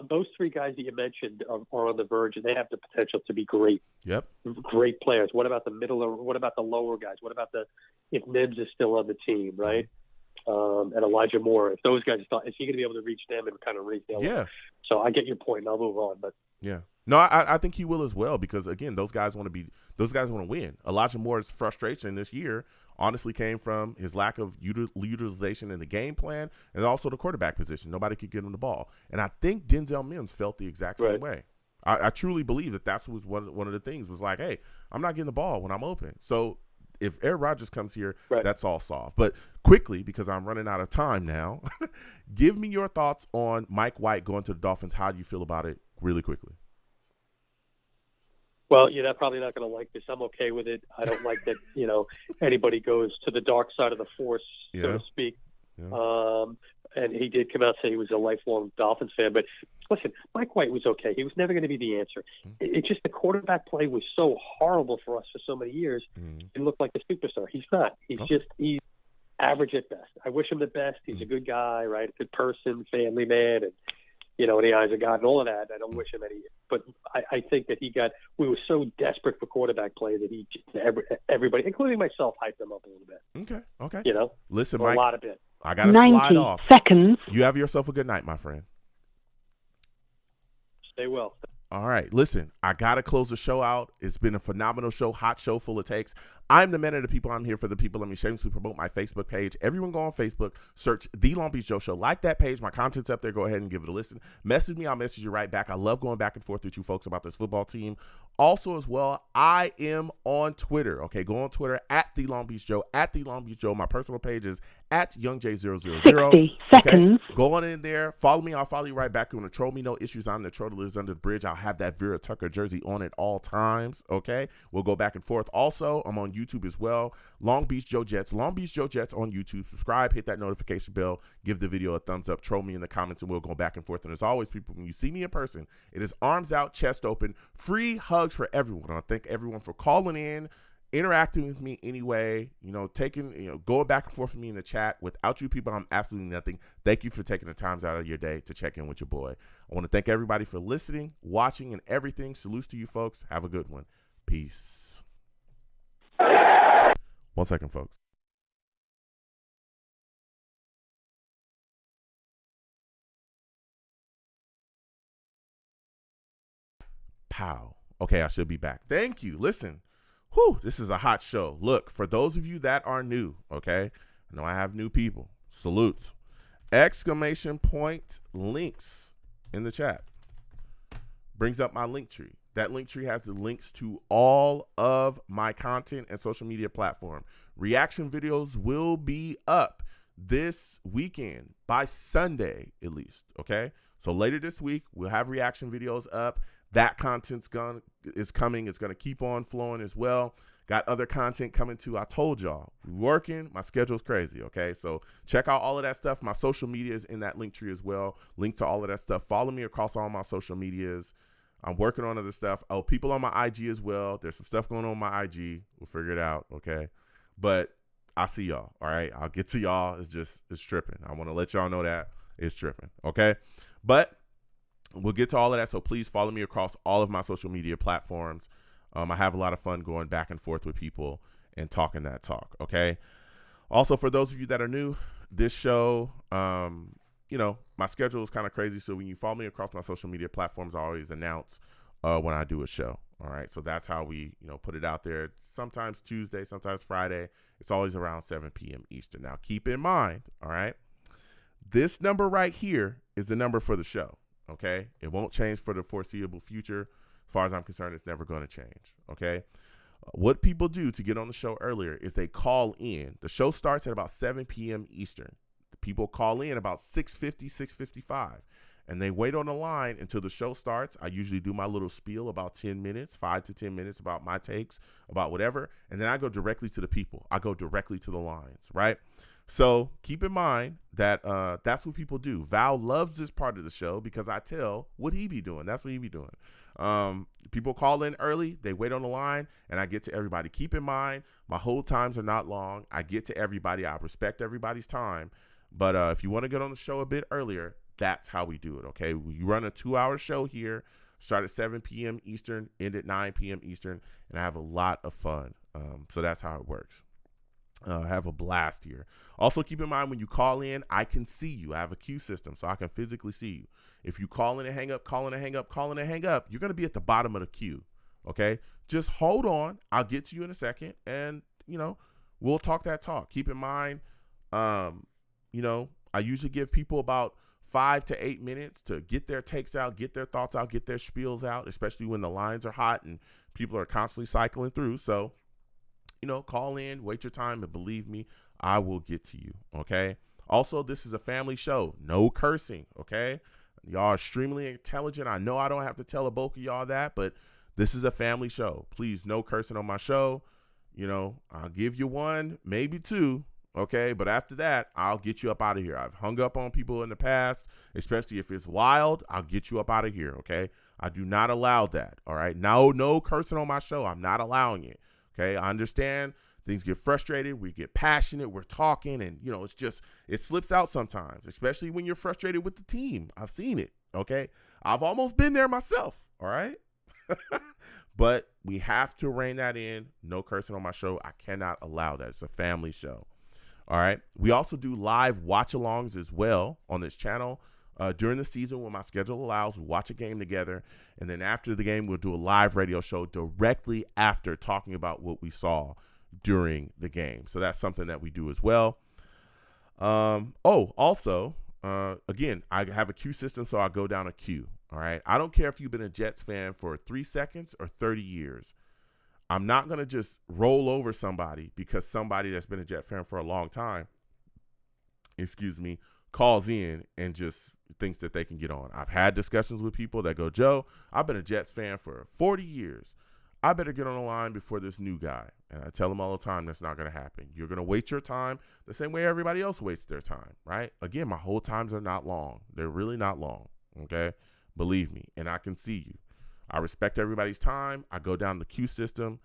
Those three guys that you mentioned are on the verge, and they have the potential to be great. Yep. Great players. What about the middle? What about the lower guys? What about if Mims is still on the team, right? And Elijah Moore. If those guys, is he going to be able to reach them and kind of raise them? Yeah. So I get your point, and I'll move on. But yeah. No, I think he will as well, because again, those guys want to win. Elijah Moore's frustration this year honestly came from his lack of utilization in the game plan, and also the quarterback position. Nobody could get him the ball. And I think Denzel Mims felt the exact same way. I truly believe that was one of the things was like, hey, I'm not getting the ball when I'm open. So if Aaron Rodgers comes here, that's all solved. But quickly, because I'm running out of time now, give me your thoughts on Mike White going to the Dolphins. How do you feel about it really quickly? Well, you're probably not going to like this. I'm okay with it. I don't like that, anybody goes to the dark side of the force, so to speak. Yeah. And he did come out and say he was a lifelong Dolphins fan. But listen, Mike White was okay. He was never going to be the answer. It's just the quarterback play was so horrible for us for so many years. He looked like a superstar. He's not. He's he's average at best. I wish him the best. He's a good guy, right? A good person, family man, and in the eyes of God and all of that. I don't wish him any. But I think that we were so desperate for quarterback play that everybody, including myself, hyped him up a little bit. Okay. Listen, Mike, a lot of bit. I got to slide off. 90 seconds. You have yourself a good night, my friend. Stay well. All right. Listen, I got to close the show out. It's been a phenomenal show, hot show full of takes. I'm the man of the people. I'm here for the people. Let me shamelessly promote my Facebook page. Everyone go on Facebook, search The Long Beach Joe Show. Like that page. My content's up there. Go ahead and give it a listen. Message me. I'll message you right back. I love going back and forth with you folks about this football team. Also, as well, I am on Twitter. Okay, go on Twitter at The Long Beach Joe, at The Long Beach Joe. My personal page is at YoungJ000. 60 seconds. Okay? Go on in there. Follow me. I'll follow you right back. You want to troll me? No issues. I'm the troll that lives under the bridge. I'll have that Vera Tucker jersey on at all times. Okay, we'll go back and forth. Also, I'm on YouTube as well. Long Beach Joe Jets. Long Beach Joe Jets on YouTube. Subscribe. Hit that notification bell. Give the video a thumbs up. Troll me in the comments, and we'll go back and forth. And as always, people, when you see me in person, it is arms out, chest open, free hugs for everyone. I thank everyone for calling in, interacting with me anyway, going back and forth with me in the chat. Without you people, I'm absolutely nothing. Thank you for taking the times out of your day to check in with your boy. I want to thank everybody for listening, watching, and everything. Salutes to you folks. Have a good one. Peace. 1 second, folks. Pow. Okay, I should be back. Thank you. Listen, this is a hot show. Look, for those of you that are new, okay, I know I have new people. Salutes. ! Links in the chat. Brings up my link tree. That link tree has the links to all of my content and social media platform. Reaction videos will be up this weekend by Sunday, at least, okay? So later this week, we'll have reaction videos up. That content's is coming. It's going to keep on flowing as well. Got other content coming too. I told y'all, working. My schedule's crazy, okay? So check out all of that stuff. My social media is in that link tree as well. Link to all of that stuff. Follow me across all my social medias. I'm working on other stuff. Oh, people on my IG as well. There's some stuff going on my IG. We'll figure it out, okay? But I'll see y'all, all right? I'll get to y'all. It's tripping. I want to let y'all know that it's tripping, okay? But we'll get to all of that, so please follow me across all of my social media platforms. I have a lot of fun going back and forth with people and talking that talk, okay? Also, for those of you that are new, this show, my schedule is kind of crazy, so when you follow me across my social media platforms, I always announce when I do a show, all right? So that's how we, put it out there. Sometimes Tuesday, sometimes Friday. It's always around 7 p.m. Eastern. Now, keep in mind, all right, this number right here is the number for the show. Okay, it won't change for the foreseeable future. As far as I'm concerned, it's never going to change. Okay, what people do to get on the show earlier is they call in. The show starts at about 7 p.m. Eastern. The people call in about 6:50, 6:55, and they wait on the line until the show starts. I usually do my little spiel about 10 minutes, 5 to 10 minutes about my takes, about whatever, and then I go directly to the people. I go directly to the lines, right? So keep in mind that that's what people do. Val loves this part of the show because I tell what he be doing. That's what he be doing. People call in early. They wait on the line, and I get to everybody. Keep in mind, my hold times are not long. I get to everybody. I respect everybody's time. But if you want to get on the show a bit earlier, that's how we do it, okay? We run a 2-hour show here, start at 7 p.m. Eastern, end at 9 p.m. Eastern, and I have a lot of fun. So that's how it works. Have a blast here. Also, keep in mind when you call in, I can see you. I have a queue system, so I can physically see you. If you call in and hang up, call in and hang up, call in and hang up, you're going to be at the bottom of the queue, okay? Just hold on. I'll get to you in a second, and, we'll talk that talk. Keep in mind, I usually give people about 5 to 8 minutes to get their takes out, get their thoughts out, get their spiels out, especially when the lines are hot and people are constantly cycling through. So, call in, wait your time, and believe me, I will get to you, okay? Also, this is a family show. No cursing, okay? Y'all are extremely intelligent. I know I don't have to tell a bulk of y'all that, but this is a family show. Please, no cursing on my show. I'll give you 1, maybe 2, okay? But after that, I'll get you up out of here. I've hung up on people in the past, especially if it's wild. I'll get you up out of here, okay? I do not allow that, all right? No cursing on my show. I'm not allowing it. Okay, I understand things get frustrated. We get passionate. We're talking, and it slips out sometimes, especially when you're frustrated with the team. I've seen it. Okay, I've almost been there myself. All right, but we have to rein that in. No cursing on my show. I cannot allow that. It's a family show. All right. We also do live watch-alongs as well on this channel. during the season when my schedule allows. We'll watch a game together, and then after the game, we'll do a live radio show directly after talking about what we saw during the game. So that's something that we do as well. Also, again, I have a queue system, so I go down a queue. All right. I don't care if you've been a Jets fan for 3 seconds or 30 years. I'm not going to just roll over somebody because somebody that's been a Jet fan for a long time, calls in and just thinks that they can get on. I've had discussions with people that go, Joe, I've been a Jets fan for 40 years. I better get on the line before this new guy. And I tell them all the time, that's not going to happen. You're going to wait your time the same way everybody else waits their time, right? Again, my hold times are not long. They're really not long, okay? Believe me, and I can see you. I respect everybody's time. I go down the queue system.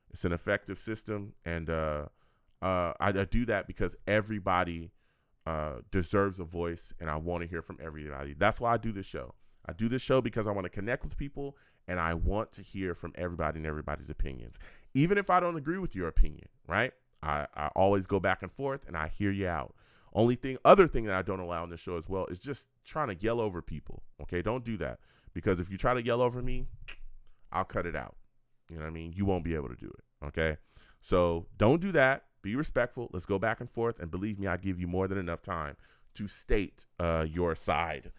It's an effective system, and I do that because everybody deserves a voice, and I want to hear from everybody. That's why I do this show. I do this show because I want to connect with people, and I want to hear from everybody and everybody's opinions. Even if I don't agree with your opinion, right? I always go back and forth, and I hear you out. Other thing that I don't allow on this show as well is just trying to yell over people, okay? Don't do that, because if you try to yell over me, I'll cut it out. You know what I mean? You won't be able to do it, okay? So don't do that. Be respectful. Let's go back and forth, and believe me, I give you more than enough time to state your side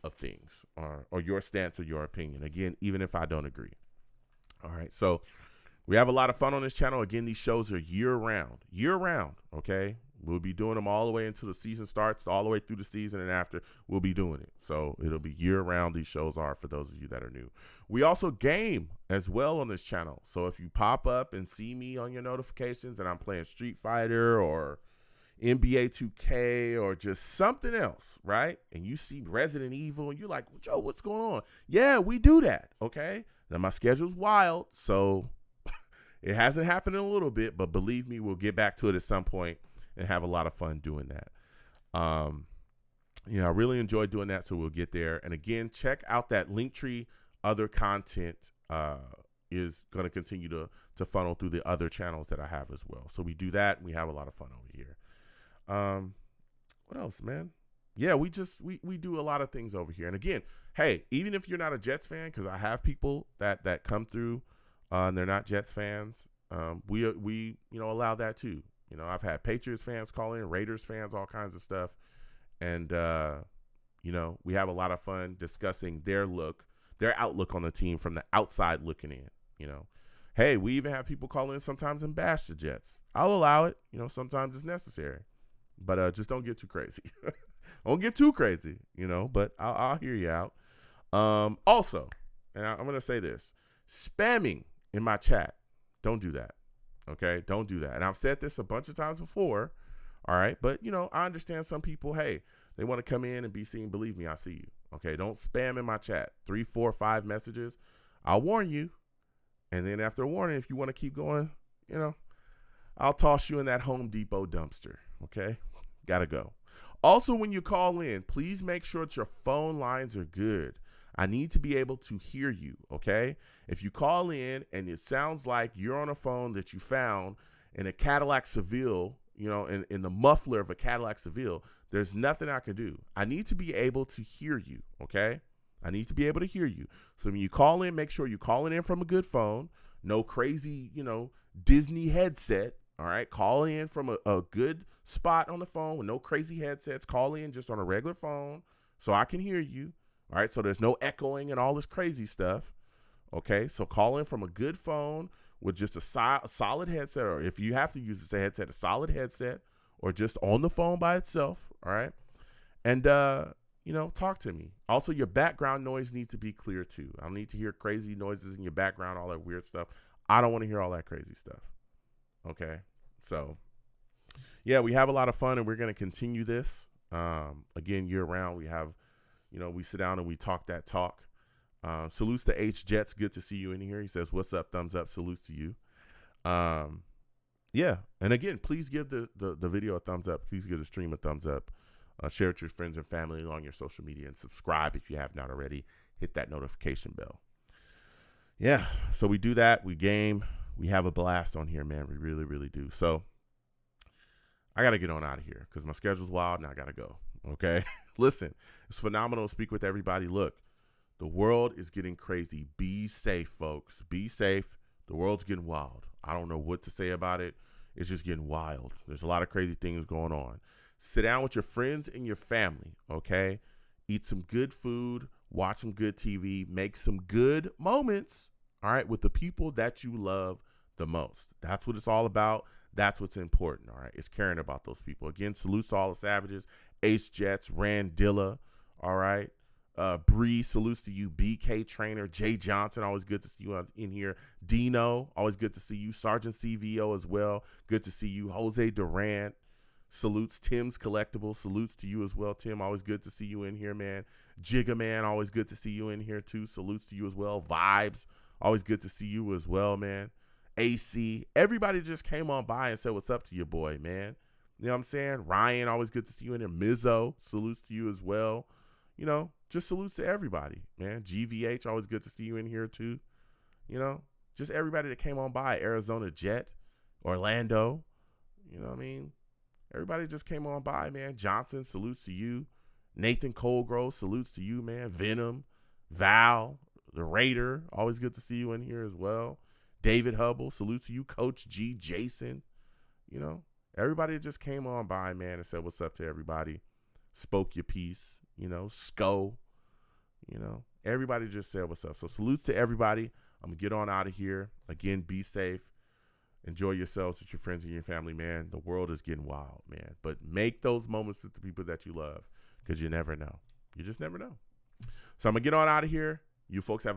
of things or your stance or your opinion. Again, even if I don't agree. All right, so we have a lot of fun on this channel. Again, these shows are year-round, okay? We'll be doing them all the way until the season starts, all the way through the season, and after, we'll be doing it. So it'll be year-round, these shows are, for those of you that are new. We also game as well on this channel. So if you pop up and see me on your notifications and I'm playing Street Fighter or NBA 2K or just something else, right? And you see Resident Evil and you're like, Joe, what's going on? Yeah, we do that, okay? Now, my schedule's wild, so it hasn't happened in a little bit, but believe me, we'll get back to it at some point and have a lot of fun doing that. I really enjoy doing that, so we'll get there. And again, check out that Linktree. Other content is going to continue to funnel through the other channels that I have as well. So we do that, and we have a lot of fun over here. What else, man? Yeah, we do a lot of things over here. And again, hey, even if you're not a Jets fan, because I have people that come through and they're not Jets fans, we allow that too. You know, I've had Patriots fans call in, Raiders fans, all kinds of stuff. And, we have a lot of fun discussing their outlook on the team from the outside looking in, Hey, we even have people call in sometimes and bash the Jets. I'll allow it. Sometimes it's necessary. But just don't get too crazy. Don't get too crazy, but I'll hear you out. Also, and I'm going to say this, spamming in my chat, don't do that. Okay, don't do that. And I've said this a bunch of times before, all right? But, I understand some people, hey, they want to come in and be seen. Believe me, I see you. Okay, don't spam in my chat. 3, 4, 5 messages. I'll warn you. And then after a warning, if you want to keep going, I'll toss you in that Home Depot dumpster. Okay, got to go. Also, when you call in, please make sure that your phone lines are good. I need to be able to hear you, okay? If you call in and it sounds like you're on a phone that you found in a Cadillac Seville, in the muffler of a Cadillac Seville, there's nothing I can do. I need to be able to hear you, okay? I need to be able to hear you. So when you call in, make sure you're calling in from a good phone, no crazy, Disney headset, all right? Call in from a good spot on the phone with no crazy headsets. Call in just on a regular phone so I can hear you. All right, so there's no echoing and all this crazy stuff, okay? So call in from a good phone with just a solid headset, or if you have to use a headset, a solid headset, or just on the phone by itself, all right? And, talk to me. Also, your background noise needs to be clear, too. I don't need to hear crazy noises in your background, all that weird stuff. I don't want to hear all that crazy stuff, okay? So, yeah, we have a lot of fun, and we're going to continue this. Again, year-round, we have... we sit down and we talk that talk. Salutes to H Jets. Good to see you in here. He says, what's up? Thumbs up. Salutes to you. Yeah. And again, please give the video a thumbs up. Please give the stream a thumbs up. Share it with your friends and family on your social media, and subscribe if you have not already. Hit that notification bell. Yeah. So we do that. We game. We have a blast on here, man. We really, really do. So I got to get on out of here because my schedule's wild and I got to go. okay? Listen, it's phenomenal to speak with everybody. Look, the world is getting crazy. Be safe, folks. Be safe. The world's getting wild. I don't know what to say about it. It's just getting wild. There's a lot of crazy things going on. Sit down with your friends and your family, okay? Eat some good food, watch some good TV, make some good moments, all right, with the people that you love the most. That's what it's all about. That's what's important, all right? It's caring about those people. Again, salutes to all the Savages, Ace Jets, Randilla, all right? Bree, salutes to you. BK Trainer, Jay Johnson, always good to see you in here. Dino, always good to see you. Sergeant CVO as well, good to see you. Jose Durant, salutes. Tim's Collectibles, salutes to you as well. Tim, always good to see you in here, man. Jigga Man, always good to see you in here too. Salutes to you as well. Vibes, always good to see you as well, man. AC, everybody just came on by and said what's up to your boy, man. You know what I'm saying? Ryan, always good to see you in there. Mizzo, salutes to you as well. You know, just salutes to everybody, man. GVH, always good to see you in here too. You know, just everybody that came on by. Arizona Jet, Orlando, you know what I mean? Everybody just came on by, man. Johnson, salutes to you. Nathan Colgrove, salutes to you, man. Venom, Val, the Raider, always good to see you in here as well. David Hubble, salutes to you. Coach G, Jason, you know, everybody just came on by, man, and said what's up to everybody. Spoke your piece, you know. Sco, you know, everybody just said what's up. So salutes to everybody. I'm going to get on out of here. Again, be safe. Enjoy yourselves with your friends and your family, man. The world is getting wild, man. But make those moments with the people that you love, because you never know. You just never know. So I'm going to get on out of here. You folks have